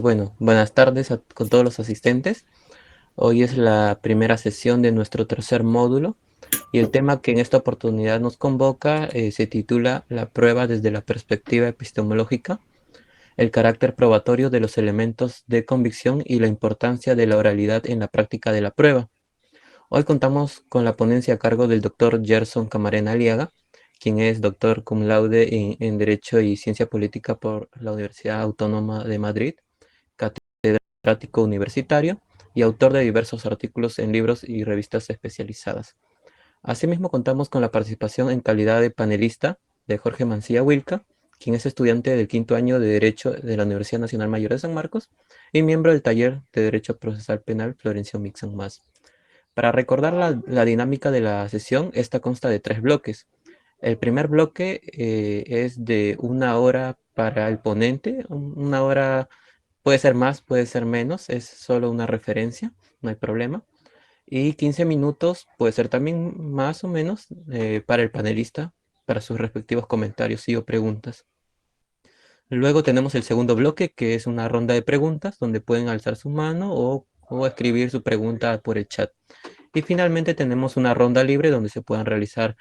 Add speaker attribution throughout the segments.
Speaker 1: Bueno, buenas tardes con todos los asistentes. Hoy es la primera sesión de nuestro tercer módulo y el tema que en esta oportunidad nos convoca se titula La prueba desde la perspectiva epistemológica, el carácter probatorio de los elementos de convicción y la importancia de la oralidad en la práctica de la prueba. Hoy contamos con la ponencia a cargo del doctor Gerson Camarena Aliaga, quien es doctor cum laude en Derecho y Ciencia Política por la Universidad Autónoma de Madrid, catedrático universitario y autor de diversos artículos en libros y revistas especializadas. Asimismo, contamos con la participación en calidad de panelista de Jorge Mancilla Wilca, quien es estudiante del quinto año de Derecho de la Universidad Nacional Mayor de San Marcos y miembro del taller de Derecho Procesal Penal Florencio Mixon Más. Para recordar la dinámica de la sesión, esta consta de 3 bloques. El primer bloque es de 1 hora para el ponente, 1 hora. Puede ser más, puede ser menos, es solo una referencia, no hay problema. Y 15 minutos puede ser también más o menos para el panelista, para sus respectivos comentarios y o preguntas. Luego tenemos el segundo bloque, que es una ronda de preguntas, donde pueden alzar su mano o escribir su pregunta por el chat. Y finalmente tenemos una ronda libre donde se puedan realizar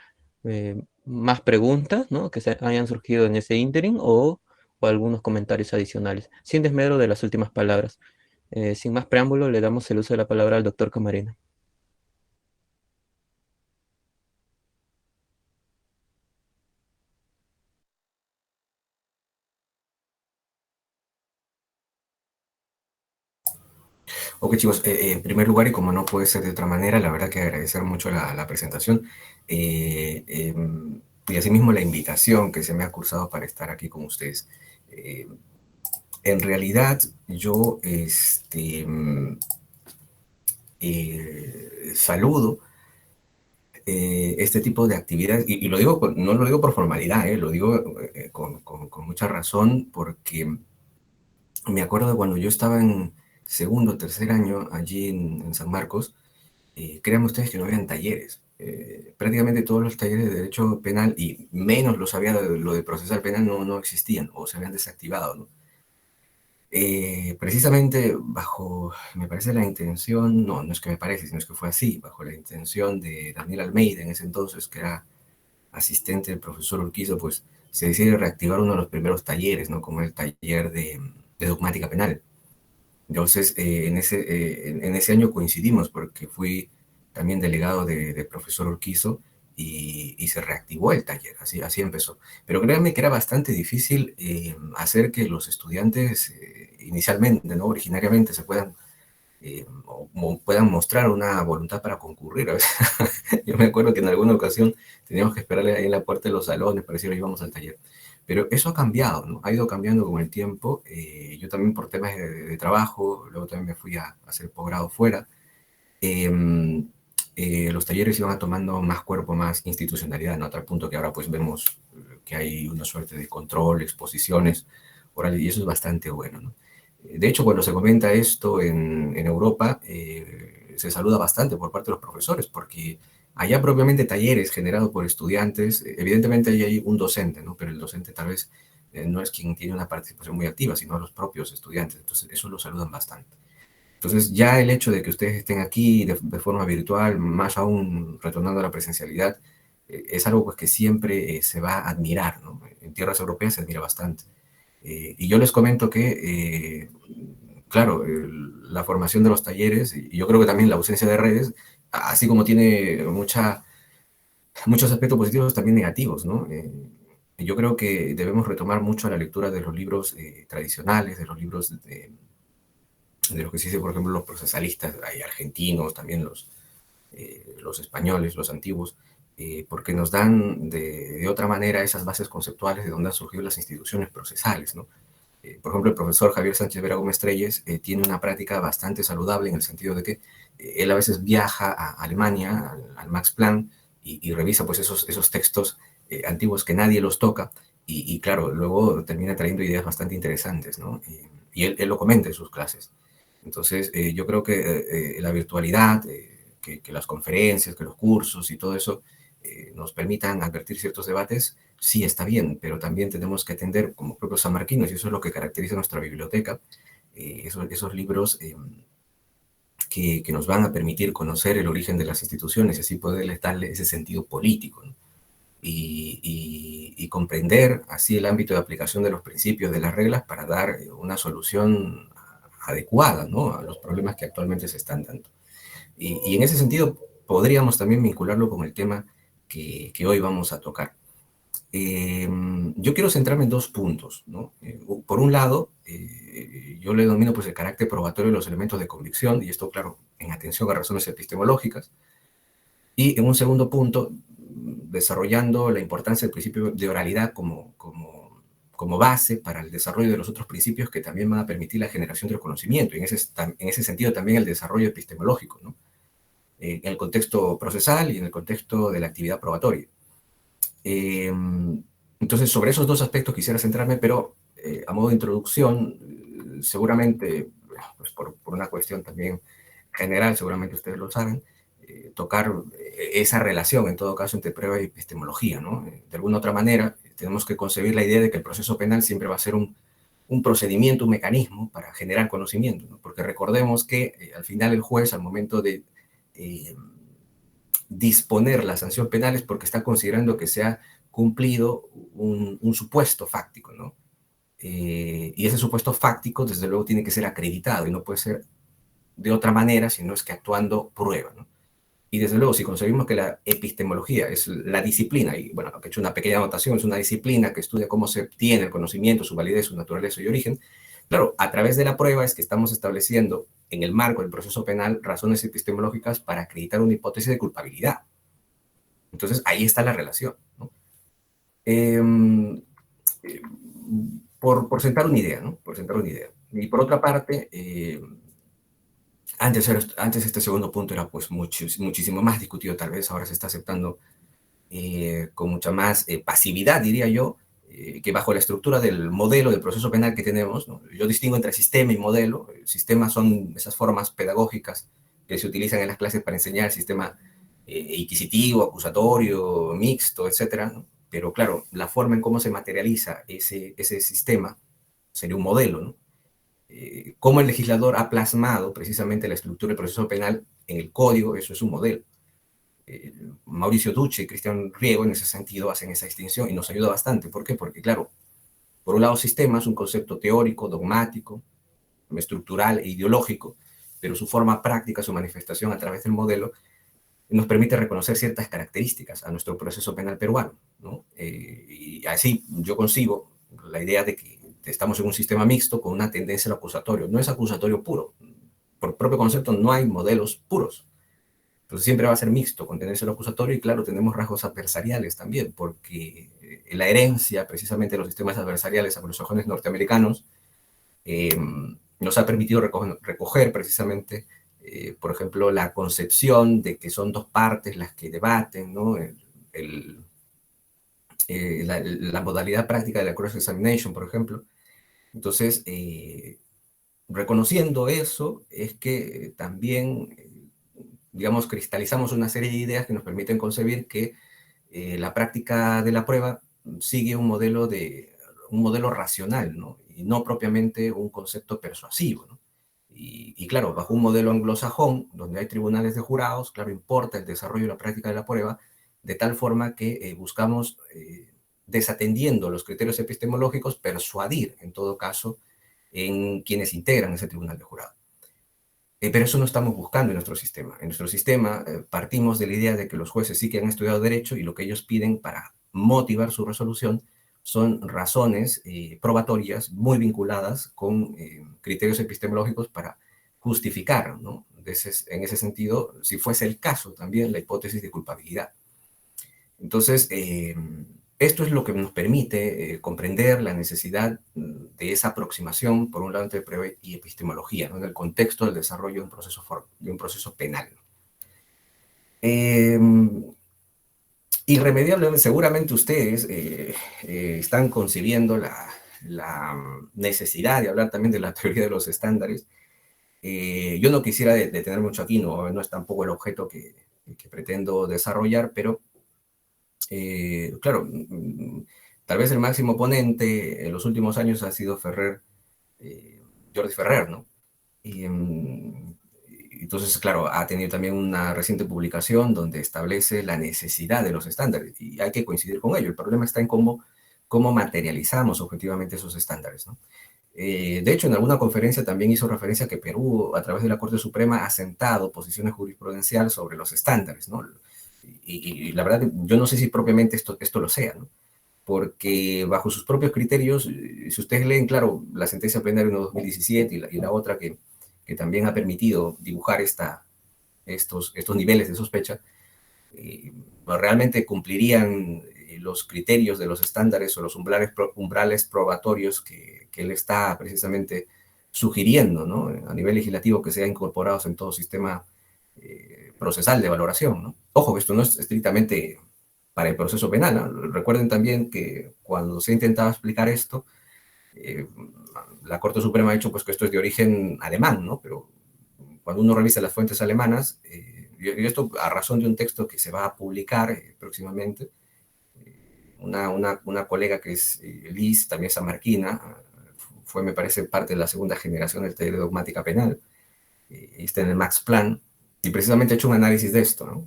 Speaker 1: más preguntas, ¿no?, que hayan surgido en ese ínterin o algunos comentarios adicionales, sin desmedro de las últimas palabras. Sin más preámbulo, le damos el uso de la palabra al doctor Camarena.
Speaker 2: Ok, chicos, en primer lugar, y como no puede ser de otra manera, la verdad que agradecer mucho la presentación y asimismo la invitación que se me ha cursado para estar aquí con ustedes. Eh, en realidad, yo saludo este tipo de actividades, y lo digo, no lo digo por formalidad, lo digo con mucha razón, porque me acuerdo de cuando yo estaba en segundo o tercer año allí en San Marcos. Créanme ustedes que no habían talleres. Prácticamente todos los talleres de derecho penal, y menos lo de procesal penal, no existían o se habían desactivado, ¿no? Precisamente bajo, me parece la intención, no es que me parece, sino es que fue así, bajo la intención de Daniel Almeida en ese entonces, que era asistente del profesor Urquizo, pues se decide reactivar uno de los primeros talleres, ¿no? Como el taller de dogmática penal. Entonces, en ese año coincidimos porque fui también delegado de profesor Urquizo y se reactivó el taller, así empezó. Pero créanme que era bastante difícil hacer que los estudiantes inicialmente, ¿no? Originariamente se puedan, puedan mostrar una voluntad para concurrir. A veces, yo me acuerdo que en alguna ocasión teníamos que esperarle ahí en la puerta de los salones para decir, íbamos al taller. Pero eso ha cambiado, ¿no? Ha ido cambiando con el tiempo. Yo también por temas de trabajo, luego también me fui a hacer posgrado fuera. eh, los talleres iban tomando más cuerpo, más institucionalidad, ¿no? A tal punto que ahora pues vemos que hay una suerte de control, exposiciones orales, y eso es bastante bueno, ¿no? De hecho, cuando se comenta esto en Europa, se saluda bastante por parte de los profesores, porque allá propiamente talleres generados por estudiantes, evidentemente ahí hay un docente, ¿no? Pero el docente tal vez no es quien tiene una participación muy activa, sino los propios estudiantes. Entonces, eso lo saludan bastante. Entonces, ya el hecho de que ustedes estén aquí de forma virtual, más aún retornando a la presencialidad, es algo pues, que siempre se va a admirar, ¿no? En tierras europeas se admira bastante. Y yo les comento que, claro, la formación de los talleres, y yo creo que también la ausencia de redes, así como tiene muchos aspectos positivos, también negativos, ¿no? Yo creo que debemos retomar mucho la lectura de los libros tradicionales, de los libros de los que se dice, por ejemplo, los procesalistas, hay argentinos, también los españoles, los antiguos, porque nos dan de otra manera esas bases conceptuales de donde han surgido las instituciones procesales, ¿no? Por ejemplo, el profesor Javier Sánchez Vera Gómez Treyes tiene una práctica bastante saludable en el sentido de que él a veces viaja a Alemania, al Max Planck, y revisa pues esos textos antiguos que nadie los toca, y claro, luego termina trayendo ideas bastante interesantes, ¿no? Y él lo comenta en sus clases. Entonces, yo creo que la virtualidad, que las conferencias, que los cursos y todo eso nos permitan advertir ciertos debates, sí está bien, pero también tenemos que atender como propios sanmarquinos, y eso es lo que caracteriza nuestra biblioteca, esos libros que nos van a permitir conocer el origen de las instituciones y así poderles darle ese sentido político, ¿no? Y comprender así el ámbito de aplicación de los principios, de las reglas, para dar una solución adecuada, ¿no?, a los problemas que actualmente se están dando. Y en ese sentido podríamos también vincularlo con el tema que hoy vamos a tocar. Yo quiero centrarme en dos puntos, ¿no? Por un lado, yo le denomino pues el carácter probatorio de los elementos de convicción, y esto, claro, en atención a razones epistemológicas. Y en un segundo punto, desarrollando la importancia del principio de oralidad como base para el desarrollo de los otros principios que también van a permitir la generación del conocimiento, y en ese sentido también el desarrollo epistemológico, ¿no?, en el contexto procesal y en el contexto de la actividad probatoria. Entonces, sobre esos dos aspectos quisiera centrarme, pero a modo de introducción, seguramente, pues por una cuestión también general, seguramente ustedes lo saben, tocar esa relación, en todo caso, entre prueba y epistemología, ¿no? De alguna otra manera, tenemos que concebir la idea de que el proceso penal siempre va a ser un procedimiento, un mecanismo para generar conocimiento, ¿no? Porque recordemos que al final el juez, al momento de disponer la sanción penal, es porque está considerando que se ha cumplido un supuesto fáctico, ¿no? Y ese supuesto fáctico, desde luego, tiene que ser acreditado y no puede ser de otra manera, sino es que actuando prueba, ¿no? Y desde luego, si concebimos que la epistemología es la disciplina, y bueno, he hecho una pequeña anotación, es una disciplina que estudia cómo se obtiene el conocimiento, su validez, su naturaleza y origen, claro, a través de la prueba es que estamos estableciendo en el marco del proceso penal razones epistemológicas para acreditar una hipótesis de culpabilidad. Entonces, ahí está la relación, ¿no? Eh, por sentar una idea, ¿no? Por sentar una idea. Y por otra parte, antes este segundo punto era pues muchísimo más discutido, tal vez ahora se está aceptando con mucha más pasividad, diría yo, que bajo la estructura del modelo del proceso penal que tenemos, ¿no? Yo distingo entre sistema y modelo. Sistemas son esas formas pedagógicas que se utilizan en las clases para enseñar el sistema inquisitivo, acusatorio, mixto, etcétera, ¿no? Pero claro, la forma en cómo se materializa ese sistema sería un modelo, ¿no? Cómo el legislador ha plasmado precisamente la estructura del proceso penal en el código, eso es un modelo. Mauricio Duce y Cristian Riego en ese sentido hacen esa distinción y nos ayuda bastante. ¿Por qué? Porque, claro, por un lado, sistema es un concepto teórico, dogmático, estructural e ideológico, pero su forma práctica, su manifestación a través del modelo, nos permite reconocer ciertas características a nuestro proceso penal peruano, ¿no? Y así yo concibo la idea de que estamos en un sistema mixto con una tendencia al acusatorio. No es acusatorio puro. Por propio concepto, no hay modelos puros. Entonces siempre va a ser mixto, con tendencia al acusatorio, y claro, tenemos rasgos adversariales también, porque la herencia precisamente de los sistemas adversariales anglosajones norteamericanos nos ha permitido recoger precisamente, por ejemplo, la concepción de que son dos partes las que debaten, ¿no? La modalidad práctica de la cross-examination, por ejemplo. Entonces, reconociendo eso, es que también, digamos, cristalizamos una serie de ideas que nos permiten concebir que la práctica de la prueba sigue un modelo racional, ¿no? Y no propiamente un concepto persuasivo, ¿no? Y claro, bajo un modelo anglosajón, donde hay tribunales de jurados, claro, importa el desarrollo y la práctica de la prueba, de tal forma que buscamos, desatendiendo los criterios epistemológicos, persuadir, en todo caso, en quienes integran ese tribunal de jurado. Pero eso no estamos buscando en nuestro sistema. En nuestro sistema partimos de la idea de que los jueces sí que han estudiado derecho y lo que ellos piden para motivar su resolución son razones probatorias muy vinculadas con criterios epistemológicos para justificar, ¿no? En ese sentido, si fuese el caso, también la hipótesis de culpabilidad. Entonces, esto es lo que nos permite comprender la necesidad de esa aproximación, por un lado, entre prueba y epistemología, ¿no?, en el contexto del desarrollo de un proceso penal. Irremediablemente, seguramente ustedes están concibiendo la necesidad de hablar también de la teoría de los estándares. Yo no quisiera detener mucho aquí, no es tampoco el objeto que pretendo desarrollar, pero Claro, tal vez el máximo ponente en los últimos años ha sido Ferrer, Jordi Ferrer, ¿no? Y, entonces, claro, ha tenido también una reciente publicación donde establece la necesidad de los estándares y hay que coincidir con ello. El problema está en cómo materializamos objetivamente esos estándares, ¿no? De hecho, en alguna conferencia también hizo referencia a que Perú, a través de la Corte Suprema, ha sentado posiciones jurisprudenciales sobre los estándares, ¿no? Y la verdad, yo no sé si propiamente esto lo sea, ¿no? Porque bajo sus propios criterios, si ustedes leen, claro, la sentencia plenaria 1 2017 y la otra que también ha permitido dibujar estos niveles de sospecha, realmente cumplirían los criterios de los estándares o los umbrales probatorios que él está precisamente sugiriendo, ¿no? A nivel legislativo que sean incorporados en todo sistema procesal de valoración, ¿no? Ojo, esto no es estrictamente para el proceso penal, ¿no? Recuerden también que cuando se ha intentado explicar esto, eh, la Corte Suprema ha dicho pues, que esto es de origen alemán, ¿no? Pero cuando uno revisa las fuentes alemanas, y esto a razón de un texto que se va a publicar próximamente, una colega que es Liz, también samarquina, fue, me parece, parte de la segunda generación del taller de dogmática penal, está en el Max Planck, y precisamente ha hecho un análisis de esto, ¿no?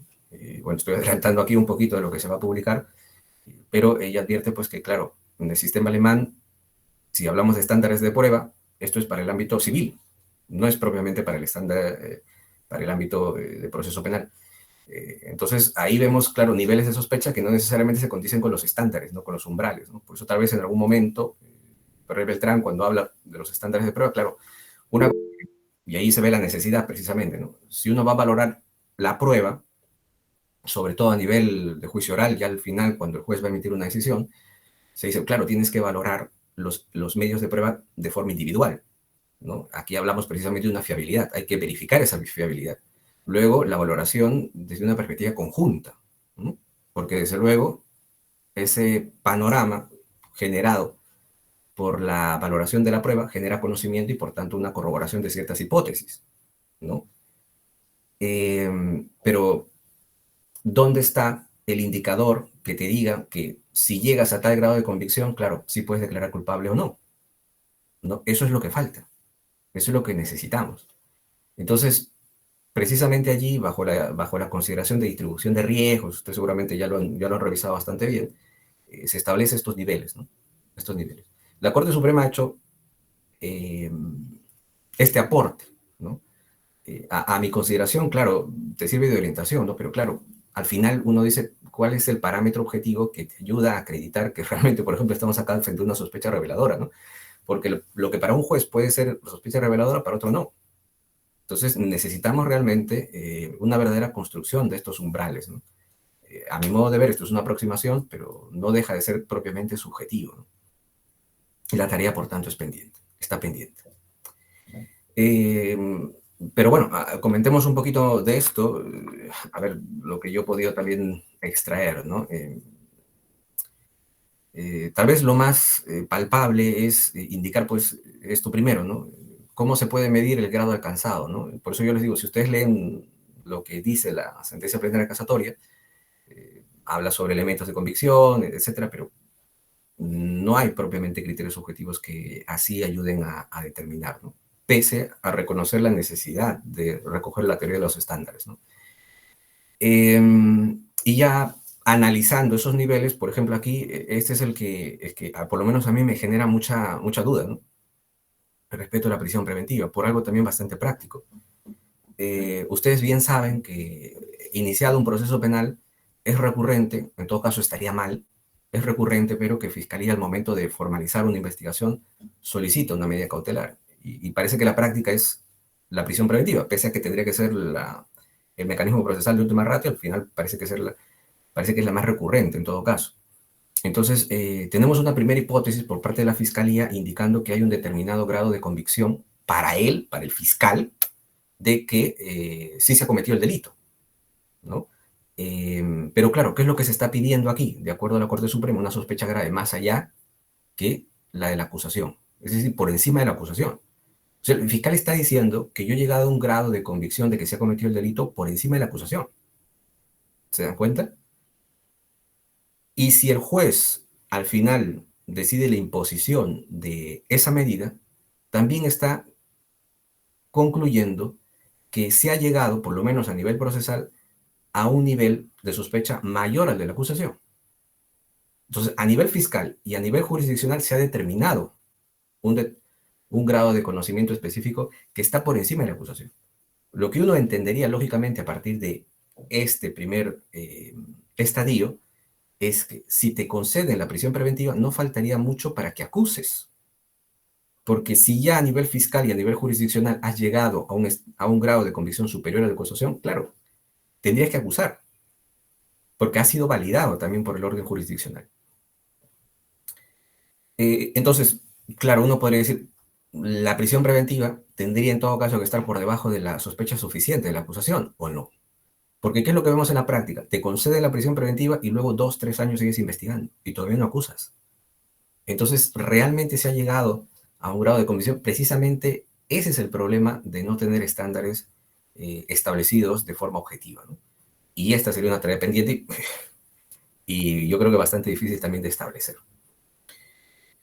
Speaker 2: Bueno, estoy adelantando aquí un poquito de lo que se va a publicar, pero ella advierte pues que, claro, en el sistema alemán, si hablamos de estándares de prueba, esto es para el ámbito civil, no es propiamente para el estándar, para el ámbito de proceso penal. Entonces, ahí vemos, claro, niveles de sospecha que no necesariamente se condicen con los estándares, no con los umbrales, ¿no? Por eso tal vez en algún momento, Ferrer Beltrán, cuando habla de los estándares de prueba, claro, una, y ahí se ve la necesidad precisamente, ¿no? Si uno va a valorar la prueba, sobre todo a nivel de juicio oral, ya al final, cuando el juez va a emitir una decisión, se dice, claro, tienes que valorar los medios de prueba de forma individual, ¿no? Aquí hablamos precisamente de una fiabilidad, hay que verificar esa fiabilidad. Luego, la valoración desde una perspectiva conjunta, ¿no? Porque desde luego, ese panorama generado por la valoración de la prueba genera conocimiento y por tanto una corroboración de ciertas hipótesis, ¿no? Pero, ¿dónde está el indicador que te diga que si llegas a tal grado de convicción, claro, sí puedes declarar culpable o no? ¿No? Eso es lo que falta, eso es lo que necesitamos. Entonces, precisamente allí, bajo la consideración de distribución de riesgos, usted seguramente ya lo han revisado bastante bien, se establece estos niveles, ¿no? Estos niveles. La Corte Suprema ha hecho eh, este aporte, ¿no? A mi consideración, claro, te sirve de orientación, ¿no? Pero claro, al final uno dice, ¿cuál es el parámetro objetivo que te ayuda a acreditar que realmente, por ejemplo, estamos acá frente a una sospecha reveladora, ¿no? Porque lo que para un juez puede ser sospecha reveladora, para otro no. Entonces necesitamos realmente una verdadera construcción de estos umbrales, ¿no? A mi modo de ver, esto es una aproximación, pero no deja de ser propiamente subjetivo, ¿no? Y la tarea, por tanto, es pendiente, está pendiente. Eh, pero bueno, comentemos un poquito de esto, a ver, lo que yo he podido también extraer, ¿no? Tal vez lo más palpable es indicar, pues, esto primero, ¿no? ¿Cómo se puede medir el grado alcanzado, ¿no? Por eso yo les digo, si ustedes leen lo que dice la sentencia plenaria casatoria, habla sobre elementos de convicción, etcétera, pero no hay propiamente criterios objetivos que así ayuden a determinar, ¿no? Pese a reconocer la necesidad de recoger la teoría de los estándares, ¿no? Y ya analizando esos niveles, por ejemplo, aquí, este es el que por lo menos a mí me genera mucha duda, ¿no? Respecto a la prisión preventiva, por algo también bastante práctico. Ustedes bien saben que iniciado un proceso penal es recurrente, en todo caso estaría mal, es recurrente, pero que Fiscalía al momento de formalizar una investigación solicita una medida cautelar. Y parece que la práctica es la prisión preventiva, pese a que tendría que ser el mecanismo procesal de última ratio, al final parece que es la más recurrente en todo caso. Entonces, tenemos una primera hipótesis por parte de la Fiscalía indicando que hay un determinado grado de convicción para él, para el fiscal, de que sí se ha cometido el delito, ¿no? Pero claro, ¿qué es lo que se está pidiendo aquí? De acuerdo a la Corte Suprema, una sospecha grave más allá que la de la acusación, es decir, por encima de la acusación. O sea, el fiscal está diciendo que yo he llegado a un grado de convicción de que se ha cometido el delito por encima de la acusación. ¿Se dan cuenta? Y si el juez al final decide la imposición de esa medida, también está concluyendo que se ha llegado, por lo menos a nivel procesal, a un nivel de sospecha mayor al de la acusación. Entonces, a nivel fiscal y a nivel jurisdiccional se ha determinado un grado de conocimiento específico que está por encima de la acusación. Lo que uno entendería lógicamente a partir de este primer estadio es que si te conceden la prisión preventiva, no faltaría mucho para que acuses. Porque si ya a nivel fiscal y a nivel jurisdiccional has llegado a un grado de convicción superior a la acusación, claro, tendrías que acusar, porque ha sido validado también por el orden jurisdiccional. Entonces, claro, uno podría decir, la prisión preventiva tendría en todo caso que estar por debajo de la sospecha suficiente de la acusación, ¿o no? Porque ¿qué es lo que vemos en la práctica? Te conceden la prisión preventiva y luego 2, 3 años sigues investigando y todavía no acusas. Entonces, realmente se ha llegado a un grado de convicción. Precisamente ese es el problema de no tener estándares establecidos de forma objetiva, ¿no? Y esta sería una tarea pendiente y yo creo que bastante difícil también de establecer.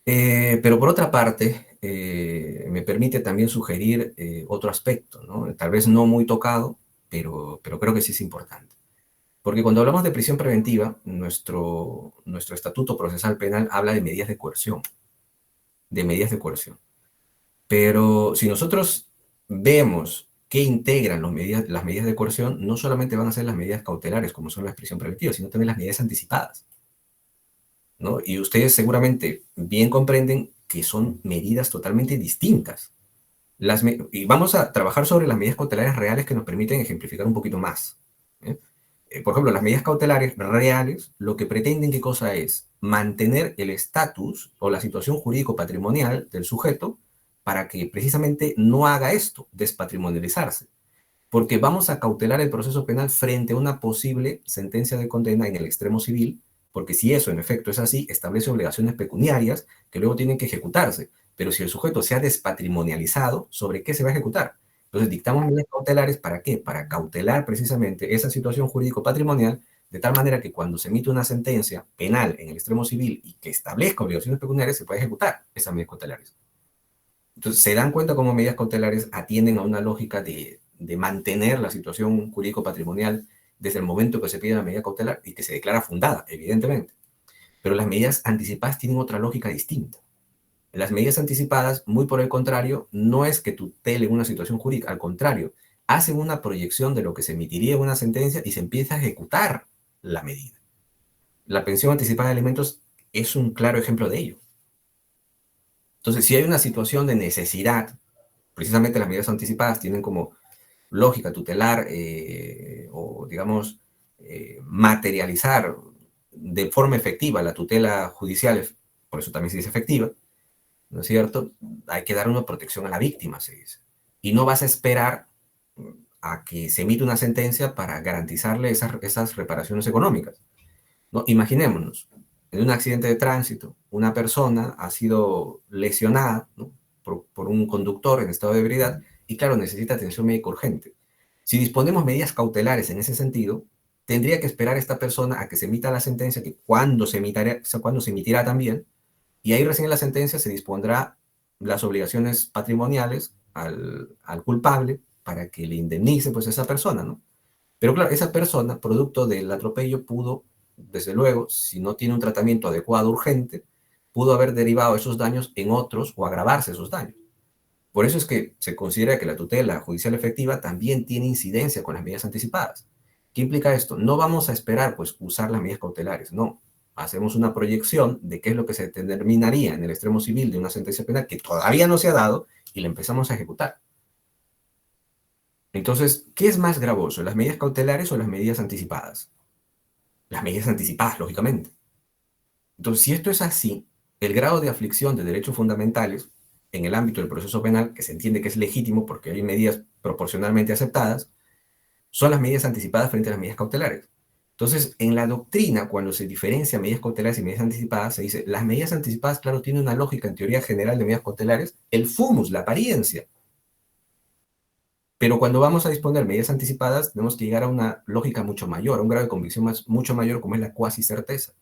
Speaker 2: Pero por otra parte, me permite también sugerir otro aspecto, ¿no? Tal vez no muy tocado, pero creo que sí es importante. Porque cuando hablamos de prisión preventiva, nuestro estatuto procesal penal habla de medidas de coerción, de medidas de coerción. Pero si nosotros vemos qué integran las medidas de coerción, no solamente van a ser las medidas cautelares, como son las prisión preventiva, sino también las medidas anticipadas, ¿no? Y ustedes seguramente bien comprenden que son medidas totalmente distintas. Y vamos a trabajar sobre las medidas cautelares reales que nos permiten ejemplificar un poquito más, ¿eh? Por ejemplo, las medidas cautelares reales lo que pretenden, ¿qué cosa es? Mantener el estatus o la situación jurídico-patrimonial del sujeto para que precisamente no haga esto, despatrimonializarse. Porque vamos a cautelar el proceso penal frente a una posible sentencia de condena en el extremo civil, porque si eso en efecto es así, establece obligaciones pecuniarias que luego tienen que ejecutarse. Pero si el sujeto se ha despatrimonializado, ¿sobre qué se va a ejecutar? Entonces dictamos medidas cautelares, ¿para qué? Para cautelar precisamente esa situación jurídico-patrimonial, de tal manera que cuando se emite una sentencia penal en el extremo civil y que establezca obligaciones pecuniarias, se puede ejecutar esas medidas cautelares. Entonces, se dan cuenta cómo medidas cautelares atienden a una lógica de mantener la situación jurídico-patrimonial desde el momento que se pide la medida cautelar y que se declara fundada, evidentemente. Pero las medidas anticipadas tienen otra lógica distinta. Las medidas anticipadas, muy por el contrario, no es que tutelen una situación jurídica, al contrario, hacen una proyección de lo que se emitiría en una sentencia y se empieza a ejecutar la medida. La pensión anticipada de alimentos es un claro ejemplo de ello. Entonces, si hay una situación de necesidad, precisamente las medidas anticipadas tienen como lógica tutelar o, digamos, materializar de forma efectiva la tutela judicial, por eso también se dice efectiva, ¿no es cierto? Hay que dar una protección a la víctima, se dice. Y no vas a esperar a que se emita una sentencia para garantizarle esas reparaciones económicas, ¿no? Imaginémonos, en un accidente de tránsito, una persona ha sido lesionada, ¿no? por un conductor en estado de ebriedad y, claro, necesita atención médica urgente. Si disponemos medidas cautelares en ese sentido, tendría que esperar esta persona a que se emita la sentencia, que cuando se emitirá también, y ahí recién en la sentencia se dispondrá las obligaciones patrimoniales al culpable para que le indemnice pues a esa persona, ¿no? Pero claro, esa persona, producto del atropello, pudo, desde luego, si no tiene un tratamiento adecuado, urgente, pudo haber derivado esos daños en otros o agravarse esos daños. Por eso es que se considera que la tutela judicial efectiva también tiene incidencia con las medidas anticipadas. ¿Qué implica esto? No vamos a esperar pues usar las medidas cautelares, no. Hacemos una proyección de qué es lo que se determinaría en el extremo civil de una sentencia penal que todavía no se ha dado y la empezamos a ejecutar. Entonces, ¿qué es más gravoso, las medidas cautelares o las medidas anticipadas? Las medidas anticipadas, lógicamente. Entonces, si esto es así, el grado de aflicción de derechos fundamentales en el ámbito del proceso penal, que se entiende que es legítimo porque hay medidas proporcionalmente aceptadas, son las medidas anticipadas frente a las medidas cautelares. Entonces, en la doctrina, cuando se diferencia medidas cautelares y medidas anticipadas, se dice, las medidas anticipadas, claro, tienen una lógica en teoría general de medidas cautelares, el fumus, la apariencia. Pero cuando vamos a disponer medidas anticipadas, tenemos que llegar a una lógica mucho mayor, a un grado de convicción mucho mayor, como es la cuasi certeza.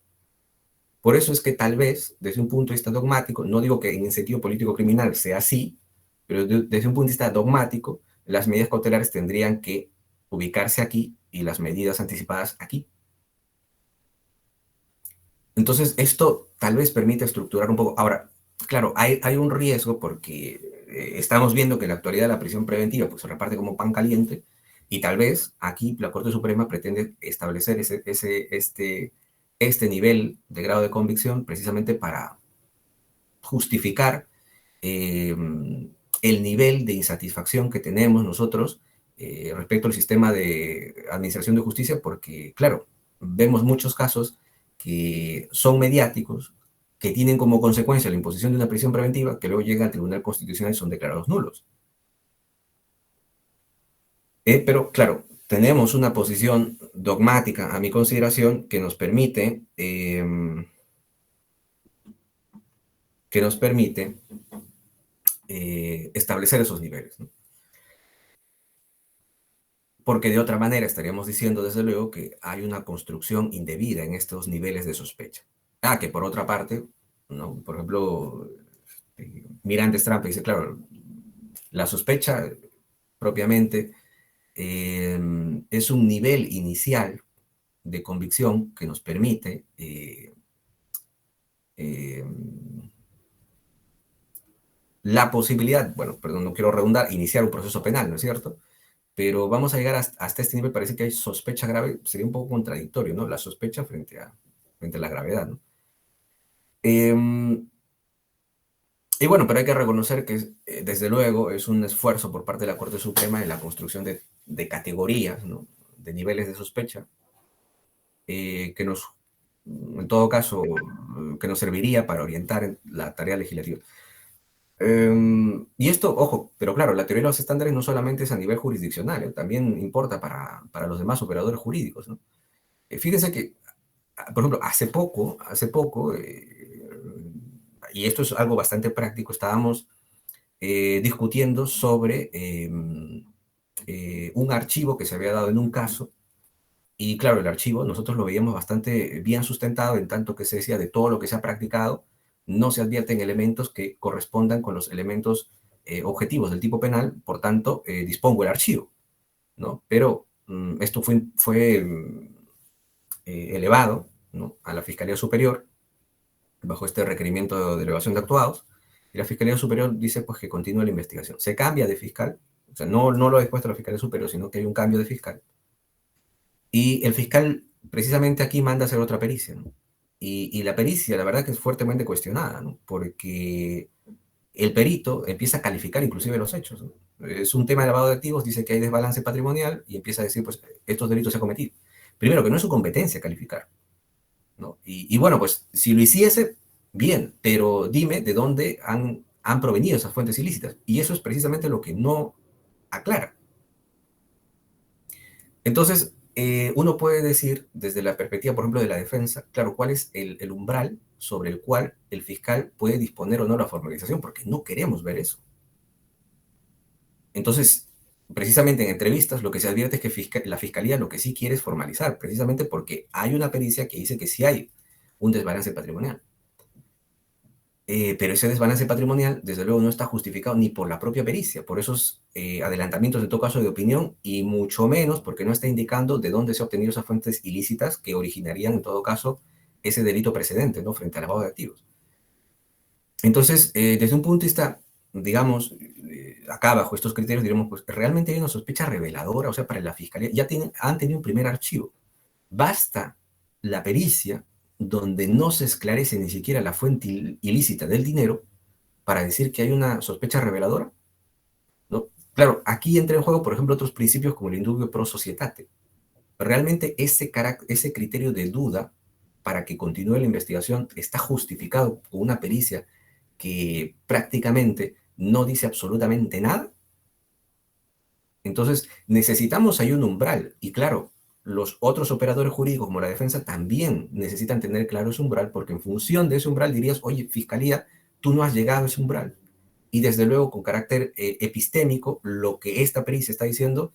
Speaker 2: Por eso es que tal vez, desde un punto de vista dogmático, no digo que en el sentido político-criminal sea así, pero desde un punto de vista dogmático, las medidas cautelares tendrían que ubicarse aquí y las medidas anticipadas aquí. Entonces, esto tal vez permite estructurar un poco. Ahora, claro, hay un riesgo porque estamos viendo que en la actualidad la prisión preventiva pues, se reparte como pan caliente y tal vez aquí la Corte Suprema pretende establecer este nivel de grado de convicción precisamente para justificar eh, el nivel de insatisfacción que tenemos nosotros respecto al sistema de administración de justicia, porque, claro, vemos muchos casos que son mediáticos, que tienen como consecuencia la imposición de una prisión preventiva, que luego llega al Tribunal Constitucional y son declarados nulos. Pero, claro, tenemos una posición dogmática, a mi consideración, que nos permite establecer esos niveles, ¿no? Porque de otra manera estaríamos diciendo, desde luego, que hay una construcción indebida en estos niveles de sospecha. Que por otra parte, ¿no? Por ejemplo, Mirantes Trampa dice, claro, la sospecha propiamente es un nivel inicial de convicción que nos permite eh, la posibilidad, bueno, perdón, no quiero redundar, iniciar un proceso penal, ¿no es cierto? Pero vamos a llegar hasta este nivel, parece que hay sospecha grave, sería un poco contradictorio, ¿no? La sospecha frente a la gravedad, ¿no? Eh, y bueno, pero hay que reconocer que desde luego es un esfuerzo por parte de la Corte Suprema en la construcción de categorías, ¿no? De niveles de sospecha, que nos, en todo caso, que nos serviría para orientar la tarea legislativa. Y esto, ojo, pero claro, la teoría de los estándares no solamente es a nivel jurisdiccional, también importa para los demás operadores jurídicos, ¿no? Fíjense que, por ejemplo, hace poco y esto es algo bastante práctico, estábamos discutiendo sobre un archivo que se había dado en un caso, y claro, el archivo nosotros lo veíamos bastante bien sustentado en tanto que se decía de todo lo que se ha practicado, no se advierten elementos que correspondan con los elementos objetivos del tipo penal, por tanto, dispongo el archivo, ¿no? Pero esto fue elevado, ¿no? A la Fiscalía Superior bajo este requerimiento de elevación de actuados, y la Fiscalía Superior dice pues que continúa la investigación. Se cambia de fiscal, o sea, no lo ha expuesto la Fiscalía Superior, sino que hay un cambio de fiscal, y el fiscal precisamente aquí manda a hacer otra pericia, ¿no? Y la pericia, la verdad que es fuertemente cuestionada, ¿no? Porque el perito empieza a calificar inclusive los hechos, ¿no? Es un tema de lavado de activos, dice que hay desbalance patrimonial y empieza a decir, pues, estos delitos se han cometido. Primero, que no es su competencia calificar, ¿no? Y bueno, pues, si lo hiciese, bien, pero dime de dónde han provenido esas fuentes ilícitas. Y eso es precisamente lo que no aclara. Entonces, uno puede decir, desde la perspectiva, por ejemplo, de la defensa, claro, cuál es el umbral sobre el cual el fiscal puede disponer o no la formalización, porque no queremos ver eso. Entonces, precisamente en entrevistas lo que se advierte es que la fiscalía lo que sí quiere es formalizar, precisamente porque hay una pericia que dice que sí hay un desbalance patrimonial. Pero ese desbalance patrimonial, desde luego, no está justificado ni por la propia pericia, por esos adelantamientos, en todo caso, de opinión, y mucho menos porque no está indicando de dónde se han obtenido esas fuentes ilícitas que originarían, en todo caso, ese delito precedente, ¿no? Frente al lavado de activos. Entonces, desde un punto de vista, digamos, acá bajo estos criterios, diremos, pues realmente hay una sospecha reveladora, o sea, para la fiscalía, han tenido un primer archivo. Basta la pericia donde no se esclarece ni siquiera la fuente ilícita del dinero para decir que hay una sospecha reveladora, ¿no? Claro, aquí entra en juego, por ejemplo, otros principios como el indubio pro societate. Realmente ese criterio de duda para que continúe la investigación está justificado con una pericia que prácticamente no dice absolutamente nada. Entonces, necesitamos ahí un umbral. Y claro, los otros operadores jurídicos, como la defensa, también necesitan tener claro ese umbral, porque en función de ese umbral dirías, oye, fiscalía, tú no has llegado a ese umbral. Y desde luego, con carácter epistémico, lo que esta pericia está diciendo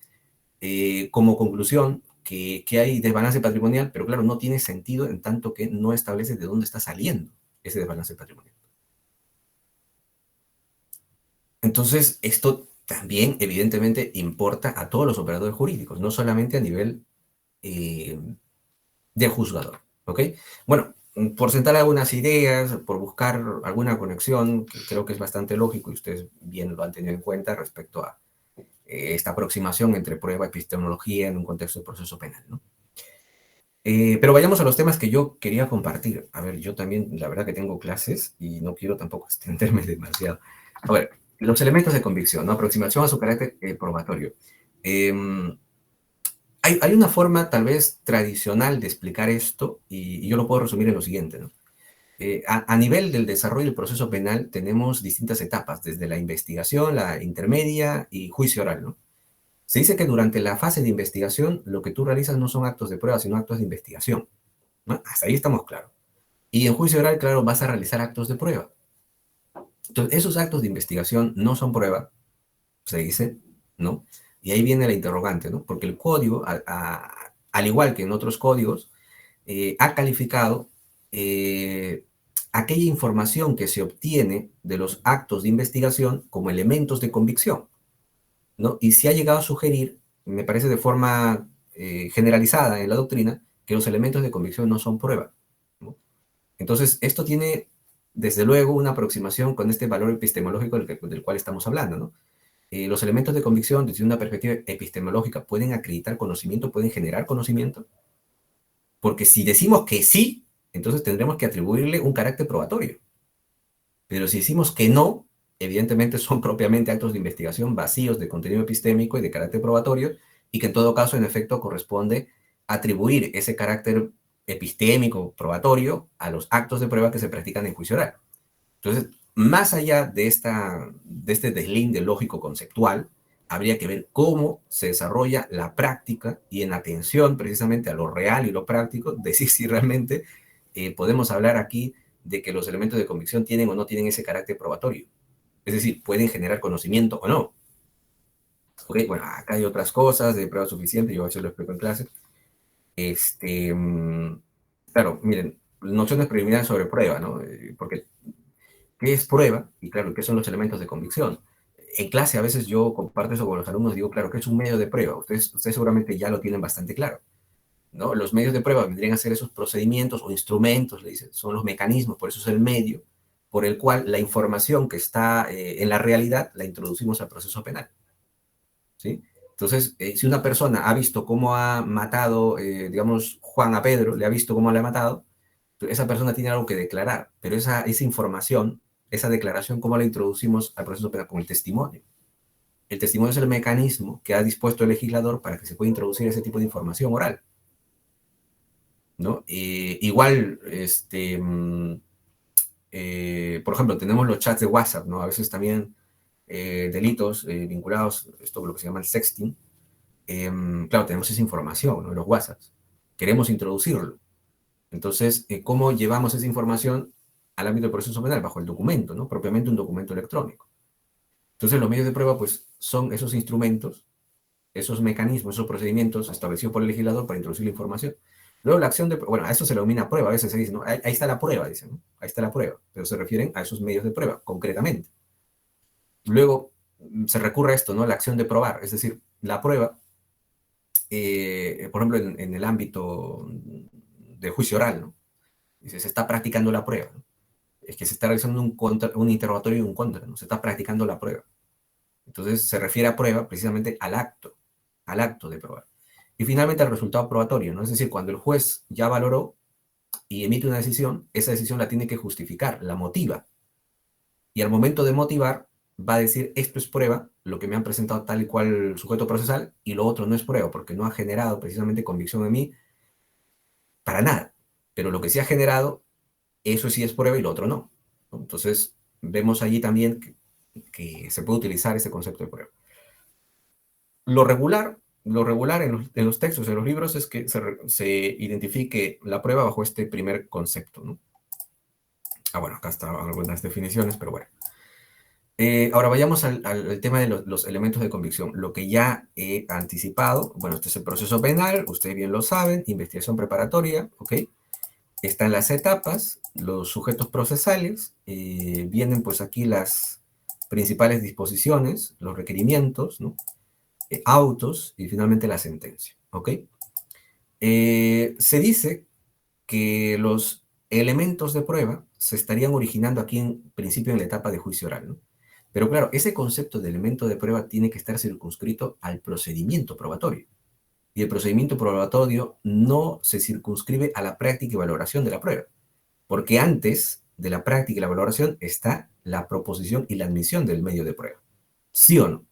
Speaker 2: como conclusión, que hay desbalance patrimonial, pero claro, no tiene sentido en tanto que no establece de dónde está saliendo ese desbalance patrimonial. Entonces, esto también evidentemente importa a todos los operadores jurídicos, no solamente a nivel del juzgador, ¿ok? Bueno, por sentar algunas ideas, por buscar alguna conexión, que creo que es bastante lógico y ustedes bien lo han tenido en cuenta respecto a esta aproximación entre prueba y epistemología en un contexto de proceso penal, ¿no? Pero vayamos a los temas que yo quería compartir. A ver, yo también, la verdad que tengo clases y no quiero tampoco extenderme demasiado. A ver, los elementos de convicción, ¿no? Aproximación a su carácter probatorio. Hay una forma tal vez tradicional de explicar esto y yo lo puedo resumir en lo siguiente, ¿no? A nivel del desarrollo del proceso penal tenemos distintas etapas, desde la investigación, la intermedia y juicio oral, ¿no? Se dice que durante la fase de investigación lo que tú realizas no son actos de prueba, sino actos de investigación, ¿no? Hasta ahí estamos claros. Y en juicio oral, claro, vas a realizar actos de prueba. Entonces, esos actos de investigación no son prueba, se dice, ¿no? Y ahí viene la interrogante, ¿no? Porque el código, al igual que en otros códigos, ha calificado aquella información que se obtiene de los actos de investigación como elementos de convicción, ¿no? Y se ha llegado a sugerir, me parece de forma generalizada en la doctrina, que los elementos de convicción no son prueba, ¿no? Entonces, esto tiene, desde luego, una aproximación con este valor epistemológico del cual estamos hablando, ¿no? Los elementos de convicción, desde una perspectiva epistemológica, pueden acreditar conocimiento, pueden generar conocimiento, porque si decimos que sí, entonces tendremos que atribuirle un carácter probatorio. Pero si decimos que no, evidentemente son propiamente actos de investigación vacíos de contenido epistémico y de carácter probatorio, y que en todo caso, en efecto, corresponde atribuir ese carácter epistémico probatorio a los actos de prueba que se practican en juicio oral. Entonces, más allá de este deslinde lógico conceptual, habría que ver cómo se desarrolla la práctica y en atención precisamente a lo real y lo práctico, decir si realmente podemos hablar aquí de que los elementos de convicción tienen o no tienen ese carácter probatorio. Es decir, pueden generar conocimiento o no. ¿Ok? Bueno, acá hay otras cosas de prueba suficiente, yo a veces lo explico en clase. Claro, miren, nociones preliminares sobre prueba, ¿no? Porque ¿qué es prueba? Y claro, ¿qué son los elementos de convicción? En clase a veces yo comparto eso con los alumnos, digo, claro, ¿qué es un medio de prueba? Ustedes seguramente ya lo tienen bastante claro, ¿no? Los medios de prueba vendrían a ser esos procedimientos o instrumentos, le dicen, son los mecanismos, por eso es el medio, por el cual la información que está en la realidad la introducimos al proceso penal, ¿sí? Entonces, si una persona ha visto cómo ha matado, digamos, Juan a Pedro, le ha visto cómo le ha matado, esa persona tiene algo que declarar, pero esa información, esa declaración, ¿cómo la introducimos al proceso penal? Con el testimonio. El testimonio es el mecanismo que ha dispuesto el legislador para que se pueda introducir ese tipo de información oral, ¿no? Igual, por ejemplo, tenemos los chats de WhatsApp, ¿no? A veces también delitos vinculados, esto lo que se llama el sexting, claro, tenemos esa información, ¿no? Los WhatsApps. Queremos introducirlo. Entonces, ¿cómo llevamos esa información al ámbito del proceso penal? Bajo el documento, ¿no? Propiamente un documento electrónico. Entonces, los medios de prueba, pues, son esos instrumentos, esos mecanismos, esos procedimientos establecidos por el legislador para introducir la información. Luego, la acción de, bueno, a eso se le denomina prueba, a veces se dice, ¿no? Ahí está la prueba, dicen, ¿no? Ahí está la prueba, pero se refieren a esos medios de prueba, concretamente. Luego, se recurre a esto, ¿no? La acción de probar, es decir, la prueba, por ejemplo, en el ámbito de juicio oral, ¿no? Dice, se está practicando la prueba, ¿no? Es que se está realizando un interrogatorio y un contra, ¿no? Se está practicando la prueba. Entonces se refiere a prueba precisamente al acto de probar. Y finalmente al resultado probatorio, ¿no? Es decir, cuando el juez ya valoró y emite una decisión, esa decisión la tiene que justificar, la motiva. Y al momento de motivar, va a decir, esto es prueba, lo que me han presentado tal y cual sujeto procesal, y lo otro no es prueba, porque no ha generado precisamente convicción en mí para nada. Pero lo que sí ha generado, eso sí es prueba y lo otro no. Entonces, vemos allí también que se puede utilizar ese concepto de prueba. Lo regular en los textos, en los libros, es que se identifique la prueba bajo este primer concepto, ¿no? Bueno, acá están algunas definiciones, pero bueno. Ahora vayamos al tema de los elementos de convicción. Lo que ya he anticipado, bueno, este es el proceso penal, ustedes bien lo saben, investigación preparatoria, ¿ok? Están las etapas, los sujetos procesales, vienen pues aquí las principales disposiciones, los requerimientos, ¿no? Autos y finalmente la sentencia, ¿ok? Se dice que los elementos de prueba se estarían originando aquí en principio en la etapa de juicio oral, ¿no? Pero claro, ese concepto de elemento de prueba tiene que estar circunscrito al procedimiento probatorio. Y el procedimiento probatorio no se circunscribe a la práctica y valoración de la prueba, porque antes de la práctica y la valoración está la proposición y la admisión del medio de prueba. ¿Sí o no?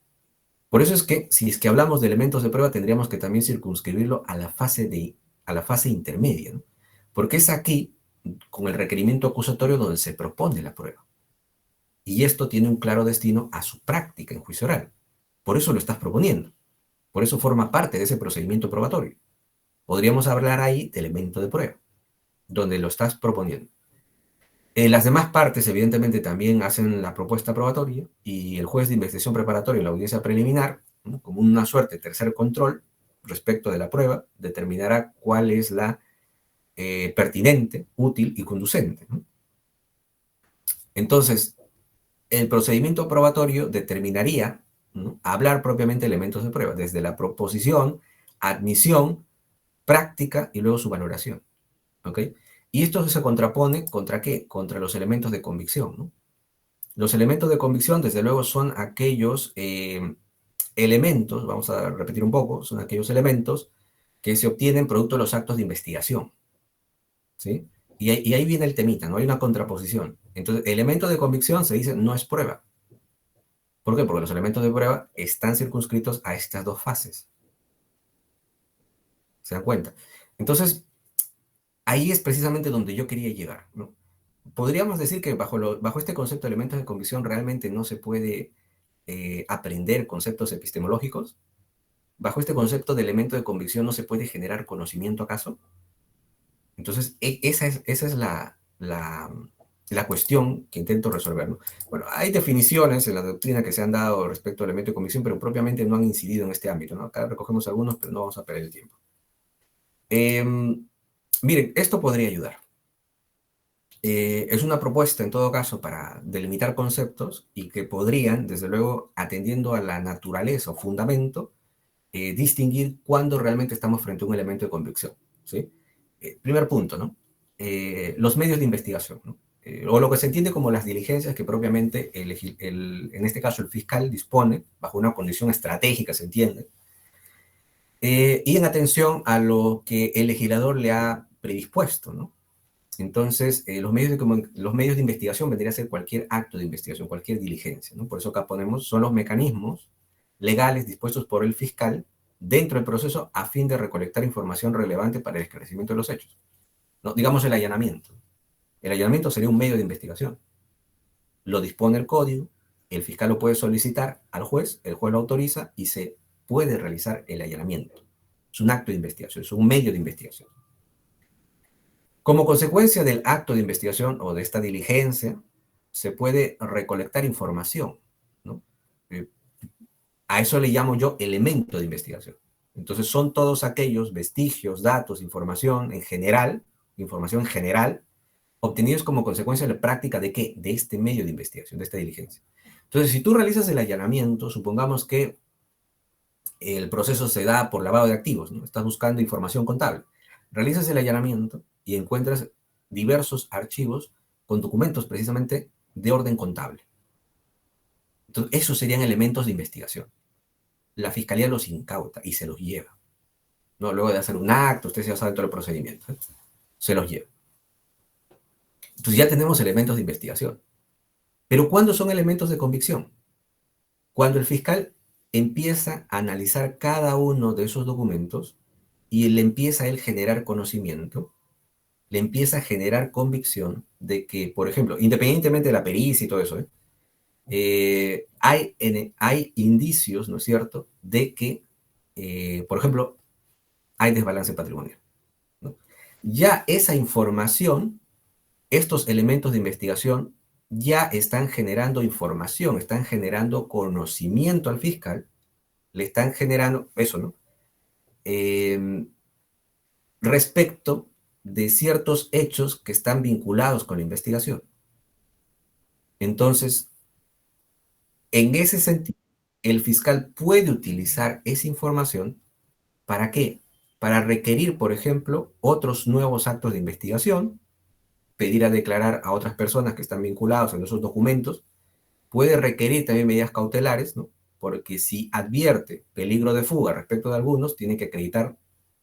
Speaker 2: Por eso es que, si es que hablamos de elementos de prueba, tendríamos que también circunscribirlo a la fase intermedia, ¿no? Porque es aquí, con el requerimiento acusatorio, donde se propone la prueba. Y esto tiene un claro destino a su práctica en juicio oral. Por eso lo estás proponiendo. Por eso forma parte de ese procedimiento probatorio. Podríamos hablar ahí de elemento de prueba, donde lo estás proponiendo. Las demás partes, evidentemente, también hacen la propuesta probatoria y el juez de investigación preparatoria en la audiencia preliminar, ¿no?, como una suerte de tercer control respecto de la prueba, determinará cuál es la pertinente, útil y conducente, ¿no? Entonces, el procedimiento probatorio determinaría, ¿no?, hablar propiamente de elementos de prueba, desde la proposición, admisión, práctica y luego su valoración, ¿ok? Y esto se contrapone ¿contra qué? Contra los elementos de convicción, ¿no? Los elementos de convicción, desde luego, son aquellos elementos, vamos a repetir un poco, son aquellos elementos que se obtienen producto de los actos de investigación, ¿sí? Y ahí viene el temita, ¿no? Hay una contraposición. Entonces, elemento de convicción se dice no es prueba. ¿Por qué? Porque los elementos de prueba están circunscritos a estas dos fases. ¿Se dan cuenta? Entonces, ahí es precisamente donde yo quería llegar, ¿no? Podríamos decir que bajo este concepto de elementos de convicción realmente no se puede aprender conceptos epistemológicos. Bajo este concepto de elemento de convicción no se puede generar conocimiento, ¿acaso? Entonces, esa es la cuestión que intento resolver, ¿no? Bueno, hay definiciones en la doctrina que se han dado respecto al elemento de convicción, pero propiamente no han incidido en este ámbito, ¿no? Acá recogemos algunos, pero no vamos a perder el tiempo. Miren, esto podría ayudar. Es una propuesta, en todo caso, para delimitar conceptos y que podrían, desde luego, atendiendo a la naturaleza o fundamento, distinguir cuándo realmente estamos frente a un elemento de convicción, ¿sí? Primer punto, ¿no? Los medios de investigación, ¿no? O lo que se entiende como las diligencias que propiamente, en este caso, el fiscal dispone, bajo una condición estratégica, se entiende, y en atención a lo que el legislador le ha predispuesto, ¿no? Entonces, los medios de investigación vendría a ser cualquier acto de investigación, cualquier diligencia, ¿no? Por eso acá ponemos, son los mecanismos legales dispuestos por el fiscal dentro del proceso a fin de recolectar información relevante para el esclarecimiento de los hechos, ¿no? Digamos el allanamiento. El allanamiento sería un medio de investigación. Lo dispone el código, el fiscal lo puede solicitar al juez, el juez lo autoriza y se puede realizar el allanamiento. Es un acto de investigación, es un medio de investigación. Como consecuencia del acto de investigación o de esta diligencia, se puede recolectar información, ¿no? A eso le llamo yo elemento de investigación. Entonces son todos aquellos vestigios, datos, información en general, obtenidos como consecuencia de la práctica de ¿qué? De este medio de investigación, de esta diligencia. Entonces, si tú realizas el allanamiento, supongamos que el proceso se da por lavado de activos, ¿no? Estás buscando información contable. Realizas el allanamiento y encuentras diversos archivos con documentos precisamente de orden contable. Entonces, esos serían elementos de investigación. La fiscalía los incauta y se los lleva, ¿no? Luego de hacer un acto, usted ya sabe todo el procedimiento, ¿eh? Se los lleva. Entonces ya tenemos elementos de investigación. Pero ¿cuándo son elementos de convicción? Cuando el fiscal empieza a analizar cada uno de esos documentos y le empieza a él generar conocimiento, le empieza a generar convicción de que, por ejemplo, independientemente de la pericia y todo eso, hay indicios, ¿no es cierto?, de que, por ejemplo, hay desbalance patrimonial, ¿no? Ya esa información, estos elementos de investigación ya están generando información, están generando conocimiento al fiscal, le están generando eso, ¿no? Respecto de ciertos hechos que están vinculados con la investigación. Entonces, en ese sentido, el fiscal puede utilizar esa información. ¿Para qué? Para requerir, por ejemplo, otros nuevos actos de investigación, pedir a declarar a otras personas que están vinculados en esos documentos, puede requerir también medidas cautelares, ¿no? Porque si advierte peligro de fuga respecto de algunos, tiene que acreditar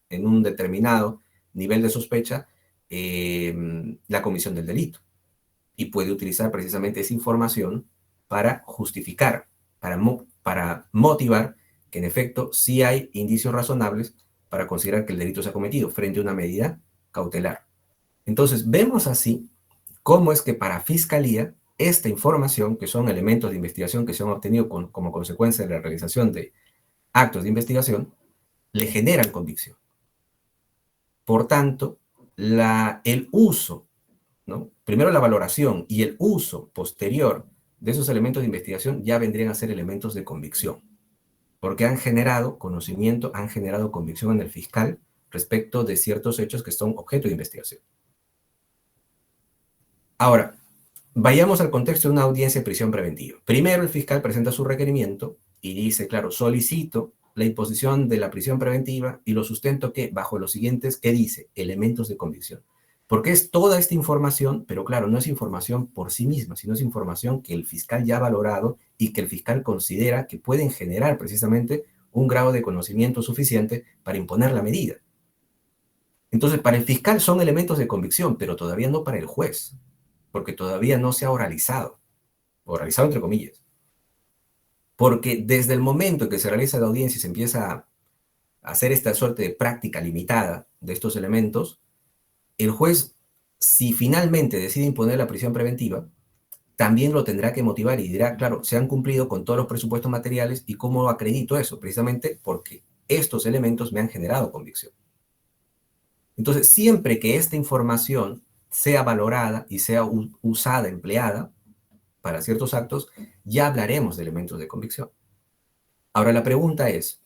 Speaker 2: en un determinado nivel de sospecha la comisión del delito. Y puede utilizar precisamente esa información para justificar, para motivar que en efecto sí hay indicios razonables para considerar que el delito se ha cometido frente a una medida cautelar. Entonces, vemos así cómo es que para Fiscalía esta información, que son elementos de investigación que se han obtenido como consecuencia de la realización de actos de investigación, le generan convicción. Por tanto, el uso, ¿no? Primero la valoración y el uso posterior de esos elementos de investigación ya vendrían a ser elementos de convicción, porque han generado conocimiento, han generado convicción en el fiscal respecto de ciertos hechos que son objeto de investigación. Ahora, vayamos al contexto de una audiencia de prisión preventiva. Primero el fiscal presenta su requerimiento y dice, claro, solicito la imposición de la prisión preventiva y lo sustento que bajo los siguientes, ¿qué dice? Elementos de convicción. Porque es toda esta información, pero claro, no es información por sí misma, sino es información que el fiscal ya ha valorado y que el fiscal considera que pueden generar precisamente un grado de conocimiento suficiente para imponer la medida. Entonces, para el fiscal son elementos de convicción, pero todavía no para el juez, porque todavía no se ha oralizado entre comillas. Porque desde el momento en que se realiza la audiencia y se empieza a hacer esta suerte de práctica limitada de estos elementos, el juez, si finalmente decide imponer la prisión preventiva, también lo tendrá que motivar y dirá, claro, se han cumplido con todos los presupuestos materiales y cómo acredito eso, precisamente porque estos elementos me han generado convicción. Entonces, siempre que esta información sea valorada y sea usada, empleada para ciertos actos, ya hablaremos de elementos de convicción. Ahora, la pregunta es,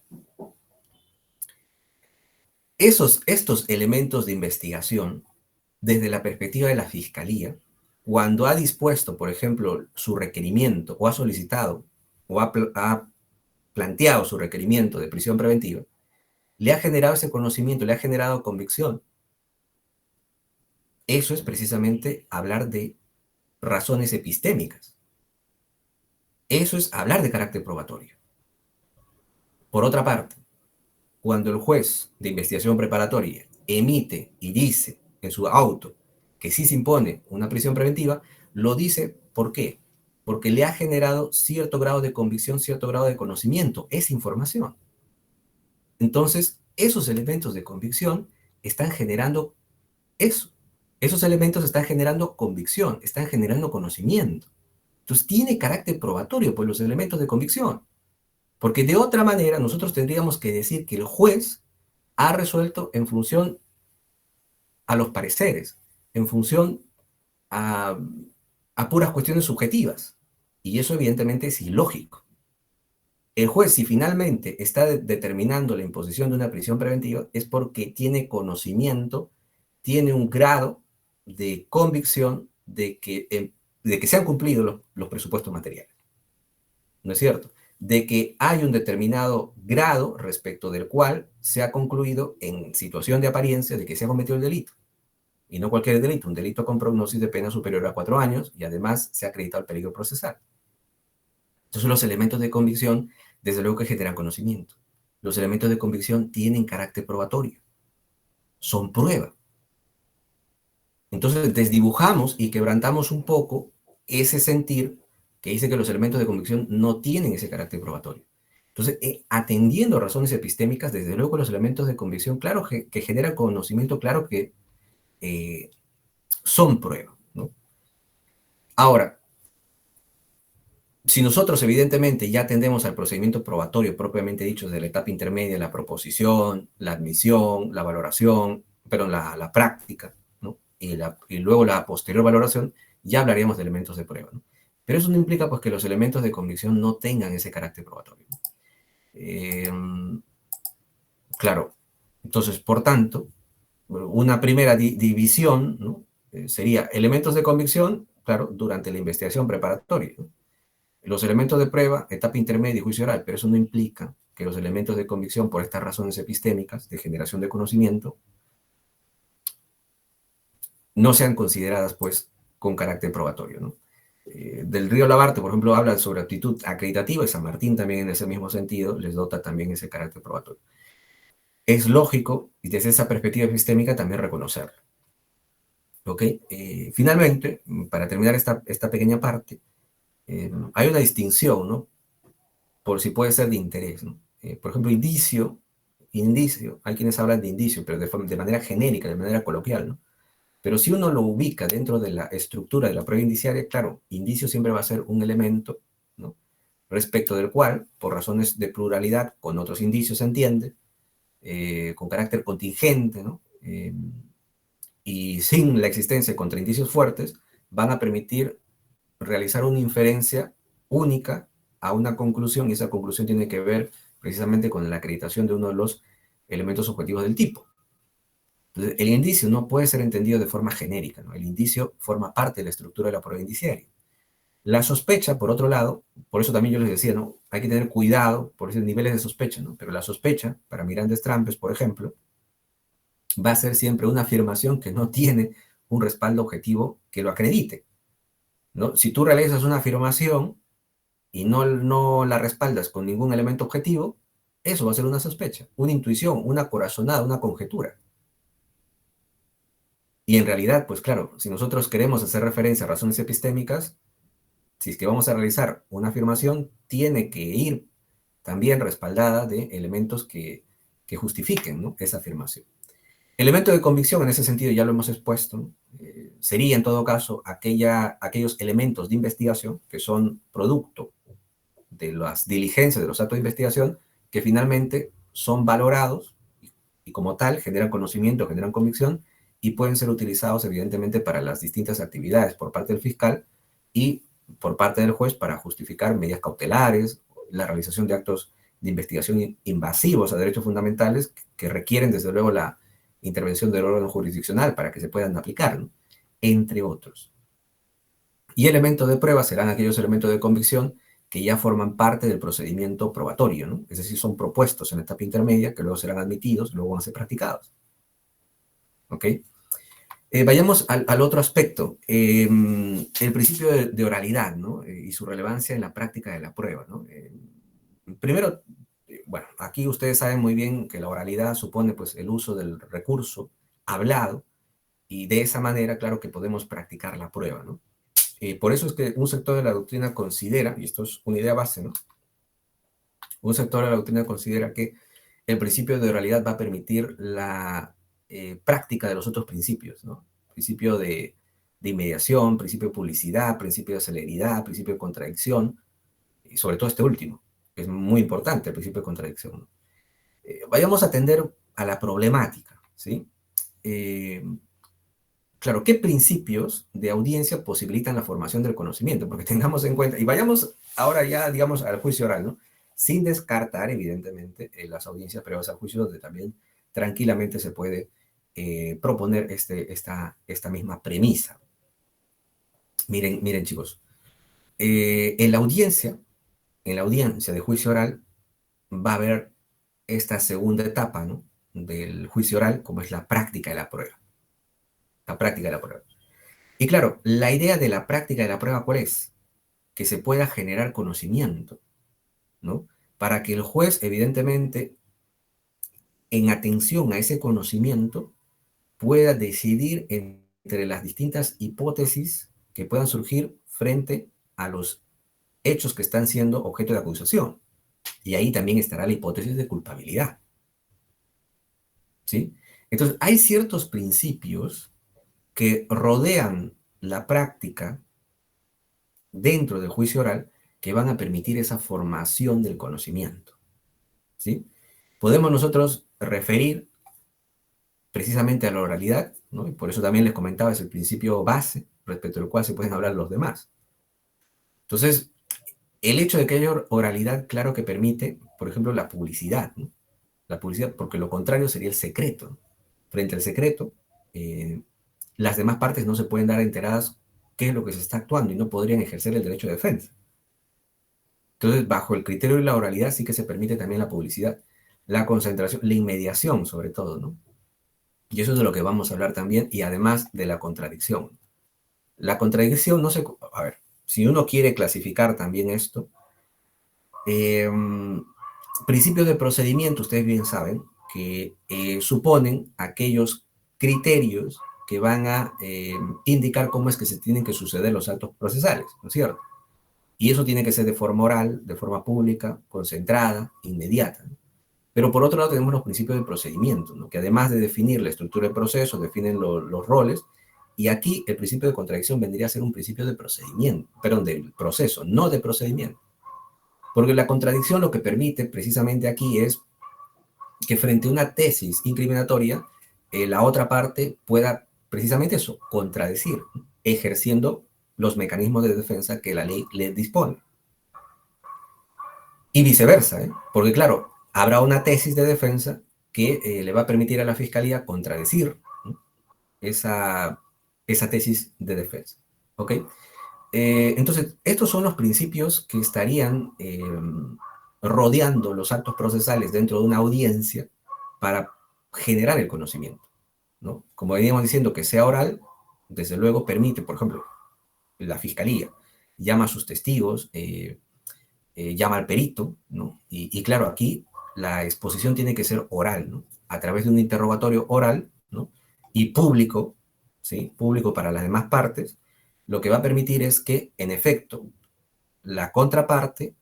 Speaker 2: estos elementos de investigación, desde la perspectiva de la Fiscalía, cuando ha dispuesto, por ejemplo, su requerimiento o ha solicitado o ha planteado su requerimiento de prisión preventiva, le ha generado ese conocimiento, le ha generado convicción. Eso es precisamente hablar de razones epistémicas. Eso es hablar de carácter probatorio. Por otra parte, cuando el juez de investigación preparatoria emite y dice en su auto que sí se impone una prisión preventiva, lo dice, ¿por qué? Porque le ha generado cierto grado de convicción, cierto grado de conocimiento, esa información. Entonces, esos elementos de convicción están generando eso. Esos elementos están generando convicción, están generando conocimiento. Entonces, tiene carácter probatorio, pues, los elementos de convicción. Porque de otra manera, nosotros tendríamos que decir que el juez ha resuelto en función a los pareceres, en función a, a puras cuestiones subjetivas. Y eso evidentemente es ilógico. El juez, si finalmente está determinando la imposición de una prisión preventiva, es porque tiene conocimiento, tiene un grado de convicción de que se han cumplido los presupuestos materiales. ¿No es cierto? De que hay un determinado grado respecto del cual se ha concluido en situación de apariencia de que se ha cometido el delito. Y no cualquier delito, un delito con prognosis de pena superior a 4 años y además se ha acreditado el peligro procesal. Entonces los elementos de convicción, desde luego que generan conocimiento. Los elementos de convicción tienen carácter probatorio. Son prueba. Entonces desdibujamos y quebrantamos un poco ese sentir que dice que los elementos de convicción no tienen ese carácter probatorio. Entonces, atendiendo razones epistémicas, desde luego los elementos de convicción, claro que generan conocimiento, claro que son prueba, ¿no? Ahora, si nosotros evidentemente ya atendemos al procedimiento probatorio propiamente dicho de la etapa intermedia, la proposición, la admisión, la valoración, pero la práctica, ¿no? Y luego la posterior valoración, ya hablaríamos de elementos de prueba, ¿no? Pero eso no implica pues que los elementos de convicción no tengan ese carácter probatorio. Eh, claro, entonces, por tanto, una primera división, ¿no? Sería elementos de convicción, claro, durante la investigación preparatoria, ¿no? Los elementos de prueba, etapa intermedia y juicio oral, pero eso no implica que los elementos de convicción, por estas razones epistémicas de generación de conocimiento, no sean consideradas, pues, con carácter probatorio, ¿no? Del Río Labarte, por ejemplo, habla sobre aptitud acreditativa y San Martín también en ese mismo sentido les dota también ese carácter probatorio. Es lógico, y desde esa perspectiva epistémica, también reconocerlo. ¿Ok? Finalmente, para terminar esta pequeña parte, hay una distinción, ¿no? Por si puede ser de interés, ¿no? Por ejemplo, indicio, hay quienes hablan de indicio, pero de manera genérica, de manera coloquial, ¿no? Pero si uno lo ubica dentro de la estructura de la prueba indiciaria, claro, indicio siempre va a ser un elemento, ¿no? Respecto del cual, por razones de pluralidad, con otros indicios se entiende, con carácter contingente, ¿no? Y sin la existencia de contraindicios fuertes, van a permitir realizar una inferencia única a una conclusión, y esa conclusión tiene que ver precisamente con la acreditación de uno de los elementos objetivos del tipo. Entonces, el indicio no puede ser entendido de forma genérica, ¿no? El indicio forma parte de la estructura de la prueba indiciaria. La sospecha, por otro lado, por eso también yo les decía, ¿no? Hay que tener cuidado por esos niveles de sospecha, ¿no? Pero la sospecha, para Miranda Trampes, por ejemplo, va a ser siempre una afirmación que no tiene un respaldo objetivo que lo acredite, ¿no? Si tú realizas una afirmación y no la respaldas con ningún elemento objetivo, eso va a ser una sospecha, una intuición, una corazonada, una conjetura. Y en realidad, pues claro, si nosotros queremos hacer referencia a razones epistémicas, si es que vamos a realizar una afirmación, tiene que ir también respaldada de elementos que justifiquen, ¿no?, esa afirmación. Elemento de convicción, en ese sentido, ya lo hemos expuesto, sería en todo caso aquellos elementos de investigación que son producto de las diligencias de los actos de investigación que finalmente son valorados y como tal generan conocimiento, generan convicción y pueden ser utilizados evidentemente para las distintas actividades por parte del fiscal y por parte del juez para justificar medidas cautelares, la realización de actos de investigación invasivos a derechos fundamentales que requieren desde luego la intervención del órgano jurisdiccional para que se puedan aplicar, ¿no?, entre otros. Y elementos de prueba serán aquellos elementos de convicción que ya forman parte del procedimiento probatorio, ¿no? Es decir, son propuestos en la etapa intermedia, que luego serán admitidos, luego van a ser practicados. ¿Ok? Vayamos al otro aspecto, el principio de oralidad, ¿no? Y su relevancia en la práctica de la prueba, ¿no? Primero, bueno, aquí ustedes saben muy bien que la oralidad supone pues el uso del recurso hablado y de esa manera, claro, que podemos practicar la prueba, ¿no? Por eso es que un sector de la doctrina considera, y esto es una idea base, ¿no? Un sector de la doctrina considera que el principio de oralidad va a permitir la práctica de los otros principios, ¿no? Principio de inmediación, principio de publicidad, principio de celeridad, principio de contradicción, y sobre todo este último, que es muy importante, el principio de contradicción, ¿no? Vayamos a atender a la problemática, ¿sí? Claro, ¿qué principios de audiencia posibilitan la formación del conocimiento? Porque tengamos en cuenta, y vayamos ahora ya, digamos, al juicio oral, ¿no? Sin descartar, evidentemente, las audiencias previas al juicio, donde también tranquilamente se puede proponer esta misma premisa. Miren, chicos, en la audiencia de juicio oral va a haber esta segunda etapa, ¿no?, del juicio oral, como es la práctica de la prueba. La práctica de la prueba. Y claro, la idea de la práctica de la prueba, ¿cuál es? Que se pueda generar conocimiento, ¿no? Para que el juez, evidentemente, en atención a ese conocimiento, pueda decidir entre las distintas hipótesis que puedan surgir frente a los hechos que están siendo objeto de acusación. Y ahí también estará la hipótesis de culpabilidad, ¿sí? Entonces, hay ciertos principios que rodean la práctica dentro del juicio oral que van a permitir esa formación del conocimiento, ¿sí? Podemos nosotros referir precisamente a la oralidad, ¿no? Y por eso también les comentaba, es el principio base, respecto al cual se pueden hablar los demás. Entonces, el hecho de que haya oralidad, claro que permite, por ejemplo, la publicidad, ¿no? La publicidad, porque lo contrario sería el secreto, ¿no? Frente al secreto, las demás partes no se pueden dar enteradas qué es lo que se está actuando y no podrían ejercer el derecho de defensa. Entonces, bajo el criterio de la oralidad sí que se permite también la publicidad, la concentración, la inmediación sobre todo, ¿no? Y eso es de lo que vamos a hablar también, y además de la contradicción. La contradicción no se... A ver, si uno quiere clasificar también esto, eh, principios de procedimiento, ustedes bien saben, que suponen aquellos criterios que van a indicar cómo es que se tienen que suceder los actos procesales, ¿no es cierto? Y eso tiene que ser de forma oral, de forma pública, concentrada, inmediata, ¿no? Pero por otro lado tenemos los principios de procedimiento, ¿no? Que además de definir la estructura del proceso, definen los roles, y aquí el principio de contradicción vendría a ser un principio de procedimiento, perdón, del proceso, no de procedimiento. Porque la contradicción lo que permite precisamente aquí es que frente a una tesis incriminatoria, la otra parte pueda precisamente eso, contradecir, ejerciendo los mecanismos de defensa que la ley le dispone. Y viceversa, ¿eh? Porque claro, habrá una tesis de defensa que le va a permitir a la fiscalía contradecir, ¿no? esa tesis de defensa. ¿Ok? Entonces, estos son los principios que estarían rodeando los actos procesales dentro de una audiencia para generar el conocimiento, ¿no? Como veníamos diciendo, que sea oral, desde luego permite, por ejemplo, la fiscalía llama a sus testigos, llama al perito, ¿no? Y claro, aquí la exposición tiene que ser oral, ¿no? A través de un interrogatorio oral, ¿no? Y público, ¿sí? Público para las demás partes, lo que va a permitir es que, en efecto, la contraparte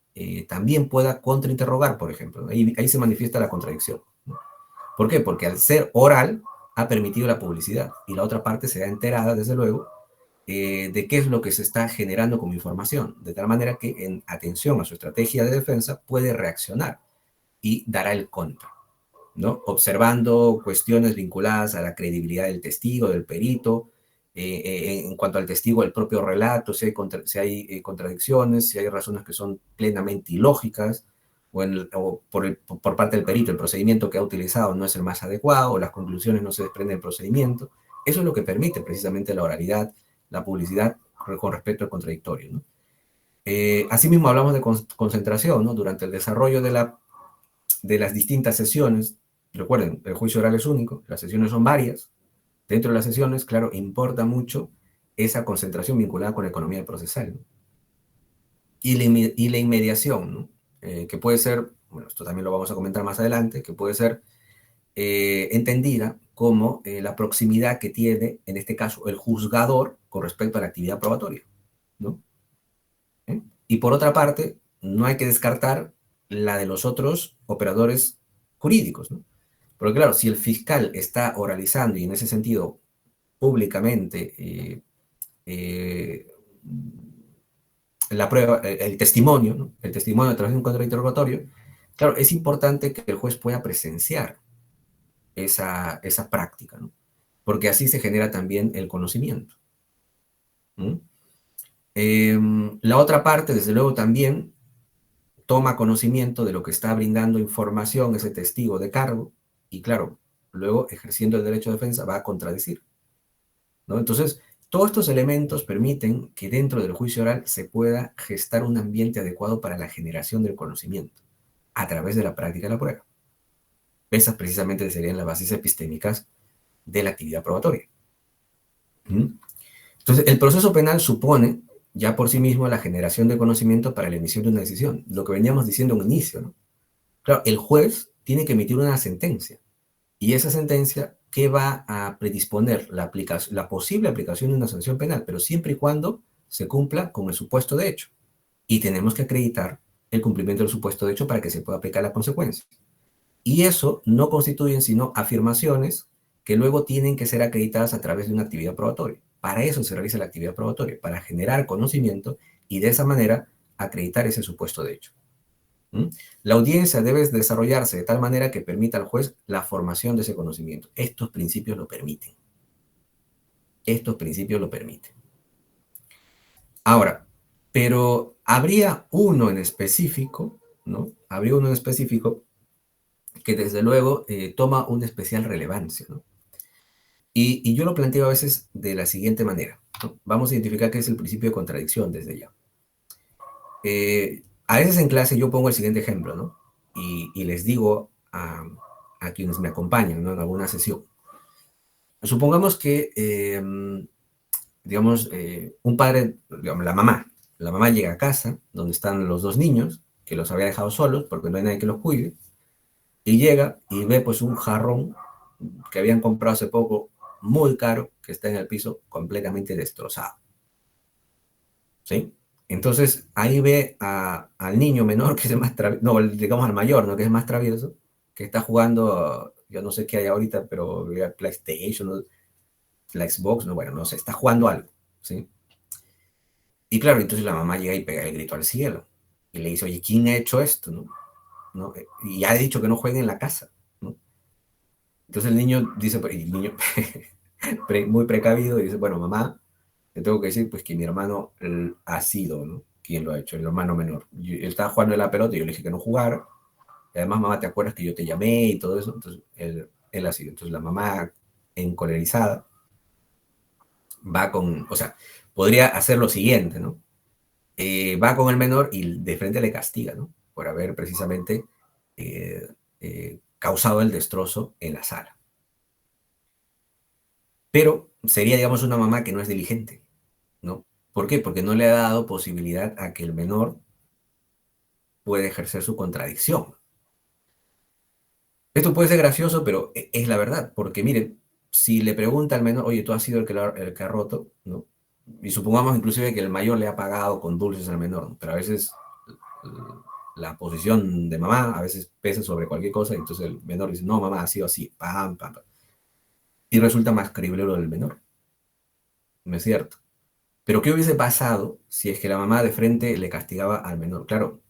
Speaker 2: también pueda contrainterrogar, por ejemplo. Ahí se manifiesta la contradicción, ¿no? ¿Por qué? Porque al ser oral ha permitido la publicidad y la otra parte se da enterada, desde luego, de qué es lo que se está generando como información, de tal manera que en atención a su estrategia de defensa puede reaccionar y dará el contra, ¿no? Observando cuestiones vinculadas a la credibilidad del testigo, del perito, en cuanto al testigo, el propio relato, si hay contradicciones, si hay razones que son plenamente ilógicas, o por parte del perito el procedimiento que ha utilizado no es el más adecuado, o las conclusiones no se desprenden del procedimiento. Eso es lo que permite precisamente la oralidad, la publicidad con respecto al contradictorio, ¿no? Asimismo hablamos de concentración, ¿no? Durante el desarrollo de las distintas sesiones. Recuerden, el juicio oral es único, las sesiones son varias. Dentro de las sesiones, claro, importa mucho esa concentración vinculada con la economía procesal, ¿no? Y la inmediación, ¿no? Que puede ser, bueno, esto también lo vamos a comentar más adelante, que puede ser entendida como la proximidad que tiene, en este caso, el juzgador con respecto a la actividad probatoria, ¿no? Y por otra parte, no hay que descartar la de los otros operadores jurídicos, ¿no? Porque claro, si el fiscal está oralizando y en ese sentido públicamente la prueba, el testimonio, ¿no? El testimonio a través de un contrainterrogatorio, claro, es importante que el juez pueda presenciar esa práctica, ¿no? Porque así se genera también el conocimiento. ¿Mm? La otra parte, desde luego, también toma conocimiento de lo que está brindando información ese testigo de cargo y, claro, luego, ejerciendo el derecho de defensa, va a contradecir, ¿no? Entonces, todos estos elementos permiten que dentro del juicio oral se pueda gestar un ambiente adecuado para la generación del conocimiento a través de la práctica de la prueba. Esas precisamente serían las bases epistémicas de la actividad probatoria. Entonces, el proceso penal supone ya por sí mismo la generación de conocimiento para la emisión de una decisión, lo que veníamos diciendo en un inicio, ¿no? Claro, el juez tiene que emitir una sentencia, y esa sentencia, ¿qué va a predisponer? La posible aplicación de una sanción penal, pero siempre y cuando se cumpla con el supuesto de hecho. Y tenemos que acreditar el cumplimiento del supuesto de hecho para que se pueda aplicar la consecuencia. Y eso no constituyen sino afirmaciones que luego tienen que ser acreditadas a través de una actividad probatoria. Para eso se realiza la actividad probatoria, para generar conocimiento y de esa manera acreditar ese supuesto de hecho. La audiencia debe desarrollarse de tal manera que permita al juez la formación de ese conocimiento. Estos principios lo permiten. Estos principios lo permiten. Ahora, pero habría uno en específico, ¿no? Habría uno en específico que desde luego toma una especial relevancia, ¿no? Y yo lo planteo a veces de la siguiente manera, ¿no? Vamos a identificar qué es el principio de contradicción desde ya. A veces en clase yo pongo el siguiente ejemplo, ¿no? Y les digo a quienes me acompañan, ¿no? En alguna sesión. Supongamos que, digamos, un padre, digamos, la mamá llega a casa donde están los dos niños, que los había dejado solos porque no hay nadie que los cuide, y llega y ve pues un jarrón que habían comprado hace poco, muy caro, que está en el piso completamente destrozado, ¿sí? Entonces ahí ve al niño menor, que es el más travieso, no, digamos al mayor, ¿no? Que es más travieso, que está jugando, yo no sé qué hay ahorita, pero PlayStation, ¿no? La Xbox, no, bueno, no sé, está jugando algo, ¿sí? Y claro, entonces la mamá llega y pega el grito al cielo y le dice, oye, ¿quién ha hecho esto? ¿No? ¿No? Y ha dicho que no juegue en la casa, ¿no? Entonces el niño dice, y el niño muy precavido, y dice, bueno, mamá, te tengo que decir pues que mi hermano ha sido, ¿no? Quien lo ha hecho, el hermano menor. Él estaba jugando en la pelota y yo le dije que no jugara. Y además, mamá, ¿te acuerdas que yo te llamé y todo eso? Entonces, él ha sido. Entonces la mamá, encolerizada, va con, o sea, podría hacer lo siguiente, ¿no? Va con el menor y de frente le castiga, ¿no? Por haber precisamente causado el destrozo en la sala. Pero sería, digamos, una mamá que no es diligente, ¿no? ¿Por qué? Porque no le ha dado posibilidad a que el menor pueda ejercer su contradicción. Esto puede ser gracioso, pero es la verdad, porque miren, si le pregunta al menor, oye, tú has sido el que ha roto, ¿no? Y supongamos inclusive que el mayor le ha pagado con dulces al menor, ¿no? Pero a veces la posición de mamá a veces pesa sobre cualquier cosa, y entonces el menor dice, no, mamá, ha sido así, pam, pam, pam. Y resulta más creíble lo del menor, ¿no es cierto? Pero ¿qué hubiese pasado si es que la mamá de frente le castigaba al menor? Claro,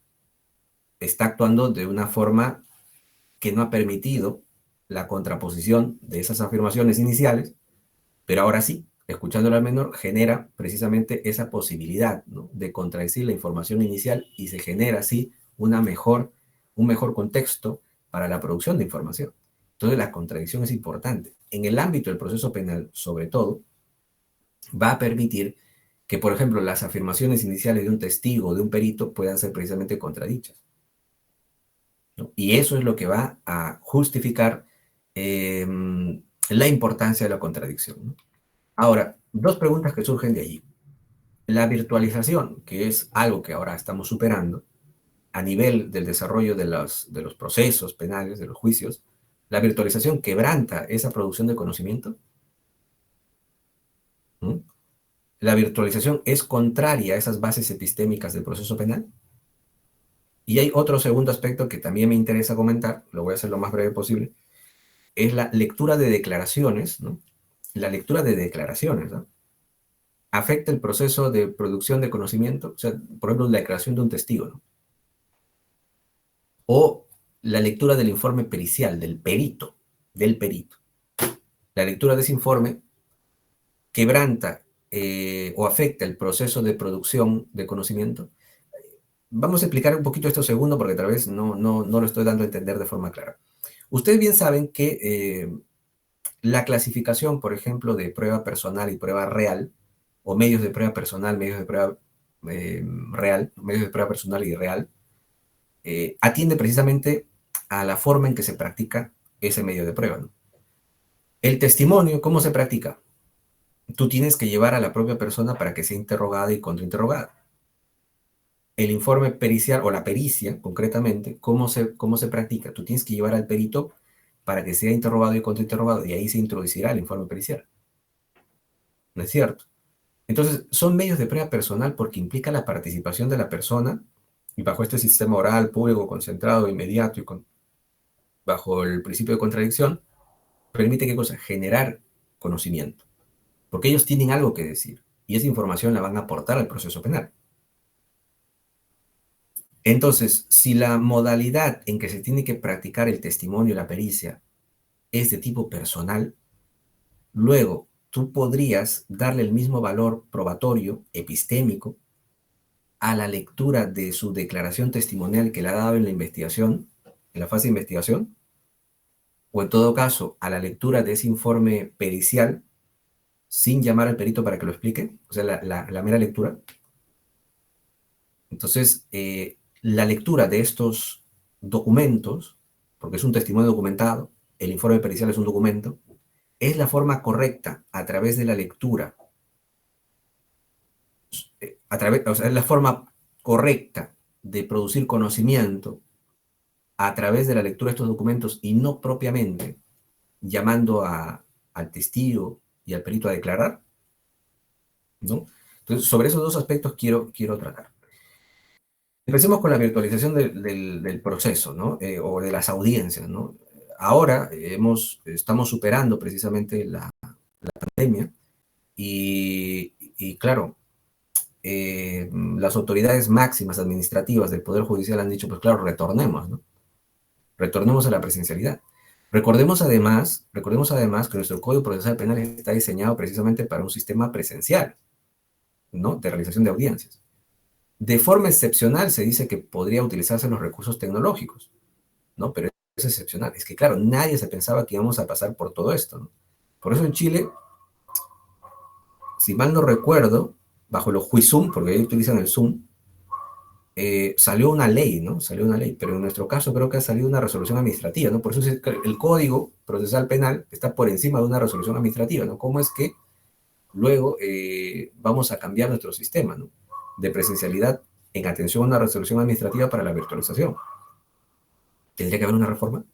Speaker 2: está actuando de una forma que no ha permitido la contraposición de esas afirmaciones iniciales, pero ahora sí, escuchándolo al menor, genera precisamente esa posibilidad, ¿no? De contradecir la información inicial y se genera así un mejor contexto para la producción de información. Entonces la contradicción es importante. En el ámbito del proceso penal, sobre todo, va a permitir que, por ejemplo, las afirmaciones iniciales de un testigo o de un perito puedan ser precisamente contradichas, ¿no? Y eso es lo que va a justificar eh, la importancia de la contradicción, ¿no? Ahora, dos preguntas que surgen de allí. La virtualización, que es algo que ahora estamos superando a nivel del desarrollo de los procesos penales, de los juicios, la virtualización quebranta esa producción de conocimiento. ¿Mm? La virtualización es contraria a esas bases epistémicas del proceso penal. Y hay otro segundo aspecto que también me interesa comentar, lo voy a hacer lo más breve posible, es la lectura de declaraciones, ¿no? La lectura de declaraciones, ¿no? Afecta el proceso de producción de conocimiento, o sea, por ejemplo, la declaración de un testigo, ¿no? O la lectura del informe pericial, del perito. La lectura de ese informe quebranta o afecta el proceso de producción de conocimiento. Vamos a explicar un poquito esto segundo porque tal vez no lo estoy dando a entender de forma clara. Ustedes bien saben que la clasificación, por ejemplo, de prueba personal y prueba real, o medios de prueba personal, medios de prueba real, medios de prueba personal y real, atiende precisamente a la forma en que se practica ese medio de prueba, ¿no? El testimonio, ¿cómo se practica? Tú tienes que llevar a la propia persona para que sea interrogada y contrainterrogada. El informe pericial o la pericia, concretamente, cómo se practica? Tú tienes que llevar al perito para que sea interrogado y contrainterrogado, y ahí se introducirá el informe pericial. ¿No es cierto? Entonces, son medios de prueba personal porque implica la participación de la persona y bajo este sistema oral, público, concentrado, inmediato y bajo el principio de contradicción, permite ¿qué cosa? Generar conocimiento, porque ellos tienen algo que decir y esa información la van a aportar al proceso penal. Entonces, si la modalidad en que se tiene que practicar el testimonio y la pericia es de tipo personal, luego tú podrías darle el mismo valor probatorio, epistémico, a la lectura de su declaración testimonial que le ha dado en la investigación, en la fase de investigación, o en todo caso, a la lectura de ese informe pericial sin llamar al perito para que lo explique, o sea, la mera lectura. Entonces, la lectura de estos documentos, porque es un testimonio documentado, el informe pericial es un documento, es la forma correcta a través de la lectura, o sea, es la forma correcta de producir conocimiento a través de la lectura de estos documentos y no propiamente llamando al testigo y al perito a declarar, ¿no? Entonces, sobre esos dos aspectos quiero tratar. Empecemos con la virtualización del proceso, ¿no? O de las audiencias, ¿no? Ahora estamos superando precisamente la pandemia y claro, las autoridades máximas administrativas del Poder Judicial han dicho, pues claro, retornemos, ¿no? Retornemos a la presencialidad. Recordemos además que nuestro Código Procesal Penal está diseñado precisamente para un sistema presencial, ¿no? De realización de audiencias. De forma excepcional se dice que podría utilizarse los recursos tecnológicos, ¿no? Pero es excepcional. Es que, claro, nadie se pensaba que íbamos a pasar por todo esto, ¿no? Por eso en Chile, si mal no recuerdo, bajo los Juizum, porque ahí utilizan el Zoom, salió una ley, ¿no? Salió una ley, pero en nuestro caso creo que ha salido una resolución administrativa, ¿no? Por eso es que el Código Procesal Penal está por encima de una resolución administrativa, ¿no? ¿Cómo es que luego vamos a cambiar nuestro sistema, ¿no? De presencialidad en atención a una resolución administrativa para la virtualización? Tendría que haber una reforma,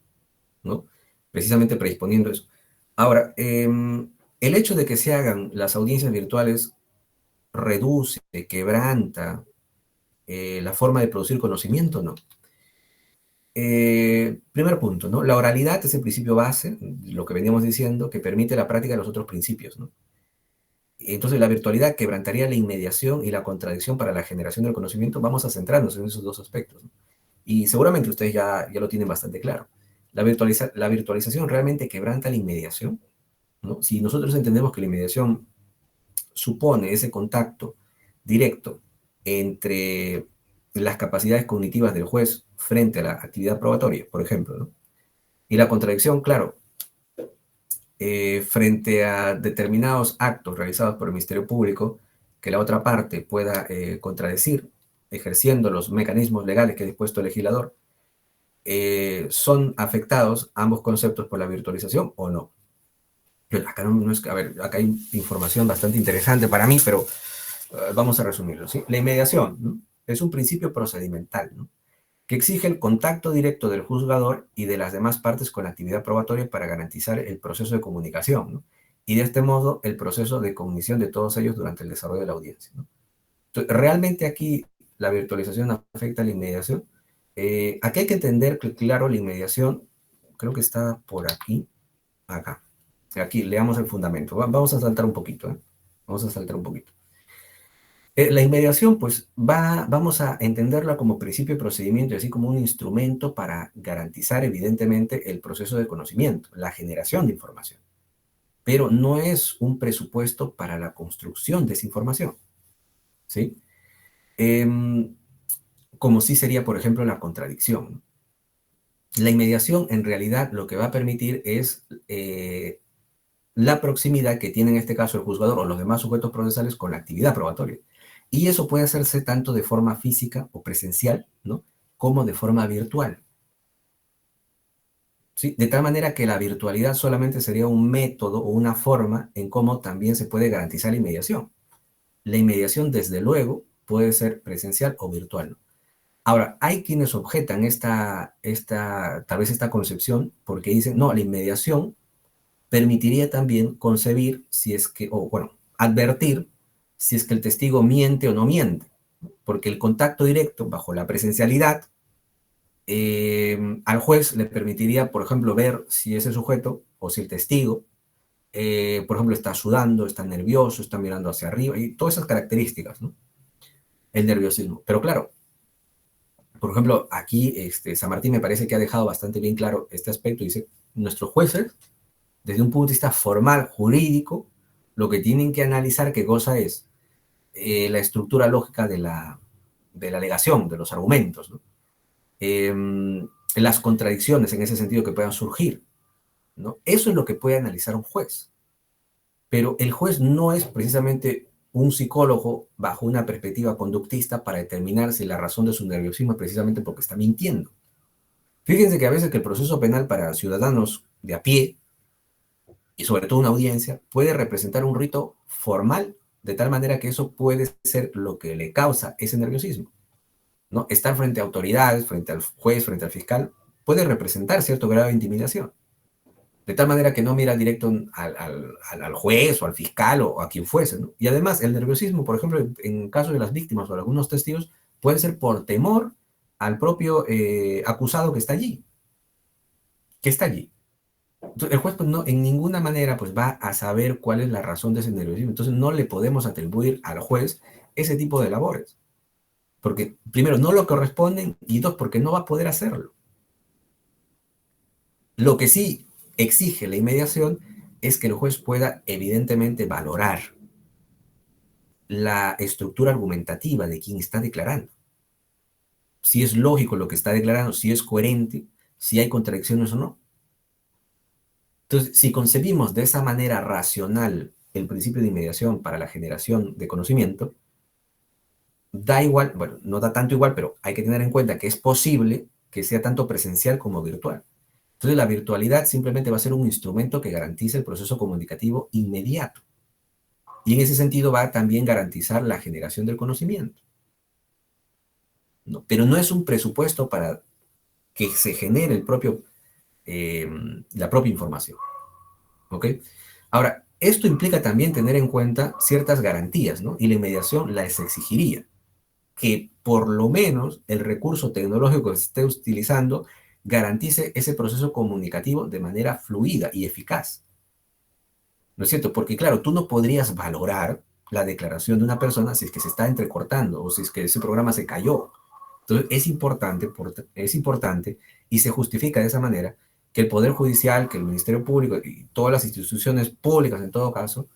Speaker 2: ¿no? Precisamente predisponiendo eso. Ahora, el hecho de que se hagan las audiencias virtuales reduce, quebranta la forma de producir conocimiento, ¿no? Primer punto, ¿no? La oralidad es el principio base, lo que veníamos diciendo, que permite la práctica de los otros principios, ¿no? Entonces, la virtualidad quebrantaría la inmediación y la contradicción para la generación del conocimiento. Vamos a centrarnos en esos dos aspectos, ¿no? Y seguramente ustedes ya lo tienen bastante claro. La virtualización realmente quebranta la inmediación, ¿no? Si nosotros entendemos que la inmediación supone ese contacto directo entre las capacidades cognitivas del juez frente a la actividad probatoria, por ejemplo, ¿no? Y la contradicción, claro, frente a determinados actos realizados por el Ministerio Público, que la otra parte pueda contradecir, ejerciendo los mecanismos legales que ha dispuesto el legislador, ¿son afectados ambos conceptos por la virtualización o no? Acá no es, a ver, acá hay información bastante interesante para mí, pero vamos a resumirlo, ¿sí? La inmediación, ¿no? Es un principio procedimental, ¿no? Que exige el contacto directo del juzgador y de las demás partes con la actividad probatoria para garantizar el proceso de comunicación, ¿no? Y de este modo el proceso de cognición de todos ellos durante el desarrollo de la audiencia, ¿no? Entonces, realmente aquí la virtualización afecta a la inmediación. Aquí hay que entender que, claro, la inmediación, creo que está por aquí, acá. Aquí, leamos el fundamento. Vamos a saltar un poquito, ¿eh? Vamos a saltar un poquito. La inmediación, pues, vamos a entenderla como principio de procedimiento y así como un instrumento para garantizar, evidentemente, el proceso de conocimiento, la generación de información. Pero no es un presupuesto para la construcción de esa información, ¿sí? Como sí sería, por ejemplo, la contradicción. La inmediación, en realidad, lo que va a permitir es la proximidad que tiene en este caso el juzgador o los demás sujetos procesales con la actividad probatoria. Y eso puede hacerse tanto de forma física o presencial, ¿no? Como de forma virtual, ¿sí? De tal manera que la virtualidad solamente sería un método o una forma en cómo también se puede garantizar la inmediación. La inmediación, desde luego, puede ser presencial o virtual, ¿no? Ahora, hay quienes objetan tal vez esta concepción porque dicen, no, la inmediación permitiría también concebir si es que, o bueno, advertir si es que el testigo miente o no miente, porque el contacto directo bajo la presencialidad al juez le permitiría, por ejemplo, ver si ese sujeto o si el testigo, por ejemplo, está sudando, está nervioso, está mirando hacia arriba y todas esas características, ¿no? El nerviosismo. Pero claro, por ejemplo, aquí San Martín me parece que ha dejado bastante bien claro este aspecto. Dice, nuestros jueces, desde un punto de vista formal, jurídico, lo que tienen que analizar qué cosa es la estructura lógica de la alegación, de los argumentos, ¿no? Las contradicciones en ese sentido que puedan surgir, ¿no? Eso es lo que puede analizar un juez. Pero el juez no es precisamente un psicólogo bajo una perspectiva conductista para determinar si la razón de su nerviosismo es precisamente porque está mintiendo. Fíjense que a veces que el proceso penal para ciudadanos de a pie, y sobre todo una audiencia, puede representar un rito formal, de tal manera que eso puede ser lo que le causa ese nerviosismo, ¿no? Estar frente a autoridades, frente al juez, frente al fiscal, puede representar cierto grado de intimidación. De tal manera que no mira directo al juez o al fiscal o a quien fuese, ¿no? Y además, el nerviosismo, por ejemplo, en caso de las víctimas o de algunos testigos, puede ser por temor al propio acusado que está allí. Que está allí. Entonces, el juez pues, no, en ninguna manera pues, va a saber cuál es la razón de ese nerviosismo. Entonces, no le podemos atribuir al juez ese tipo de labores. Porque, primero, no lo corresponden y dos, porque no va a poder hacerlo. Lo que sí exige la inmediación es que el juez pueda evidentemente valorar la estructura argumentativa de quien está declarando. Si es lógico lo que está declarando, si es coherente, si hay contradicciones o no. Entonces, si concebimos de esa manera racional el principio de inmediación para la generación de conocimiento, da igual, bueno, no da tanto igual, pero hay que tener en cuenta que es posible que sea tanto presencial como virtual. Entonces, la virtualidad simplemente va a ser un instrumento que garantice el proceso comunicativo inmediato. Y en ese sentido va a también garantizar la generación del conocimiento, ¿no? Pero no es un presupuesto para que se genere la propia información. ¿Ok? Ahora, esto implica también tener en cuenta ciertas garantías, ¿no? Y la inmediación las exigiría. Que por lo menos el recurso tecnológico que se esté utilizando garantice ese proceso comunicativo de manera fluida y eficaz. ¿No es cierto? Porque claro, tú no podrías valorar la declaración de una persona si es que se está entrecortando o si es que ese programa se cayó. Entonces es importante y se justifica de esa manera que el Poder Judicial, que el Ministerio Público y todas las instituciones públicas en todo caso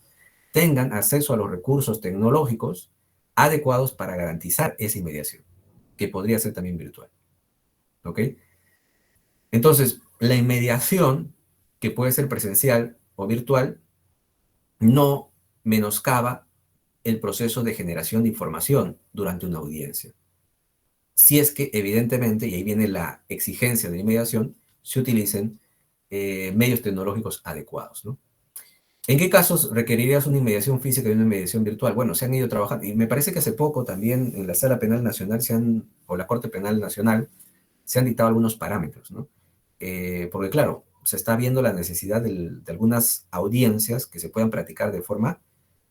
Speaker 2: tengan acceso a los recursos tecnológicos adecuados para garantizar esa inmediación, que podría ser también virtual. ¿Ok? Entonces, la inmediación, que puede ser presencial o virtual, no menoscaba el proceso de generación de información durante una audiencia. Si es que, evidentemente, y ahí viene la exigencia de inmediación, se utilicen medios tecnológicos adecuados, ¿no? ¿En qué casos requerirías una inmediación física y una inmediación virtual? Bueno, se han ido trabajando, y me parece que hace poco también en la Sala Penal Nacional o la Corte Penal Nacional se han dictado algunos parámetros, ¿no? Porque claro, se está viendo la necesidad de algunas audiencias que se puedan practicar de forma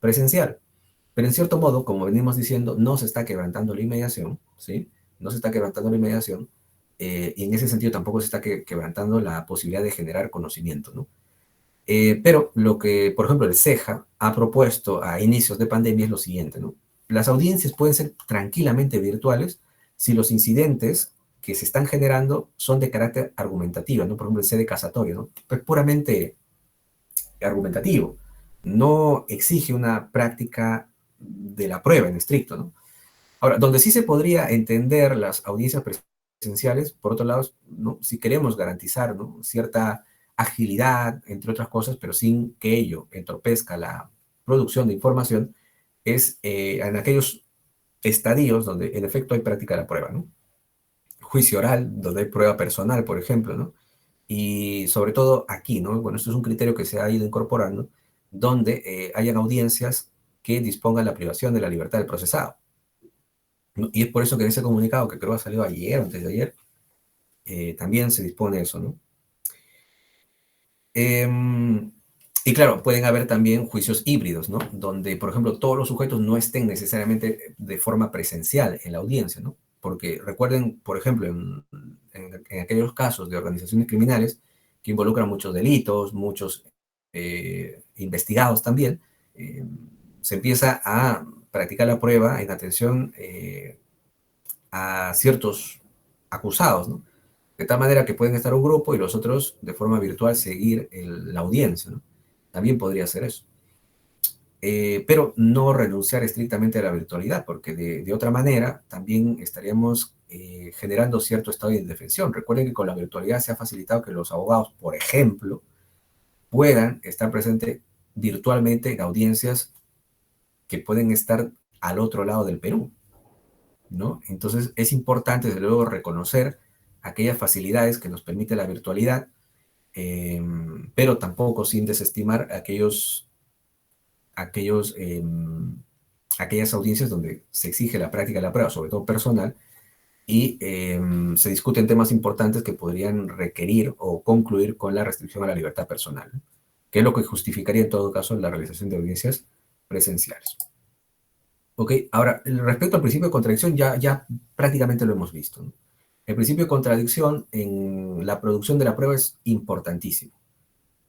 Speaker 2: presencial. Pero en cierto modo, como venimos diciendo, no se está quebrantando la inmediación, ¿sí? No se está quebrantando la inmediación, y en ese sentido tampoco se está quebrantando la posibilidad de generar conocimiento, ¿no? Pero lo que, por ejemplo, el CEJA ha propuesto a inicios de pandemia es lo siguiente, ¿no? Las audiencias pueden ser tranquilamente virtuales si los incidentes que se están generando son de carácter argumentativo, ¿no? Por ejemplo, el sede casatorio, ¿no? Es puramente argumentativo. No exige una práctica de la prueba en estricto, ¿no? Ahora, donde sí se podría entender las audiencias presenciales, por otro lado, ¿no? Si queremos garantizar, ¿no? Cierta agilidad, entre otras cosas, pero sin que ello entorpezca la producción de información, es en aquellos estadios donde en efecto hay práctica de la prueba, ¿no? Juicio oral, donde hay prueba personal, por ejemplo, ¿no? Y sobre todo aquí, ¿no? Bueno, esto es un criterio que se ha ido incorporando, donde hayan audiencias que dispongan la privación de la libertad del procesado, ¿no? Y es por eso que en ese comunicado, que creo que ha salido ayer o antes de ayer, también se dispone eso, ¿no? Y claro, pueden haber también juicios híbridos, ¿no? Donde, por ejemplo, todos los sujetos no estén necesariamente de forma presencial en la audiencia, ¿no? Porque recuerden, por ejemplo, en aquellos casos de organizaciones criminales que involucran muchos delitos, muchos investigados también, eh, se empieza a practicar la prueba en atención a ciertos acusados, ¿no? De tal manera que pueden estar un grupo y los otros de forma virtual seguir la audiencia, ¿no? También podría ser eso. pero no renunciar estrictamente a la virtualidad, porque de otra manera también estaríamos generando cierto estado de indefensión. Recuerden que con la virtualidad se ha facilitado que los abogados, por ejemplo, puedan estar presentes virtualmente en audiencias que pueden estar al otro lado del Perú, ¿no? Entonces es importante, desde luego, reconocer aquellas facilidades que nos permite la virtualidad, pero tampoco sin desestimar aquellas audiencias donde se exige la práctica de la prueba, sobre todo personal, y se discuten temas importantes que podrían requerir o concluir con la restricción a la libertad personal, ¿no? Que es lo que justificaría en todo caso la realización de audiencias presenciales. Ok, ahora, respecto al principio de contradicción, ya prácticamente lo hemos visto, ¿no? El principio de contradicción en la producción de la prueba es importantísimo,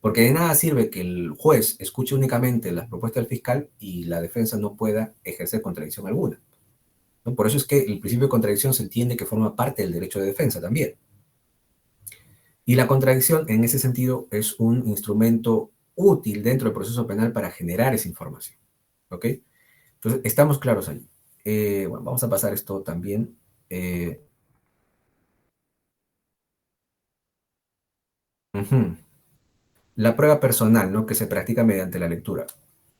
Speaker 2: porque de nada sirve que el juez escuche únicamente las propuestas del fiscal y la defensa no pueda ejercer contradicción alguna, ¿no? Por eso es que el principio de contradicción se entiende que forma parte del derecho de defensa también. Y la contradicción, en ese sentido, es un instrumento útil dentro del proceso penal para generar esa información, ¿ok? Entonces, estamos claros ahí. Bueno, vamos a pasar esto también. Eh, Ujú. La prueba personal, ¿no? Que se practica mediante la lectura.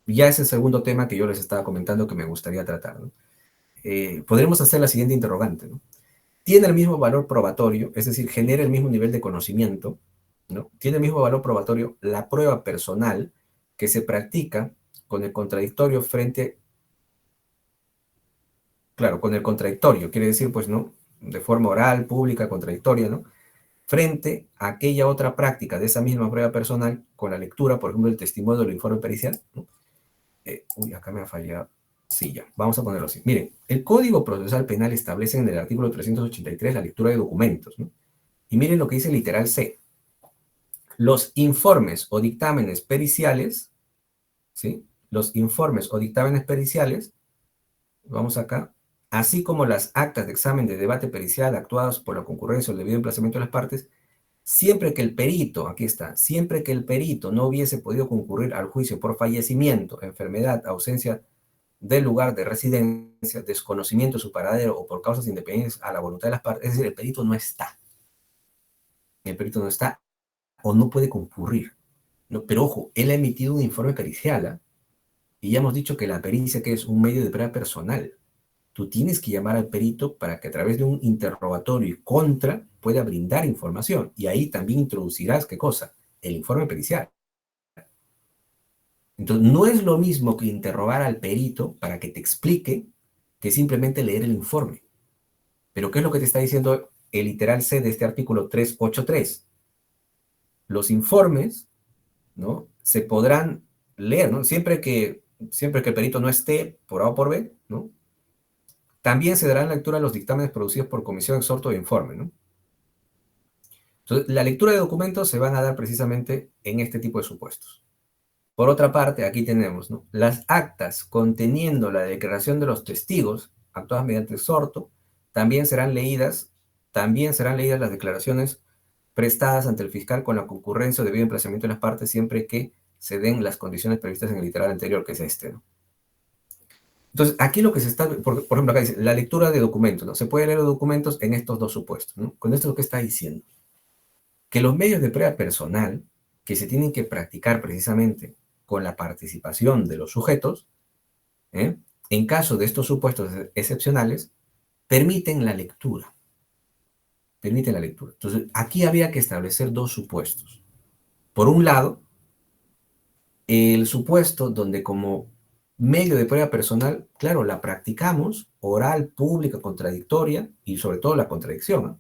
Speaker 2: Ya es el segundo tema que yo les estaba comentando que me gustaría tratar, ¿no? Podremos hacer la siguiente interrogante, ¿no? ¿Tiene el mismo valor probatorio, es decir, genera el mismo nivel de conocimiento, ¿no? ¿Tiene el mismo valor probatorio la prueba personal que se practica con el contradictorio frente, claro, con el contradictorio, quiere decir, pues, ¿no? De forma oral, pública, contradictoria, ¿no? Frente a aquella otra práctica de esa misma prueba personal con la lectura, por ejemplo, el testimonio del informe pericial, ¿no? Uy, acá me ha fallado. Sí, ya, vamos a ponerlo así. Miren, el Código Procesal Penal establece en el artículo 383 la lectura de documentos, ¿no? Y miren lo que dice el literal C. Los informes o dictámenes periciales, ¿sí? Los informes o dictámenes periciales, vamos acá, así como las actas de examen de debate pericial actuadas por la concurrencia o el debido emplazamiento de las partes, siempre que el perito, aquí está, siempre que el perito no hubiese podido concurrir al juicio por fallecimiento, enfermedad, ausencia del lugar de residencia, desconocimiento de su paradero o por causas independientes a la voluntad de las partes, es decir, el perito no está o no puede concurrir, ¿no? Pero ojo, él ha emitido un informe pericial, ¿eh? Y ya hemos dicho que la pericia que es un medio de prueba personal. Tú tienes que llamar al perito para que a través de un interrogatorio y contra pueda brindar información. Y ahí también introducirás, ¿qué cosa? El informe pericial. Entonces, no es lo mismo que interrogar al perito para que te explique que simplemente leer el informe. Pero ¿qué es lo que te está diciendo el literal C de este artículo 383? Los informes, ¿no? Se podrán leer, ¿no? Siempre que el perito no esté por A o por B, ¿no? También se darán lectura a los dictámenes producidos por comisión, exhorto e informe, ¿no? Entonces, la lectura de documentos se van a dar precisamente en este tipo de supuestos. Por otra parte, aquí tenemos, ¿no? Las actas conteniendo la declaración de los testigos, actuadas mediante exhorto, también serán leídas las declaraciones prestadas ante el fiscal con la concurrencia o debido emplazamiento de las partes, siempre que se den las condiciones previstas en el literal anterior, que es este, ¿no? Entonces, aquí lo que se está, por ejemplo, acá dice, la lectura de documentos, ¿no? Se puede leer los documentos en estos dos supuestos, ¿no? Con esto lo que está diciendo, que los medios de prueba personal, que se tienen que practicar precisamente con la participación de los sujetos, ¿eh? En caso de estos supuestos excepcionales, permiten la lectura. Permiten la lectura. Entonces, aquí había que establecer dos supuestos. Por un lado, el supuesto donde como medio de prueba personal, claro, la practicamos, oral, pública, contradictoria, y sobre todo la contradicción, ¿no?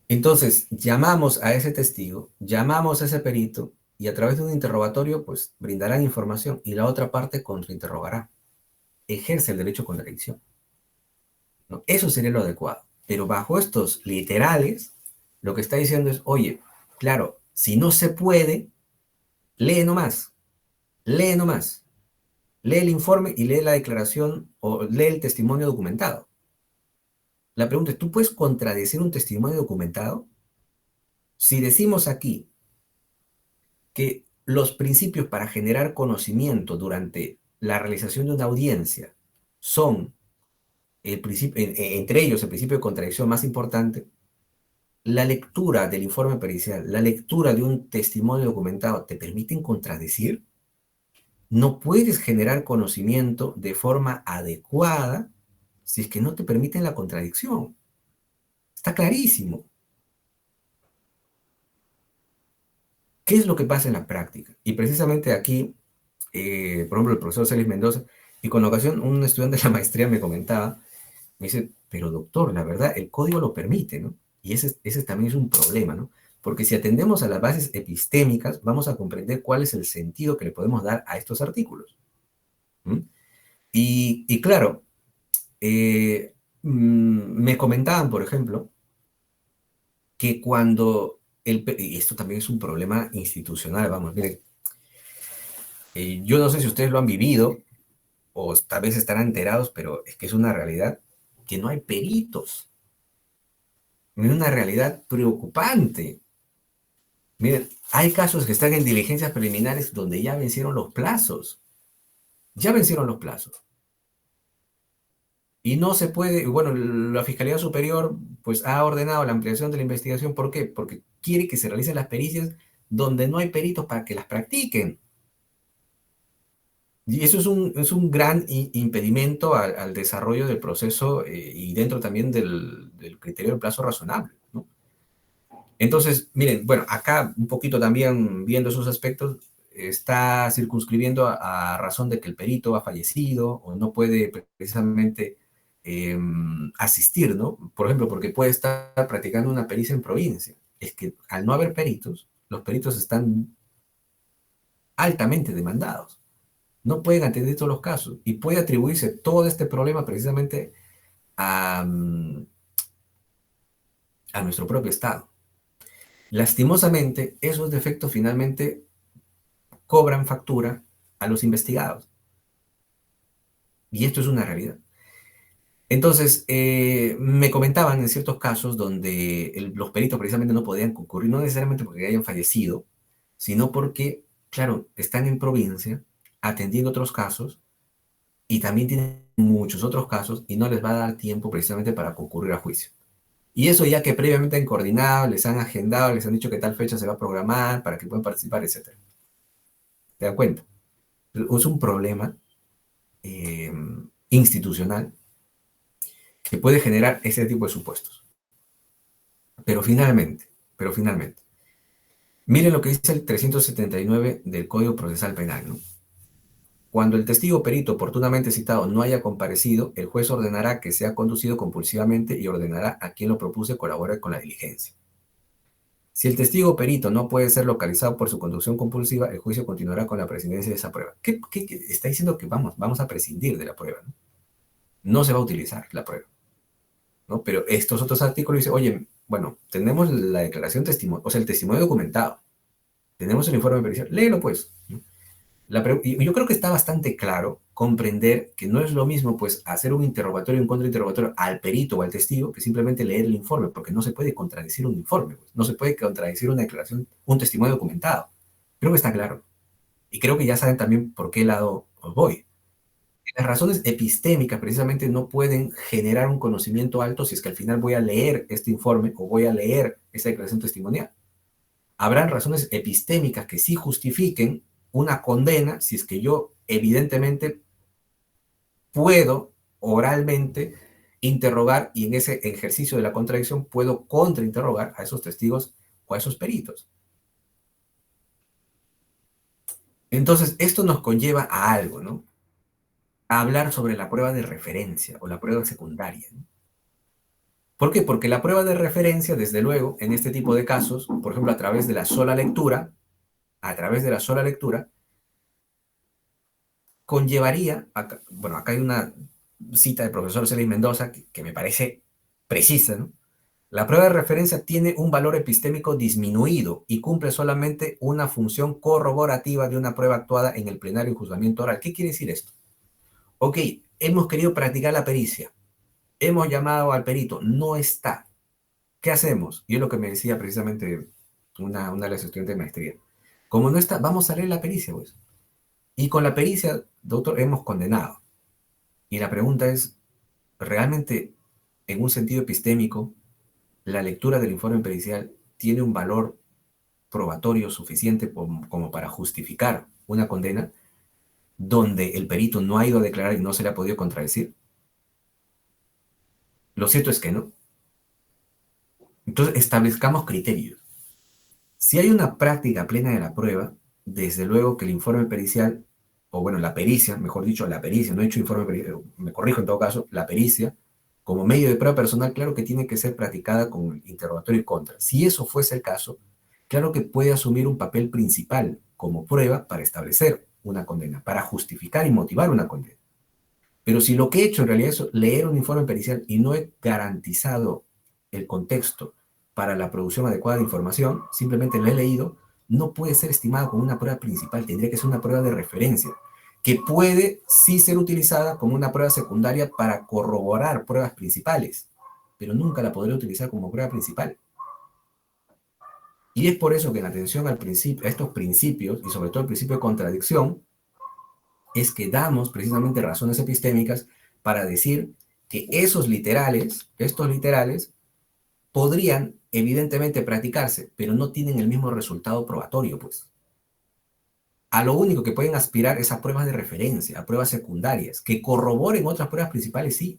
Speaker 2: Entonces, llamamos a ese testigo, llamamos a ese perito, y a través de un interrogatorio, pues, brindarán información, y la otra parte contrainterrogará. Ejerce el derecho a contradicción, ¿no? Eso sería lo adecuado. Pero bajo estos literales, lo que está diciendo es, oye, claro, si no se puede, lee nomás, lee nomás. Lee el informe y lee la declaración o lee el testimonio documentado. La pregunta es, ¿tú puedes contradecir un testimonio documentado? Si decimos aquí que los principios para generar conocimiento durante la realización de una audiencia son entre ellos el principio de contradicción más importante, la lectura del informe pericial, la lectura de un testimonio documentado, ¿te permiten contradecir? No puedes generar conocimiento de forma adecuada si es que no te permiten la contradicción. Está clarísimo. ¿Qué es lo que pasa en la práctica? Y precisamente aquí, por ejemplo, el profesor Celis Mendoza, y con ocasión un estudiante de la maestría me comentaba, me dice, pero doctor, la verdad, el código lo permite, ¿no? Y ese también es un problema, ¿no? Porque si atendemos a las bases epistémicas, vamos a comprender cuál es el sentido que le podemos dar a estos artículos. ¿Mm? Y claro, me comentaban, por ejemplo, que cuando y esto también es un problema institucional, vamos, miren, yo no sé si ustedes lo han vivido o tal vez estarán enterados, pero es que es una realidad que no hay peritos. Es una realidad preocupante. Miren, hay casos que están en diligencias preliminares donde ya vencieron los plazos. Ya vencieron los plazos. Y no se puede, bueno, la Fiscalía Superior pues ha ordenado la ampliación de la investigación. ¿Por qué? Porque quiere que se realicen las pericias donde no hay peritos para que las practiquen. Y eso es un gran impedimento al desarrollo del proceso y dentro también del criterio del plazo razonable, ¿no? Entonces, miren, bueno, acá un poquito también viendo esos aspectos, está circunscribiendo a razón de que el perito ha fallecido o no puede precisamente asistir, ¿no? Por ejemplo, porque puede estar practicando una pericia en provincia. Es que al no haber peritos, los peritos están altamente demandados. No pueden atender todos los casos y puede atribuirse todo este problema precisamente a, a nuestro propio Estado. Lastimosamente, esos defectos finalmente cobran factura a los investigados. Y esto es una realidad. Entonces, me comentaban en ciertos casos donde los peritos precisamente no podían concurrir, no necesariamente porque hayan fallecido, sino porque, claro, están en provincia atendiendo otros casos y también tienen muchos otros casos y no les va a dar tiempo precisamente para concurrir a juicio. Y eso ya que previamente han coordinado, les han agendado, les han dicho que tal fecha se va a programar para que puedan participar, etc. ¿Te das cuenta? Es un problema eh, institucional que puede generar ese tipo de supuestos. Pero finalmente, miren lo que dice el 379 del Código Procesal Penal, ¿no? Cuando el testigo perito oportunamente citado no haya comparecido, el juez ordenará que sea conducido compulsivamente y ordenará a quien lo propuse colabore con la diligencia. Si el testigo perito no puede ser localizado por su conducción compulsiva, el juicio continuará con la prescindencia de esa prueba. ¿Qué está diciendo? Que vamos a prescindir de la prueba, ¿no? No se va a utilizar la prueba, ¿no? Pero estos otros artículos dicen, oye, bueno, tenemos la declaración testimonio, o sea, el testimonio documentado, tenemos el informe pericial, léelo pues, ¿no? Y yo creo que está bastante claro comprender que no es lo mismo pues hacer un interrogatorio, un contrainterrogatorio al perito o al testigo que simplemente leer el informe, porque no se puede contradecir un informe, pues. No se puede contradecir una declaración, un testimonio documentado. Creo que está claro. Y creo que ya saben también por qué lado voy. Las razones epistémicas precisamente no pueden generar un conocimiento alto si es que al final voy a leer este informe o voy a leer esa declaración testimonial. Habrán razones epistémicas que sí justifiquen una condena si es que yo evidentemente puedo oralmente interrogar y en ese ejercicio de la contradicción puedo contrainterrogar a esos testigos o a esos peritos. Entonces, esto nos conlleva a algo, ¿no? A hablar sobre la prueba de referencia o la prueba secundaria, ¿no? ¿Por qué? Porque la prueba de referencia, desde luego, en este tipo de casos, por ejemplo, a través de la sola lectura, a través de la sola lectura, conllevaría, bueno, acá hay una cita del profesor Celis Mendoza que me parece precisa, ¿no? La prueba de referencia tiene un valor epistémico disminuido y cumple solamente una función corroborativa de una prueba actuada en el plenario y juzgamiento oral. ¿Qué quiere decir esto? Ok, hemos querido practicar la pericia, hemos llamado al perito, no está. ¿Qué hacemos? Y es lo que me decía precisamente una de las estudiantes de maestría. Como no está, vamos a leer la pericia, pues. Y con la pericia, doctor, hemos condenado. Y la pregunta es, ¿realmente, en un sentido epistémico, la lectura del informe pericial tiene un valor probatorio suficiente como para justificar una condena donde el perito no ha ido a declarar y no se le ha podido contradecir? Lo cierto es que no. Entonces, establezcamos criterios. Si hay una práctica plena de la prueba, desde luego que el informe pericial, o bueno, la pericia, mejor dicho, la pericia, no he hecho informe pericial, me corrijo en todo caso, la pericia, como medio de prueba personal, claro que tiene que ser practicada con interrogatorio y contra. Si eso fuese el caso, claro que puede asumir un papel principal como prueba para establecer una condena, para justificar y motivar una condena. Pero si lo que he hecho en realidad es leer un informe pericial y no he garantizado el contexto para la producción adecuada de información, simplemente lo he leído, no puede ser estimado como una prueba principal, tendría que ser una prueba de referencia, que puede sí ser utilizada como una prueba secundaria para corroborar pruebas principales, pero nunca la podré utilizar como prueba principal. Y es por eso que en atención al principio, a estos principios, y sobre todo el principio de contradicción, es que damos precisamente razones epistémicas para decir que estos literales, podrían evidentemente practicarse, pero no tienen el mismo resultado probatorio, pues. A lo único que pueden aspirar es a pruebas de referencia, a pruebas secundarias, que corroboren otras pruebas principales, sí,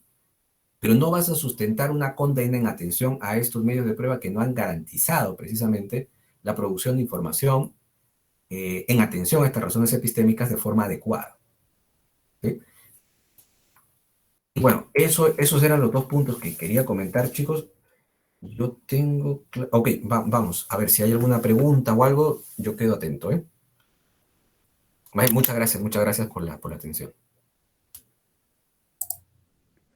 Speaker 2: pero no vas a sustentar una condena en atención a estos medios de prueba que no han garantizado precisamente la producción de información en atención a estas razones epistémicas de forma adecuada. ¿Sí? Bueno, esos eran los dos puntos que quería comentar, chicos. Yo tengo... Ok, vamos, a ver si hay alguna pregunta o algo, yo quedo atento, ¿eh? Muchas gracias por la atención.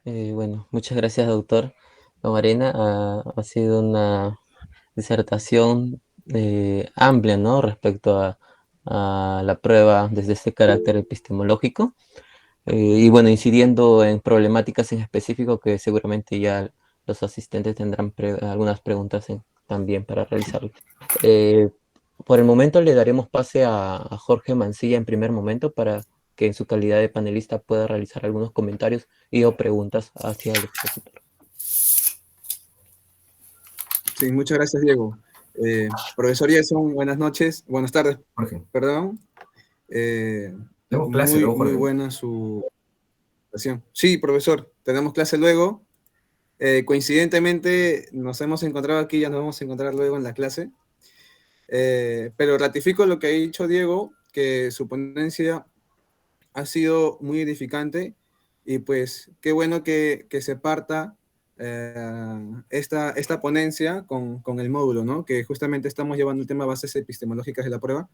Speaker 1: Bueno, muchas gracias, doctor Camarena. Ha sido una disertación amplia, ¿no? Respecto a la prueba desde ese carácter epistemológico. Y bueno, incidiendo en problemáticas en específico que seguramente ya los asistentes tendrán algunas preguntas también para realizar. Por el momento le daremos pase a Jorge Mancilla en primer momento para que en su calidad de panelista pueda realizar algunos comentarios y o preguntas hacia el expositor.
Speaker 3: Sí, muchas gracias, Diego. Profesor Gerson, buenas noches, buenas tardes,
Speaker 2: Jorge.
Speaker 3: perdón.
Speaker 2: Tenemos clase luego,
Speaker 3: Muy
Speaker 2: Jorge.
Speaker 3: buena su presentación. Sí, profesor, tenemos clase luego. Coincidentemente nos hemos encontrado aquí, ya nos vamos a encontrar luego en la clase. Pero ratifico lo que ha dicho Diego, que su ponencia ha sido muy edificante y pues qué bueno que se parta esta ponencia con el módulo, ¿no? Que justamente estamos llevando el tema bases epistemológicas de la prueba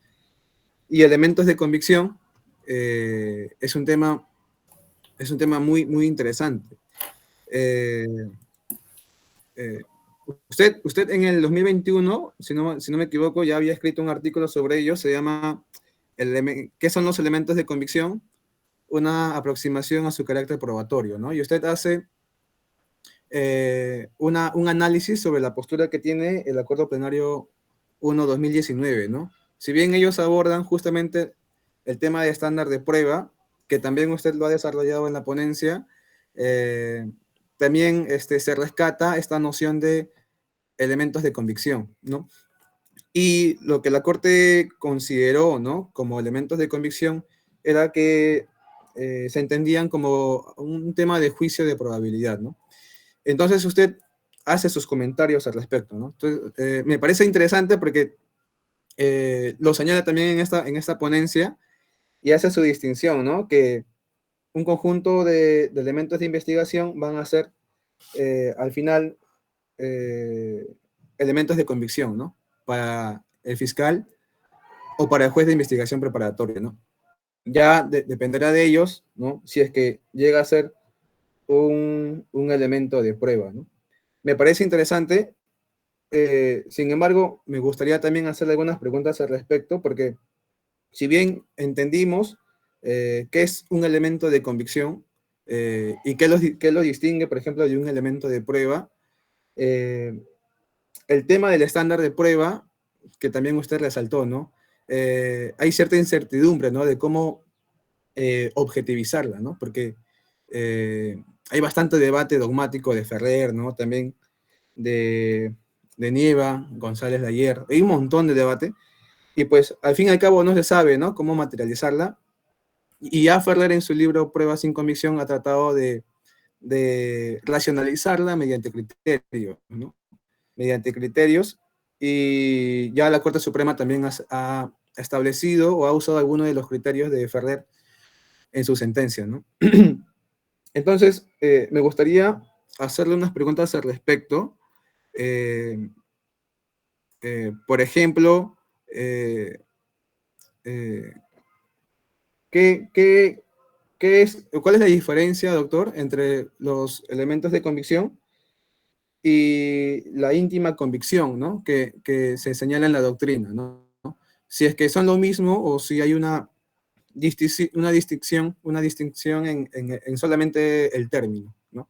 Speaker 3: y elementos de convicción. Es un tema muy, muy interesante. Usted en el 2021, si no me equivoco, ya había escrito un artículo sobre ello, se llama ¿Qué son los elementos de convicción? Una aproximación a su carácter probatorio, ¿no? Y usted hace un análisis sobre la postura que tiene el Acuerdo Plenario 1-2019, ¿no? Si bien ellos abordan justamente el tema de estándar de prueba, que también usted lo ha desarrollado en la ponencia, también se rescata esta noción de elementos de convicción, ¿no? Y lo que la Corte consideró, ¿no? Como elementos de convicción era que se entendían como un tema de juicio de probabilidad, ¿no? Entonces usted hace sus comentarios al respecto, ¿no? Entonces, me parece interesante porque lo señala también en esta ponencia y hace su distinción, ¿no? Que un conjunto de elementos de investigación van a ser, al final, elementos de convicción, ¿no? Para el fiscal o para el juez de investigación preparatoria, ¿no? Ya dependerá de ellos, ¿no? Si es que llega a ser un elemento de prueba, ¿no? Me parece interesante. Sin embargo, me gustaría también hacerle algunas preguntas al respecto, porque si bien entendimos qué es un elemento de convicción y qué lo distingue, por ejemplo, de un elemento de prueba, el tema del estándar de prueba, que también usted resaltó, ¿no? hay cierta incertidumbre, ¿no? De cómo objetivizarla, ¿no? Porque hay bastante debate dogmático de Ferrer, ¿no? También de, de Nieva, González de Ayer, hay un montón de debate, y pues al fin y al cabo no se sabe, ¿no? Cómo materializarla, y ya Ferrer en su libro Pruebas sin convicción ha tratado de racionalizarla mediante criterios, ¿no? Mediante criterios, y ya la Corte Suprema también ha establecido o ha usado algunos de los criterios de Ferrer en su sentencia, ¿no? Entonces, me gustaría hacerle unas preguntas al respecto. Eh, por ejemplo, eh, eh, ¿qué, qué, ¿cuál es la diferencia, doctor, entre los elementos de convicción y la íntima convicción, ¿no? Que se señala en la doctrina, ¿no? Si es que son lo mismo o si hay una distinción en solamente el término, ¿no?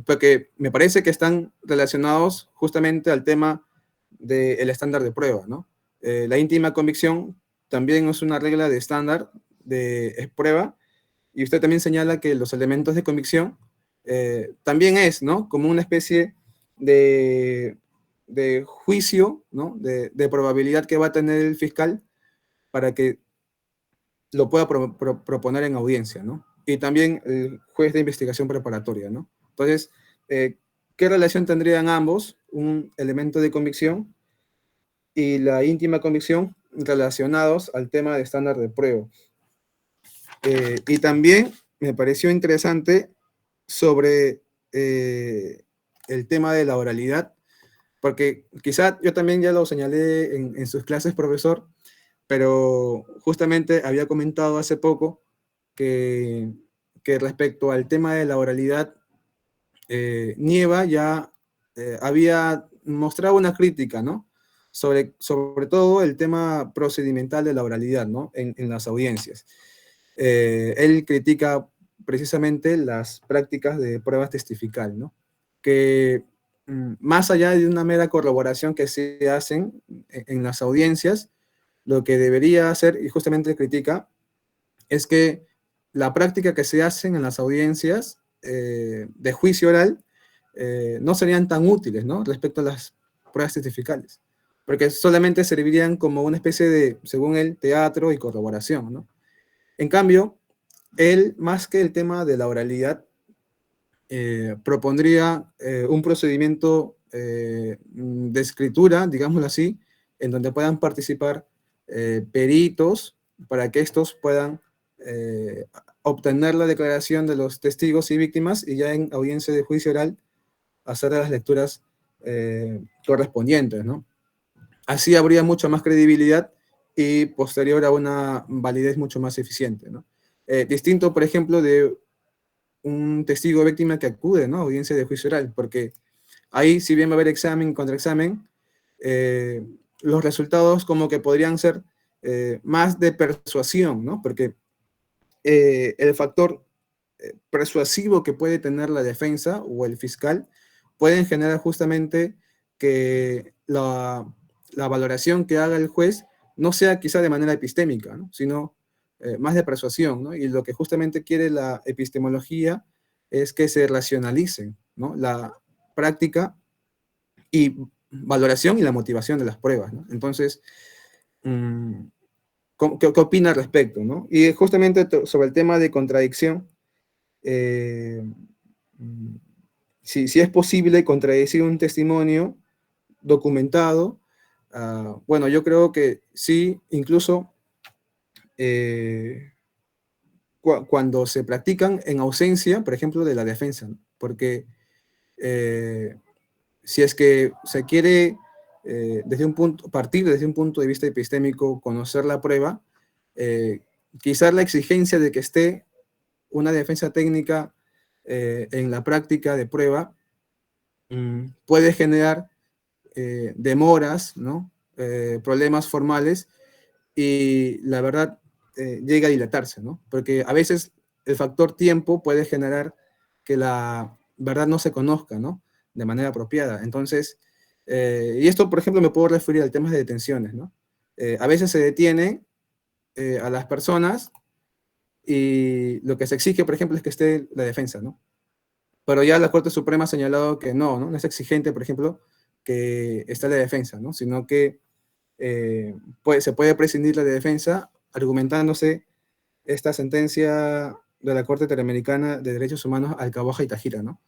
Speaker 3: Porque me parece que están relacionados justamente al tema del estándar de prueba, ¿no? La íntima convicción también es una regla de estándar de prueba, y usted también señala que los elementos de convicción también es, ¿no? Como una especie de, de juicio, ¿no? De probabilidad que va a tener el fiscal para que lo pueda proponer en audiencia, ¿no? Y también el juez de investigación preparatoria, ¿no? Entonces, ¿qué relación tendrían ambos, un elemento de convicción y la íntima convicción, relacionados al tema de estándar de prueba? Y también me pareció interesante sobre el tema de la oralidad, porque quizá yo también ya lo señalé en sus clases, profesor, pero justamente había comentado hace poco que, que respecto al tema de la oralidad, Nieva ya había mostrado una crítica, ¿no? Sobre todo el tema procedimental de la oralidad, ¿no? En las audiencias. Él critica precisamente las prácticas de pruebas testifical, ¿no? Que más allá de una mera corroboración que se hacen en las audiencias, lo que debería hacer, y justamente critica, es que la práctica que se hacen en las audiencias de juicio oral no serían tan útiles, ¿no? Respecto a las pruebas testificales, porque solamente servirían como una especie de, según él, teatro y corroboración, ¿no? En cambio, él, más que el tema de la oralidad, propondría un procedimiento de escritura, digámoslo así, en donde puedan participar peritos para que estos puedan obtener la declaración de los testigos y víctimas, y ya en audiencia de juicio oral hacer las lecturas correspondientes, ¿no? Así habría mucha más credibilidad y posterior a una validez mucho más eficiente, ¿no? Distinto, por ejemplo, de un testigo víctima que acude, ¿no? A audiencia de juicio oral, porque ahí, si bien va a haber examen, contraexamen, los resultados como que podrían ser más de persuasión, ¿no? Porque el factor persuasivo que puede tener la defensa o el fiscal pueden generar justamente que la valoración que haga el juez no sea quizá de manera epistémica, ¿no? Sino más de persuasión, ¿no? Y lo que justamente quiere la epistemología es que se racionalicen, ¿no? La práctica y valoración y la motivación de las pruebas, ¿no? Entonces, ¿qué opina al respecto, ¿no? Y justamente sobre el tema de contradicción, eh, si es posible contradecir un testimonio documentado, bueno, yo creo que sí, incluso cuando se practican en ausencia, por ejemplo, de la defensa, ¿no? Porque si es que se quiere partir desde un punto de vista epistémico, conocer la prueba, quizás la exigencia de que esté una defensa técnica en la práctica de prueba puede generar demoras, ¿no? Problemas formales, y la verdad llega a dilatarse, ¿no? Porque a veces el factor tiempo puede generar que la verdad no se conozca, ¿no? De manera apropiada. Entonces, y esto, por ejemplo, me puedo referir al tema de detenciones, ¿no? A veces se detiene a las personas y lo que se exige, por ejemplo, es que esté la defensa, ¿no? Pero ya la Corte Suprema ha señalado que no es exigente, por ejemplo, que esté la defensa, ¿no? Sino que se puede prescindir la defensa argumentándose esta sentencia de la Corte Interamericana de Derechos Humanos Alcaboja y Tajira, ¿no?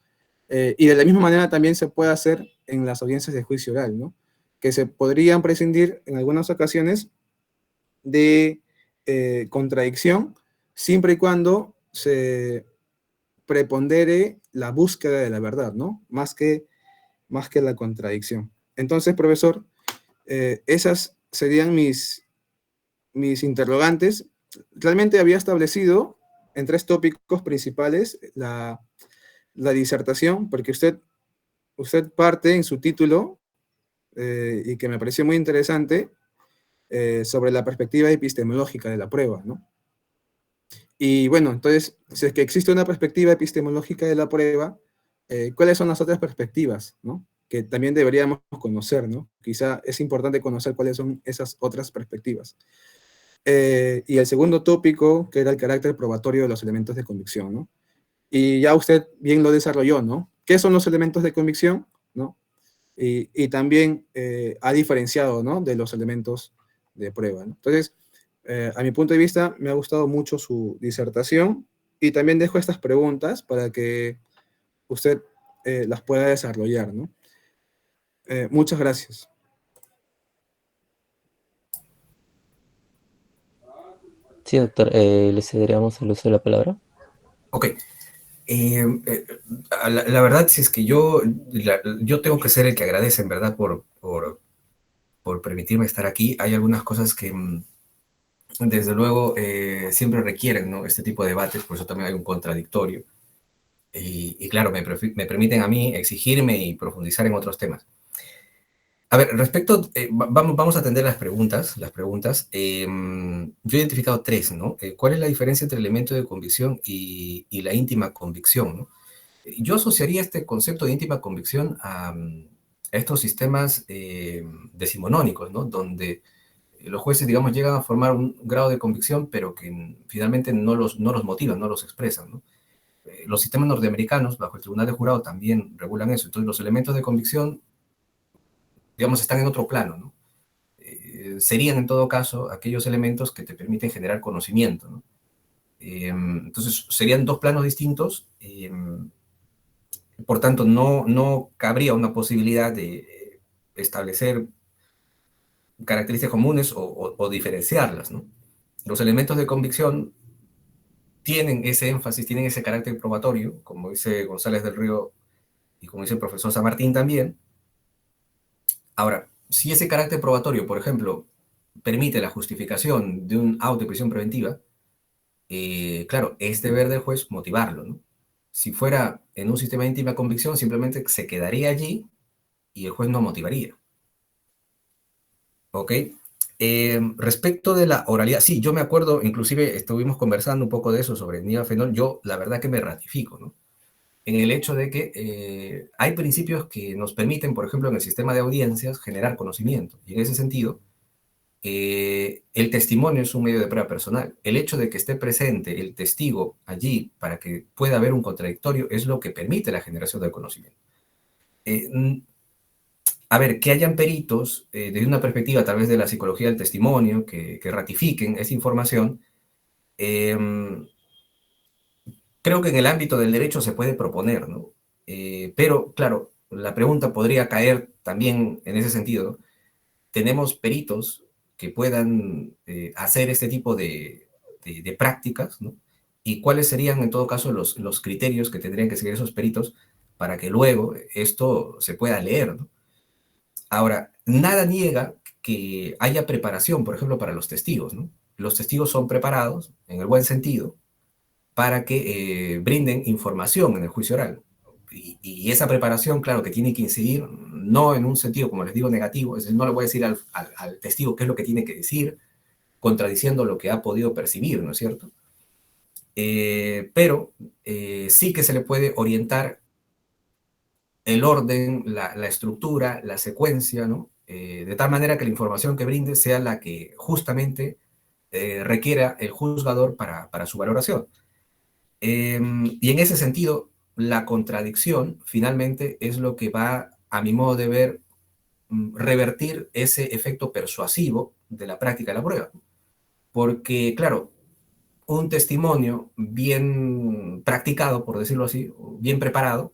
Speaker 3: Y de la misma manera también se puede hacer en las audiencias de juicio oral, ¿no? Que se podrían prescindir en algunas ocasiones de contradicción, siempre y cuando se prepondere la búsqueda de la verdad, ¿no? Más que la contradicción. Entonces, profesor, esas serían mis interrogantes. Realmente había establecido en 3 tópicos principales la disertación, porque usted parte en su título, y que me pareció muy interesante, sobre la perspectiva epistemológica de la prueba, ¿no? Y bueno, entonces, si es que existe una perspectiva epistemológica de la prueba, ¿cuáles son las otras perspectivas, ¿no? Que también deberíamos conocer, ¿no? Quizá es importante conocer cuáles son esas otras perspectivas. Y el segundo tópico, que era el carácter probatorio de los elementos de convicción, ¿no? Y ya usted bien lo desarrolló, ¿no? ¿Qué son los elementos de convicción, ¿no? Y también ha diferenciado, ¿no? De los elementos de prueba, ¿no? Entonces, a mi punto de vista, me ha gustado mucho su disertación y también dejo estas preguntas para que usted las pueda desarrollar, ¿no? Muchas gracias.
Speaker 1: Sí, doctor, le cederíamos el uso de la palabra.
Speaker 2: Ok. La verdad si es que yo tengo que ser el que agradece, en verdad, por permitirme estar aquí. Hay algunas cosas que, desde luego, siempre requieren, ¿no?, este tipo de debates, por eso también hay un contradictorio. Y claro, me permiten a mí exigirme y profundizar en otros temas. A ver, respecto, vamos a atender las preguntas. Yo he identificado 3, ¿no? ¿Cuál es la diferencia entre el elemento de convicción y la íntima convicción, ¿no? Yo asociaría este concepto de íntima convicción a estos sistemas decimonónicos, ¿no? Donde los jueces, digamos, llegan a formar un grado de convicción, pero que finalmente no los motivan, no los expresan, ¿no? Los sistemas norteamericanos, bajo el Tribunal de Jurado, también regulan eso. Entonces, los elementos de convicción, digamos, están en otro plano, ¿no? Serían, en todo caso, aquellos elementos que te permiten generar conocimiento, ¿no? Entonces, serían 2 planos distintos. Por tanto, no cabría una posibilidad de establecer características comunes o diferenciarlas, ¿no? Los elementos de convicción tienen ese énfasis, tienen ese carácter probatorio, como dice González del Río y como dice el profesor San Martín también. Ahora, si ese carácter probatorio, por ejemplo, permite la justificación de un auto de prisión preventiva, claro, es deber del juez motivarlo, ¿no? Si fuera en un sistema de íntima convicción, simplemente se quedaría allí y el juez no motivaría. ¿Ok? Respecto de la oralidad, sí, yo me acuerdo, inclusive estuvimos conversando un poco de eso sobre Nidal-Fenol. Yo la verdad que me ratifico, ¿no?, en el hecho de que hay principios que nos permiten, por ejemplo, en el sistema de audiencias, generar conocimiento. Y en ese sentido, el testimonio es un medio de prueba personal. El hecho de que esté presente el testigo allí para que pueda haber un contradictorio es lo que permite la generación del conocimiento. A ver, que hayan peritos, desde una perspectiva a través de la psicología del testimonio, que ratifiquen esa información, creo que en el ámbito del derecho se puede proponer, ¿no? Pero, claro, la pregunta podría caer también en ese sentido, ¿no? Tenemos peritos que puedan hacer este tipo de prácticas, ¿no? ¿Y cuáles serían, en todo caso, los criterios que tendrían que seguir esos peritos para que luego esto se pueda leer, ¿no? Ahora, nada niega que haya preparación, por ejemplo, para los testigos, ¿no? Los testigos son preparados, en el buen sentido, para que brinden información en el juicio oral. Y esa preparación, claro, que tiene que incidir, no en un sentido, como les digo, negativo, es decir, no le voy a decir al testigo qué es lo que tiene que decir, contradiciendo lo que ha podido percibir, ¿no es cierto? Pero sí que se le puede orientar el orden, la estructura, la secuencia, ¿no?, de tal manera que la información que brinde sea la que justamente requiera el juzgador para su valoración. Y en ese sentido, la contradicción finalmente es lo que va, a mi modo de ver, revertir ese efecto persuasivo de la práctica de la prueba. Porque, claro, un testimonio bien practicado, por decirlo así, bien preparado,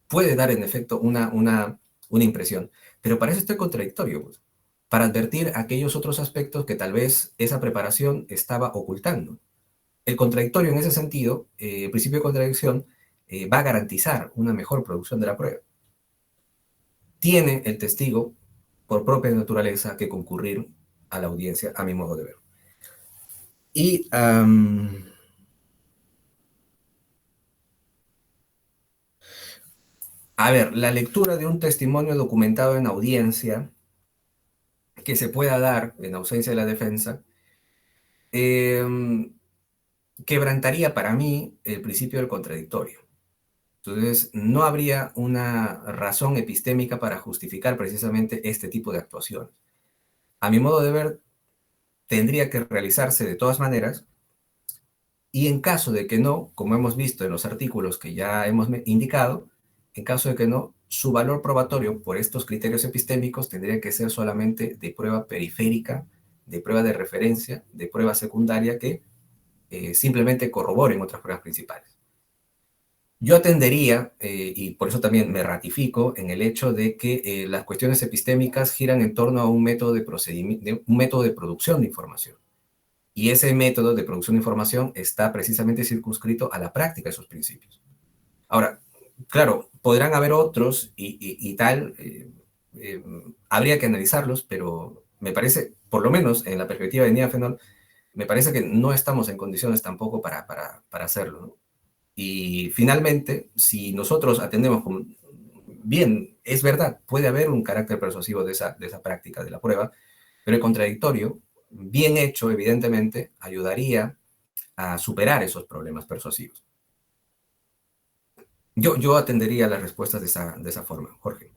Speaker 2: puede dar en efecto una impresión. Pero para eso está el contradictorio, pues, para advertir aquellos otros aspectos que tal vez esa preparación estaba ocultando. El contradictorio en ese sentido, el principio de contradicción, va a garantizar una mejor producción de la prueba. Tiene el testigo, por propia naturaleza, que concurrir a la audiencia, a mi modo de ver. Y a ver, la lectura de un testimonio documentado en audiencia que se pueda dar en ausencia de la defensa, quebrantaría para mí el principio del contradictorio. Entonces, no habría una razón epistémica para justificar precisamente este tipo de actuaciones. A mi modo de ver, tendría que realizarse de todas maneras, y en caso de que no, como hemos visto en los artículos que ya hemos indicado, en caso de que no, su valor probatorio por estos criterios epistémicos tendría que ser solamente de prueba periférica, de prueba de referencia, de prueba secundaria que simplemente corroboren otras pruebas principales. Yo atendería, y por eso también me ratifico en el hecho de que las cuestiones epistémicas giran en torno a un método de procedimiento, un método de producción de información. Y ese método de producción de información está precisamente circunscrito a la práctica de esos principios. Ahora, claro, podrán haber otros y tal, habría que analizarlos, pero me parece, por lo menos en la perspectiva de Niafenol, me parece que no estamos en condiciones tampoco para hacerlo, ¿no? Y finalmente, si nosotros atendemos con, bien, es verdad, puede haber un carácter persuasivo de esa práctica de la prueba, pero el contradictorio, bien hecho, evidentemente, ayudaría a superar esos problemas persuasivos. Yo atendería las respuestas de esa forma, Jorge.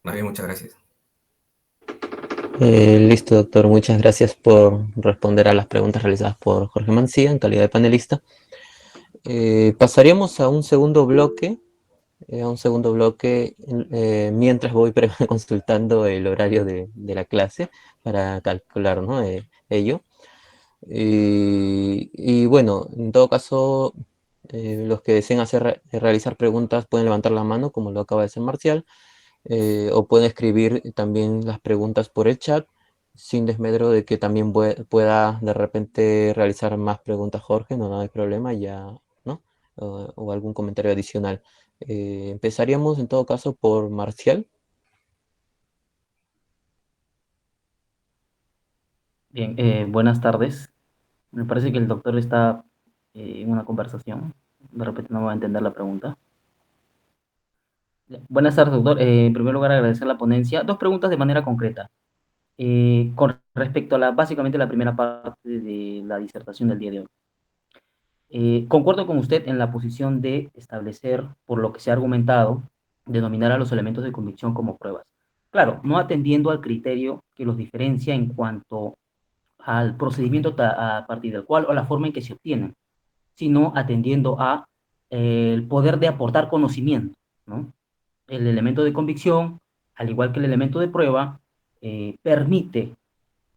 Speaker 2: Más bien, muchas gracias.
Speaker 1: Listo, doctor. Muchas gracias por responder a las preguntas realizadas por Jorge Mancía en calidad de panelista. Pasaríamos a un segundo bloque, mientras voy consultando el horario de la clase para calcular, ¿no? Ello. Y bueno, en todo caso, los que deseen realizar preguntas pueden levantar la mano, como lo acaba de hacer Marcial, o pueden escribir también las preguntas por el chat, sin desmedro de que también pueda de repente realizar más preguntas Jorge, no hay problema, ya, ¿no? O algún comentario adicional. Empezaríamos en todo caso por Marcial.
Speaker 4: Bien, buenas tardes. Me parece que el doctor está en una conversación. De repente no va a entender la pregunta. Buenas tardes, doctor. En primer lugar, agradecer la ponencia. Dos preguntas de manera concreta. Con respecto a básicamente la primera parte de la disertación del día de hoy. Concuerdo con usted en la posición de establecer, por lo que se ha argumentado, denominar a los elementos de convicción como pruebas. Claro, no atendiendo al criterio que los diferencia en cuanto al procedimiento a partir del cual o la forma en que se obtienen, sino atendiendo a el poder de aportar conocimiento, ¿no? El elemento de convicción, al igual que el elemento de prueba, permite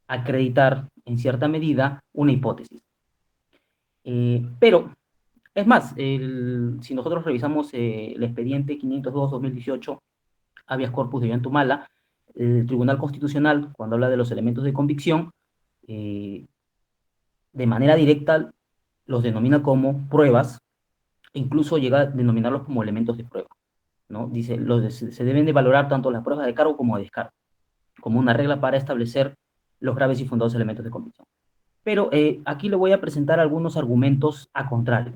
Speaker 4: acreditar en cierta medida una hipótesis. Pero, es más, si nosotros revisamos el expediente 502-2018, habeas corpus de Ollantumala, el Tribunal Constitucional, cuando habla de los elementos de convicción, de manera directa los denomina como pruebas, e incluso llega a denominarlos como elementos de prueba, ¿no? Dice, se deben de valorar tanto las pruebas de cargo como de descargo, como una regla para establecer los graves y fundados elementos de convicción. Pero aquí le voy a presentar algunos argumentos a contrario,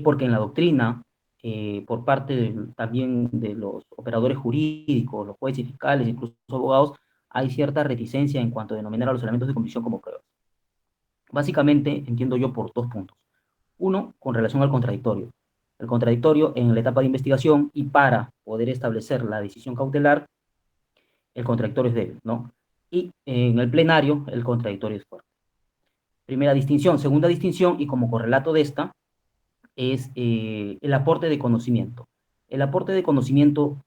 Speaker 4: porque en la doctrina, por parte también de los operadores jurídicos, los jueces fiscales, incluso abogados, hay cierta reticencia en cuanto a denominar a los elementos de convicción como pruebas. Básicamente, entiendo yo por dos puntos. Uno, con relación al contradictorio. el contradictorio en la etapa de investigación, y para poder establecer la decisión cautelar, el contradictorio es débil, ¿no? Y en el plenario, el contradictorio es fuerte. Primera distinción. Segunda distinción, y como correlato de esta, es el aporte de conocimiento. El aporte de conocimiento,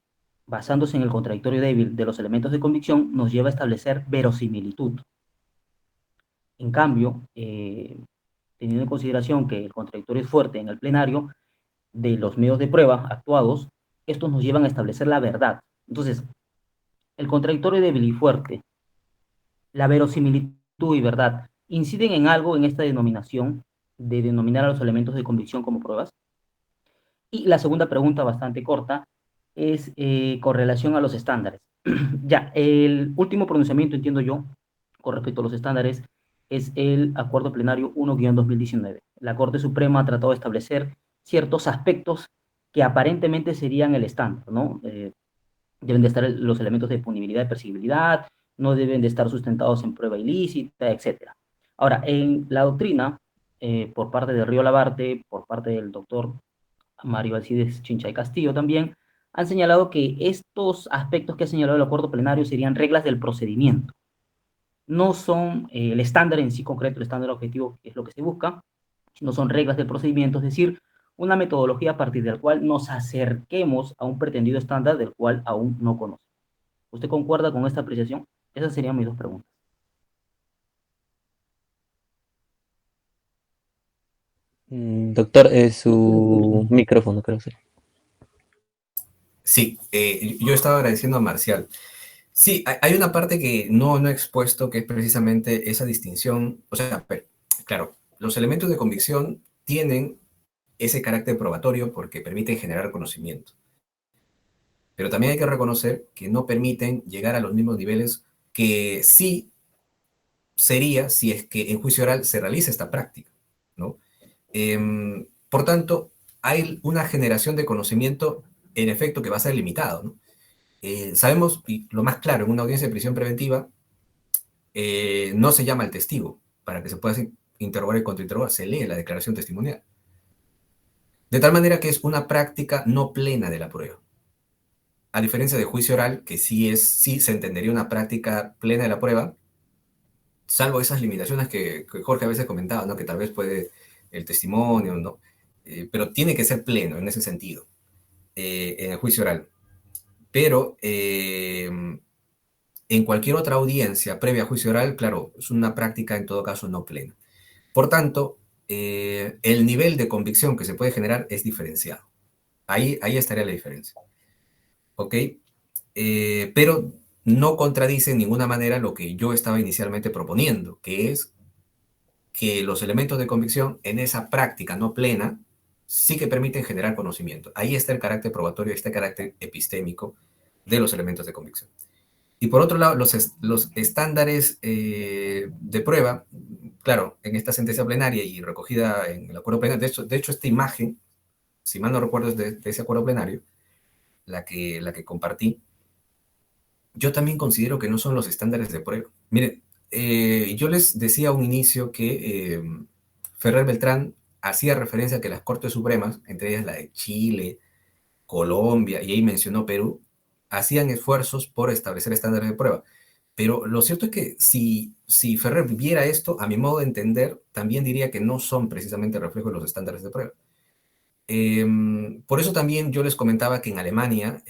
Speaker 4: basándose en el contradictorio débil de los elementos de convicción, nos lleva a establecer verosimilitud. En cambio, teniendo en consideración que el contradictorio es fuerte en el plenario, de los medios de prueba actuados, estos nos llevan a establecer la verdad. Entonces, el contradictorio débil y fuerte, la verosimilitud y verdad, inciden en algo en esta denominación de denominar a los elementos de convicción como pruebas. Y la segunda pregunta, bastante corta, es con relación a los estándares. Ya, el último pronunciamiento, entiendo yo, con respecto a los estándares, es el Acuerdo Plenario 1-2019. La Corte Suprema ha tratado de establecer ciertos aspectos que aparentemente serían el estándar, ¿no? Deben de estar los elementos de punibilidad y perseguibilidad, no deben de estar sustentados en prueba ilícita, etc. Ahora, en la doctrina, por parte de Río Labarte, por parte del doctor Mario Alcides Chinchay Castillo también, han señalado que estos aspectos que ha señalado el acuerdo plenario serían reglas del procedimiento. No son el estándar en sí concreto, el estándar objetivo, que es lo que se busca, sino son reglas del procedimiento, es decir, una metodología a partir de la cual nos acerquemos a un pretendido estándar del cual aún no conocemos. ¿Usted concuerda con esta apreciación? Esas serían mis dos preguntas.
Speaker 1: Doctor, su micrófono, creo que sí.
Speaker 2: Sí, yo estaba agradeciendo a Marcial. Sí, hay una parte que no he expuesto, que es precisamente esa distinción. O sea, claro, los elementos de convicción tienen ese carácter probatorio porque permiten generar conocimiento. Pero también hay que reconocer que no permiten llegar a los mismos niveles que sí sería si es que en juicio oral se realiza esta práctica, ¿no? Por tanto, hay una generación de conocimiento en efecto que va a ser limitado, ¿no? Sabemos, y lo más claro, en una audiencia de prisión preventiva, no se llama al testigo para que se pueda interrogar y contrainterrogar, se lee la declaración testimonial. De tal manera que es una práctica no plena de la prueba. A diferencia de juicio oral, que sí se entendería una práctica plena de la prueba, salvo esas limitaciones que Jorge a veces comentaba, ¿no? Que tal vez puede el testimonio, ¿no? Pero tiene que ser pleno en ese sentido, en el juicio oral. Pero en cualquier otra audiencia previa a juicio oral, claro, es una práctica en todo caso no plena. Por tanto, el nivel de convicción que se puede generar es diferenciado. Ahí estaría la diferencia. ¿Ok? Pero no contradice en ninguna manera lo que yo estaba inicialmente proponiendo, que es que los elementos de convicción en esa práctica no plena sí que permiten generar conocimiento. Ahí está el carácter probatorio, este carácter epistémico de los elementos de convicción. Y por otro lado, los estándares de prueba, claro, en esta sentencia plenaria y recogida en el acuerdo plenario, de hecho esta imagen, si mal no recuerdo, es de ese acuerdo plenario, la que compartí, yo también considero que no son los estándares de prueba. Miren, yo les decía a un inicio que Ferrer Beltrán hacía referencia a que las Cortes Supremas, entre ellas la de Chile, Colombia, y ahí mencionó Perú, hacían esfuerzos por establecer estándares de prueba. Pero lo cierto es que si Ferrer viera esto, a mi modo de entender, también diría que no son precisamente reflejos de los estándares de prueba. Por eso también yo les comentaba que en Alemania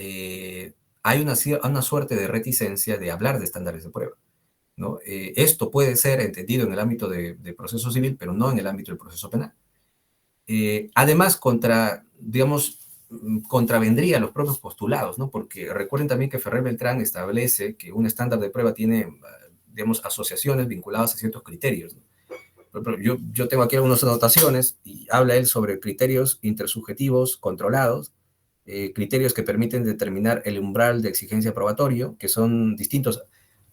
Speaker 2: hay una suerte de reticencia de hablar de estándares de prueba, ¿no? Esto puede ser entendido en el ámbito de proceso civil, pero no en el ámbito del proceso penal. Además, digamos, contravendría los propios postulados, ¿no? Porque recuerden también que Ferrer Beltrán establece que un estándar de prueba tiene, digamos, asociaciones vinculadas a ciertos criterios, ¿no? Yo tengo aquí algunas anotaciones y habla él sobre criterios intersubjetivos controlados, criterios que permiten determinar el umbral de exigencia probatorio, que son distintos.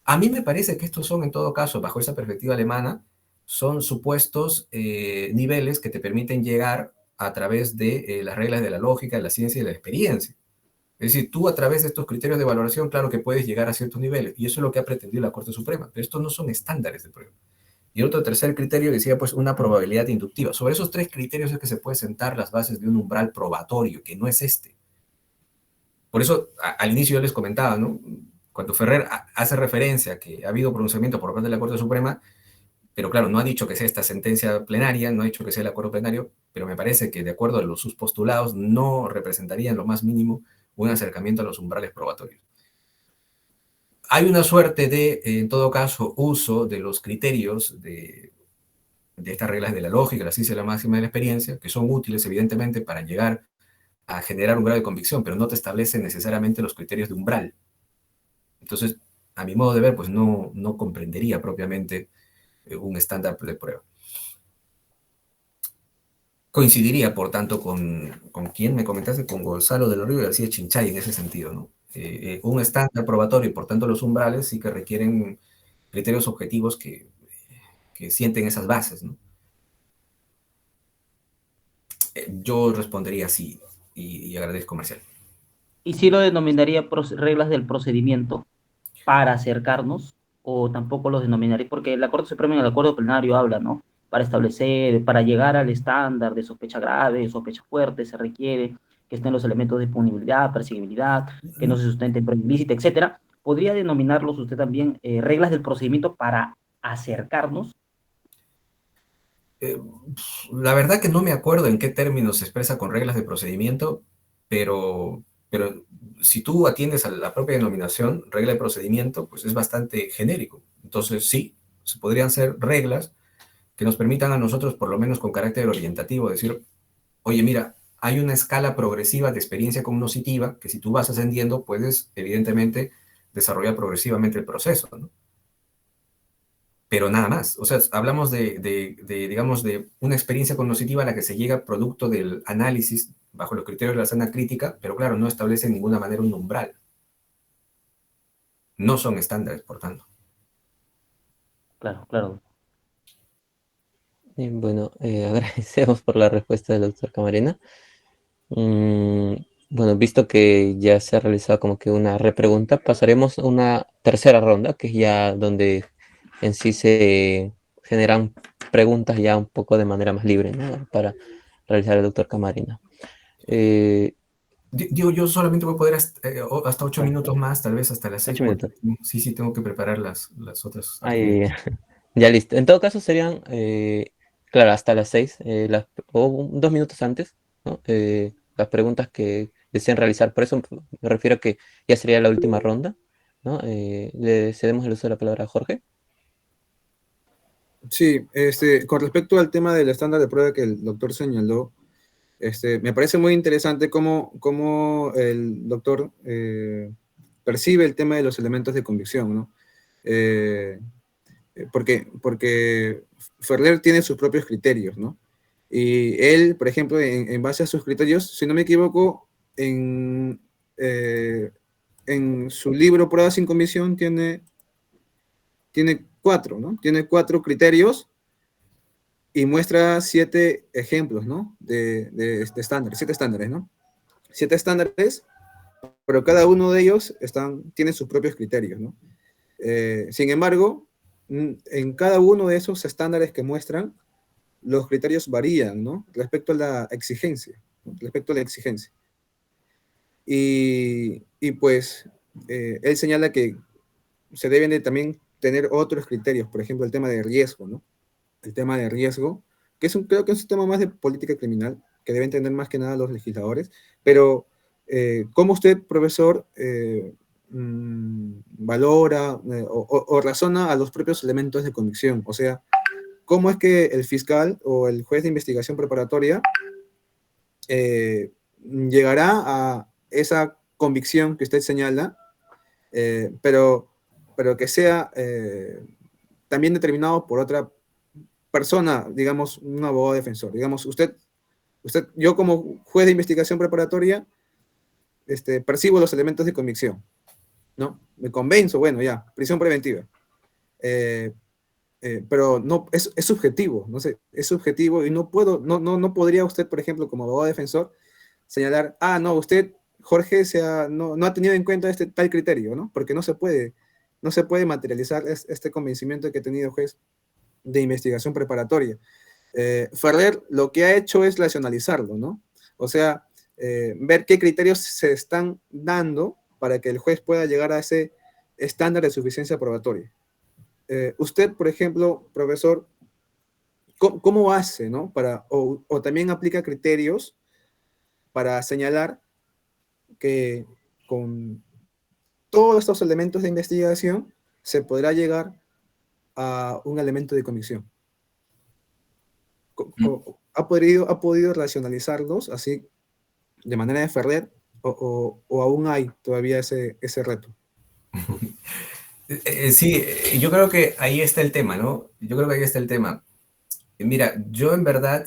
Speaker 2: A mí me parece que estos son, en todo caso, bajo esa perspectiva alemana, son supuestos niveles que te permiten llegar a través de las reglas de la lógica, de la ciencia y de la experiencia. Es decir, tú a través de estos criterios de valoración, claro que puedes llegar a ciertos niveles, y eso es lo que ha pretendido la Corte Suprema, pero estos no son estándares de prueba. Y otro tercer criterio decía, pues, una probabilidad inductiva. Sobre esos 3 criterios es que se puede sentar las bases de un umbral probatorio, que no es este. Por eso, al inicio yo les comentaba, ¿no? Cuando Ferrer hace referencia a que ha habido pronunciamiento por parte de la Corte Suprema, pero claro, no ha dicho que sea esta sentencia plenaria, no ha dicho que sea el acuerdo plenario, pero me parece que de acuerdo a sus postulados no representaría en lo más mínimo un acercamiento a los umbrales probatorios. Hay una suerte de, en todo caso, uso de los criterios de estas reglas de la lógica, la ciencia de la máxima de la experiencia, que son útiles evidentemente para llegar a generar un grado de convicción, pero no te establecen necesariamente los criterios de umbral. Entonces, a mi modo de ver, pues no comprendería propiamente un estándar de prueba. Coincidiría, por tanto, con quien me comentaste, con Gonzalo de los Ríos García Chinchay en ese sentido, ¿no? Un estándar probatorio y, por tanto, los umbrales sí que requieren criterios objetivos que sienten esas bases, ¿no? Yo respondería sí, y agradezco, Marcial.
Speaker 4: ¿Y si lo denominaría reglas del procedimiento para acercarnos, o tampoco los denominaría? Porque la Corte Suprema en el acuerdo plenario habla, ¿no? Para establecer, para llegar al estándar de sospecha grave, sospecha fuerte, se requiere que estén los elementos de punibilidad, perseguibilidad, que no se sustenten prueba ilícita, etcétera. ¿Podría denominarlos usted también reglas del procedimiento para acercarnos?
Speaker 2: Eh, la verdad que no me acuerdo en qué términos se expresa con reglas de procedimiento, pero si tú atiendes a la propia denominación, regla de procedimiento, pues es bastante genérico. Entonces sí, se podrían ser reglas que nos permitan a nosotros, por lo menos con carácter orientativo, decir, oye, mira, hay una escala progresiva de experiencia cognoscitiva que si tú vas ascendiendo, puedes evidentemente desarrollar progresivamente el proceso, ¿no? Pero nada más. O sea, hablamos digamos, de una experiencia cognitiva a la que se llega producto del análisis bajo los criterios de la sana crítica, pero claro, no establece de ninguna manera un umbral. No son estándares, por tanto.
Speaker 4: Claro, claro.
Speaker 1: Bueno, agradecemos por la respuesta del doctor Camarena. Mm, bueno, visto que ya se ha realizado como que una repregunta, pasaremos a una tercera ronda, que es ya donde en sí se generan preguntas ya un poco de manera más libre, ¿no? Para realizar el doctor Camarena.
Speaker 2: Digo, yo solamente voy a poder hasta 8
Speaker 1: Bueno,
Speaker 2: minutos más, tal vez hasta las 6,
Speaker 1: 8
Speaker 2: porque
Speaker 1: minutos.
Speaker 2: sí tengo que preparar las otras
Speaker 1: Ahí,
Speaker 2: actividades.
Speaker 1: ya listo. En todo caso serían, claro, hasta las 6, o 2 minutos antes, ¿no? Las preguntas que deseen realizar. Por eso me refiero a que ya sería la última ronda, ¿no? Le cedemos el uso de la palabra a Jorge.
Speaker 3: Sí, con respecto al tema del estándar de prueba que el doctor señaló, me parece muy interesante cómo el doctor percibe el tema de los elementos de convicción, ¿no? Porque Ferrer tiene sus propios criterios, ¿no? Y él, por ejemplo, en base a sus criterios, si no me equivoco, eh, en su libro Pruebas sin convicción tiene 4, ¿no? Tiene 4 criterios y muestra 7 ejemplos, ¿no? De estándares, 7 estándares, ¿no? 7 estándares, pero cada uno de ellos tiene sus propios criterios, ¿no? Sin embargo, en cada uno de esos estándares que muestran, los criterios varían, ¿no? Respecto a la exigencia, ¿no? Respecto a la exigencia. Y pues, él señala que se deben de también tener otros criterios, por ejemplo, el tema de riesgo, ¿no? El tema de riesgo, que creo que es un tema más de política criminal, que deben tener más que nada los legisladores, pero ¿cómo usted, profesor, valora o razona a los propios elementos de convicción? O sea, ¿cómo es que el fiscal o el juez de investigación preparatoria llegará a esa convicción que usted señala, pero que sea también determinado por otra persona, digamos, un abogado defensor? Digamos, yo como juez de investigación preparatoria, percibo los elementos de convicción, ¿no? Me convenzo, bueno, ya, prisión preventiva. Pero no, es subjetivo, no sé, es subjetivo y no podría usted, por ejemplo, como abogado defensor, señalar, no, usted, Jorge, no ha tenido en cuenta este tal criterio, ¿no? Porque no se puede materializar este convencimiento que ha tenido el juez de investigación preparatoria. Ferrer lo que ha hecho es racionalizarlo, ¿no? O sea, ver qué criterios se están dando para que el juez pueda llegar a ese estándar de suficiencia probatoria. Usted, por ejemplo, profesor, ¿cómo hace, ¿no? O también aplica criterios para señalar que con todos estos elementos de investigación se podrá llegar a un elemento de convicción. ¿Ha podido racionalizarlos así de manera de Ferrer o aún hay todavía ese reto?
Speaker 2: Sí, yo creo que ahí está el tema, ¿no? Yo creo que ahí está el tema. Mira, yo en verdad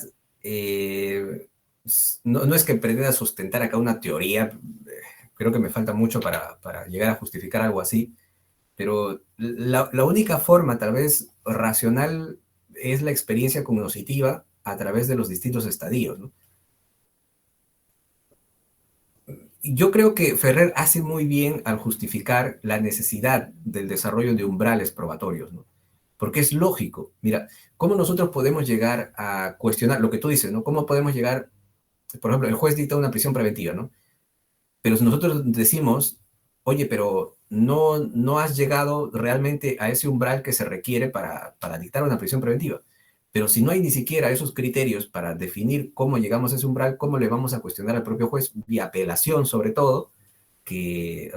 Speaker 2: no es que pretenda sustentar acá una teoría, creo que me falta mucho para llegar a justificar algo así, pero la única forma tal vez racional es la experiencia cognoscitiva a través de los distintos estadios, ¿no? Yo creo que Ferrer hace muy bien al justificar la necesidad del desarrollo de umbrales probatorios, ¿no? Porque es lógico. Mira, ¿cómo nosotros podemos llegar a cuestionar lo que tú dices, ¿no? ¿Cómo podemos llegar, por ejemplo, el juez dicta una prisión preventiva, ¿no? Pero si nosotros decimos, oye, pero no has llegado realmente a ese umbral que se requiere para dictar una prisión preventiva. Pero si no hay ni siquiera esos criterios para definir cómo llegamos a ese umbral, ¿cómo le vamos a cuestionar al propio juez, vía apelación sobre todo, que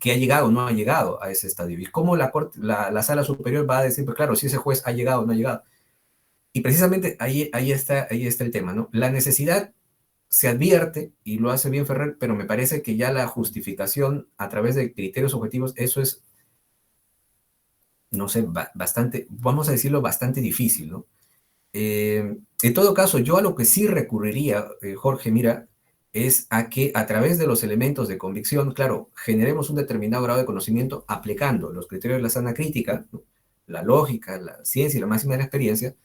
Speaker 2: ha llegado o no ha llegado a ese estadio? ¿Y cómo la sala superior va a decir, pues claro, si ese juez ha llegado o no ha llegado? Y precisamente ahí está el tema, ¿no? La necesidad se advierte, y lo hace bien Ferrer, pero me parece que ya la justificación a través de criterios objetivos, eso es, no sé, bastante, vamos a decirlo, bastante difícil, ¿no? En todo caso, yo a lo que sí recurriría, Jorge, mira, es a que a través de los elementos de convicción, claro, generemos un determinado grado de conocimiento aplicando los criterios de la sana crítica, ¿no? La lógica, la ciencia y la máxima de la experiencia,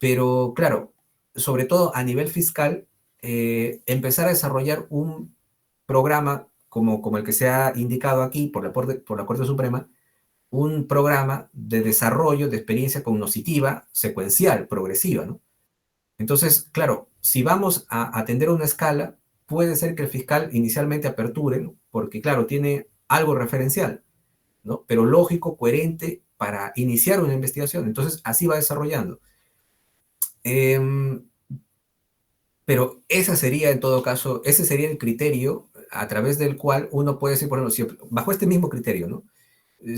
Speaker 2: pero claro, sobre todo a nivel fiscal, empezar a desarrollar un programa como el que se ha indicado aquí por la Corte Suprema, un programa de desarrollo de experiencia cognoscitiva, secuencial, progresiva, ¿no? Entonces, claro, si vamos a atender una escala, puede ser que el fiscal inicialmente aperture, ¿no? Porque, claro, tiene algo referencial, ¿no? Pero lógico, coherente para iniciar una investigación. Entonces, así va desarrollando. Pero esa sería, en todo caso, ese sería el criterio a través del cual uno puede decir, por ejemplo, si, bajo este mismo criterio, ¿no?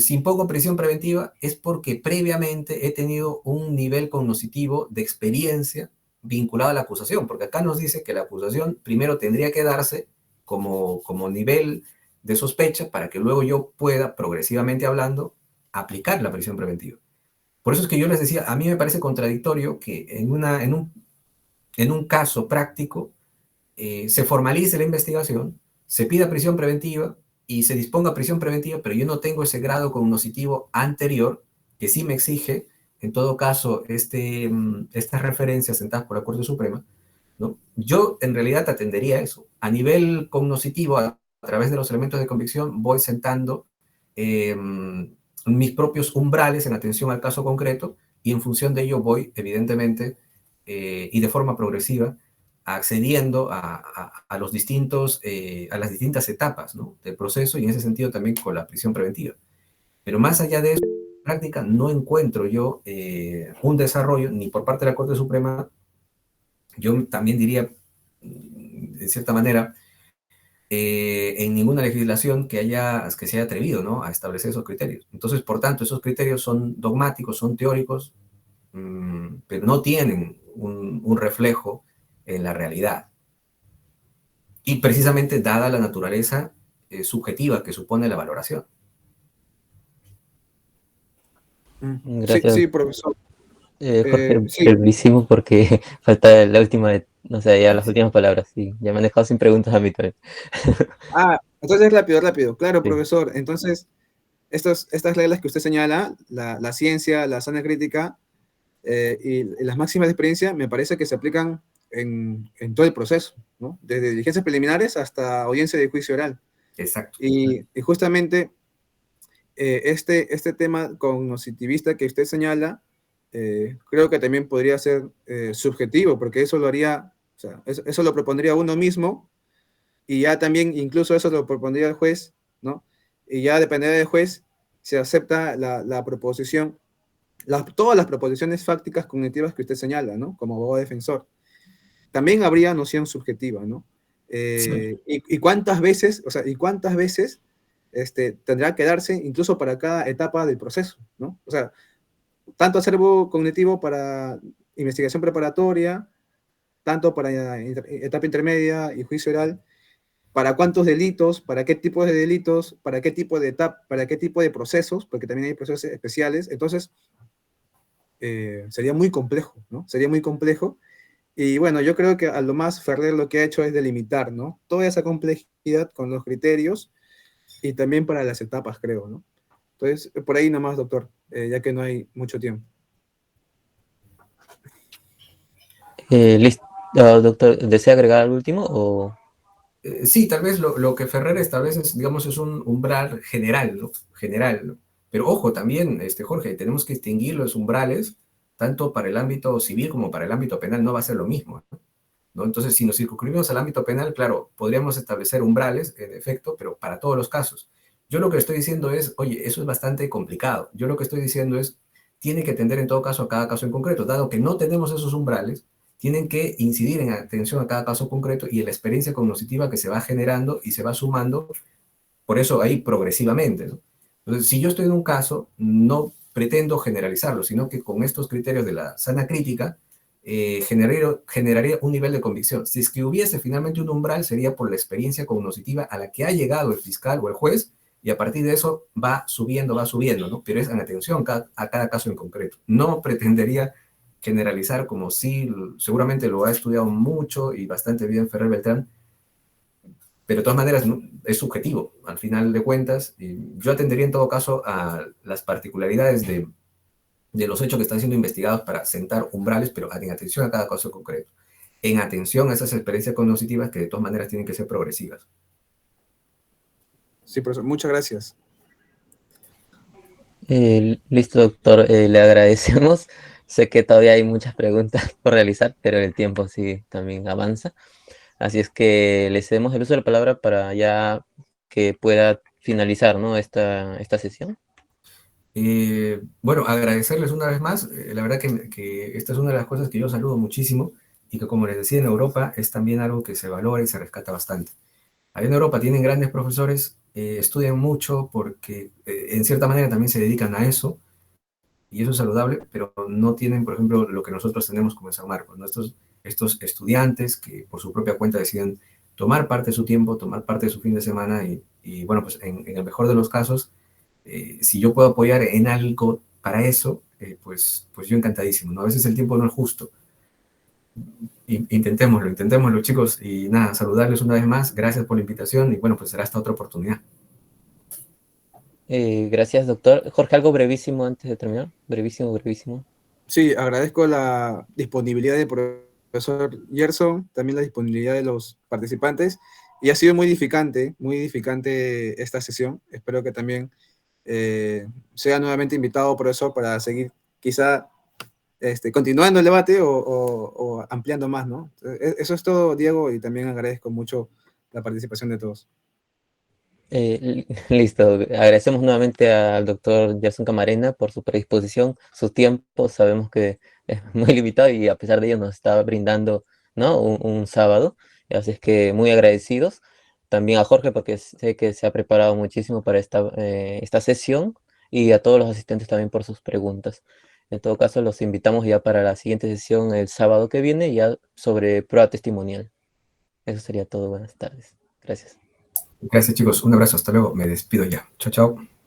Speaker 2: Si impongo prisión preventiva es porque previamente he tenido un nivel cognoscitivo de experiencia vinculado a la acusación, porque acá nos dice que la acusación primero tendría que darse como nivel de sospecha para que luego yo pueda, progresivamente hablando, aplicar la prisión preventiva. Por eso es que yo les decía, a mí me parece contradictorio que en un caso práctico se formalice la investigación, se pida prisión preventiva y se disponga prisión preventiva, pero yo no tengo ese grado cognoscitivo anterior que sí me exige, en todo caso, estas referencias sentadas por la Corte Suprema, ¿no? Yo en realidad atendería eso. A nivel cognoscitivo, a través de los elementos de convicción, voy sentando mis propios umbrales en atención al caso concreto y en función de ello voy, evidentemente, y de forma progresiva, accediendo a los distintos, a las distintas etapas, ¿no? Del proceso y en ese sentido también con la prisión preventiva. Pero más allá de eso, en práctica no encuentro yo un desarrollo ni por parte de la Corte Suprema, yo también diría, de cierta manera, en ninguna legislación que se haya atrevido, ¿no? A establecer esos criterios. Entonces, por tanto, esos criterios son dogmáticos, son teóricos, pero no tienen un reflejo en la realidad. Y precisamente dada la naturaleza subjetiva que supone la valoración.
Speaker 3: Sí,
Speaker 1: Gracias.
Speaker 3: sí, profesor.
Speaker 1: Jorge,
Speaker 3: Sí,
Speaker 1: brevísimo porque falta la última, no sé, ya las últimas palabras, sí. Ya me han dejado sin preguntas a mí también.
Speaker 3: entonces rápido. Claro,
Speaker 1: Sí.
Speaker 3: profesor. Entonces, estas reglas que usted señala, la ciencia, la sana crítica y las máximas de experiencia, me parece que se aplican en todo el proceso, ¿no? Desde diligencias preliminares hasta audiencia de juicio oral.
Speaker 2: Exacto.
Speaker 3: Y justamente este tema cognoscitivista que usted señala creo que también podría ser subjetivo, porque eso lo haría, o sea, eso lo propondría uno mismo, y ya también incluso eso lo propondría el juez, ¿no? Y ya dependerá del juez si acepta la proposición, todas las proposiciones fácticas cognitivas que usted señala, ¿no? Como abogado defensor. También habría noción subjetiva, ¿no?
Speaker 2: Sí.
Speaker 3: Y cuántas veces, o sea, y cuántas veces tendrá que darse incluso para cada etapa del proceso, ¿no? O sea, tanto acervo cognitivo para investigación preparatoria, tanto para etapa intermedia y juicio oral, para cuántos delitos, para qué tipos de delitos, para qué tipo de etapa, para qué tipo de procesos, porque también hay procesos especiales. Entonces, sería muy complejo, ¿no? Sería muy complejo. Y bueno, yo creo que a lo más Ferrer lo que ha hecho es delimitar, ¿no? Toda esa complejidad con los criterios y también para las etapas, creo, ¿no? Entonces, por ahí nomás, doctor, ya que no hay mucho tiempo.
Speaker 1: Listo, doctor, ¿desea agregar algo último o...?
Speaker 2: Sí, tal vez lo que Ferrer establece es, digamos, es un umbral general, ¿no? General, ¿no? Pero ojo, también, Jorge, tenemos que distinguir los umbrales, tanto para el ámbito civil como para el ámbito penal, no va a ser lo mismo, ¿no? Entonces, si nos circunscribimos al ámbito penal, claro, podríamos establecer umbrales, en efecto, pero para todos los casos. Yo lo que estoy diciendo es, oye, eso es bastante complicado. Yo lo que estoy diciendo es, tiene que atender en todo caso a cada caso en concreto. Dado que no tenemos esos umbrales, tienen que incidir en atención a cada caso concreto y en la experiencia cognitiva que se va generando y se va sumando, por eso ahí progresivamente, ¿no? Entonces, si yo estoy en un caso, no pretendo generalizarlo, sino que con estos criterios de la sana crítica, generaría un nivel de convicción. Si es que hubiese finalmente un umbral, sería por la experiencia cognitiva a la que ha llegado el fiscal o el juez, y a partir de eso va subiendo, ¿no? Pero es en atención a cada caso en concreto. No pretendería generalizar como si seguramente lo ha estudiado mucho y bastante bien Ferrer Beltrán, pero de todas maneras ¿no? Es subjetivo, al final de cuentas. Yo atendería en todo caso a las particularidades de los hechos que están siendo investigados para sentar umbrales, pero en atención a cada caso concreto, en atención a esas experiencias cognitivas que de todas maneras tienen que ser progresivas.
Speaker 3: Sí, profesor, muchas gracias.
Speaker 1: Listo, doctor, le agradecemos. Sé que todavía hay muchas preguntas por realizar, pero el tiempo sí también avanza. Así es que le cedemos el uso de la palabra para ya que pueda finalizar, ¿no? esta sesión.
Speaker 2: Bueno, agradecerles una vez más. La verdad que esta es una de las cosas que yo saludo muchísimo y que, como les decía, en Europa es también algo que se valora y se rescata bastante. Allá en Europa tienen grandes profesores, estudian mucho porque en cierta manera también se dedican a eso, y eso es saludable, pero no tienen, por ejemplo, lo que nosotros tenemos como en San Marcos, ¿no? Estos estudiantes que por su propia cuenta deciden tomar parte de su tiempo, tomar parte de su fin de semana y bueno, pues en el mejor de los casos, si yo puedo apoyar en algo para eso, pues yo encantadísimo, ¿no? A veces el tiempo no es justo. Intentémoslo, chicos, y nada, saludarles una vez más, gracias por la invitación y bueno, pues será hasta otra oportunidad.
Speaker 1: Gracias, doctor. Jorge, algo brevísimo antes de terminar. Brevísimo, brevísimo.
Speaker 3: Sí, agradezco la disponibilidad del profesor Gerson, también la disponibilidad de los participantes, y ha sido muy edificante esta sesión. Espero que también sea nuevamente invitado, profesor, para seguir quizá continuando el debate o ampliando más, ¿no? Eso es todo, Diego, y también agradezco mucho la participación de todos.
Speaker 1: Listo. Agradecemos nuevamente al doctor Gerson Camarena por su predisposición, su tiempo. Sabemos que es muy limitado y a pesar de ello nos está brindando, ¿no? un sábado. Así es que muy agradecidos. También a Jorge porque sé que se ha preparado muchísimo para esta sesión y a todos los asistentes también por sus preguntas. En todo caso, los invitamos ya para la siguiente sesión el sábado que viene, ya sobre prueba testimonial. Eso sería todo. Buenas tardes. Gracias.
Speaker 2: Gracias, chicos, un abrazo, hasta luego, me despido ya. Chao, chao.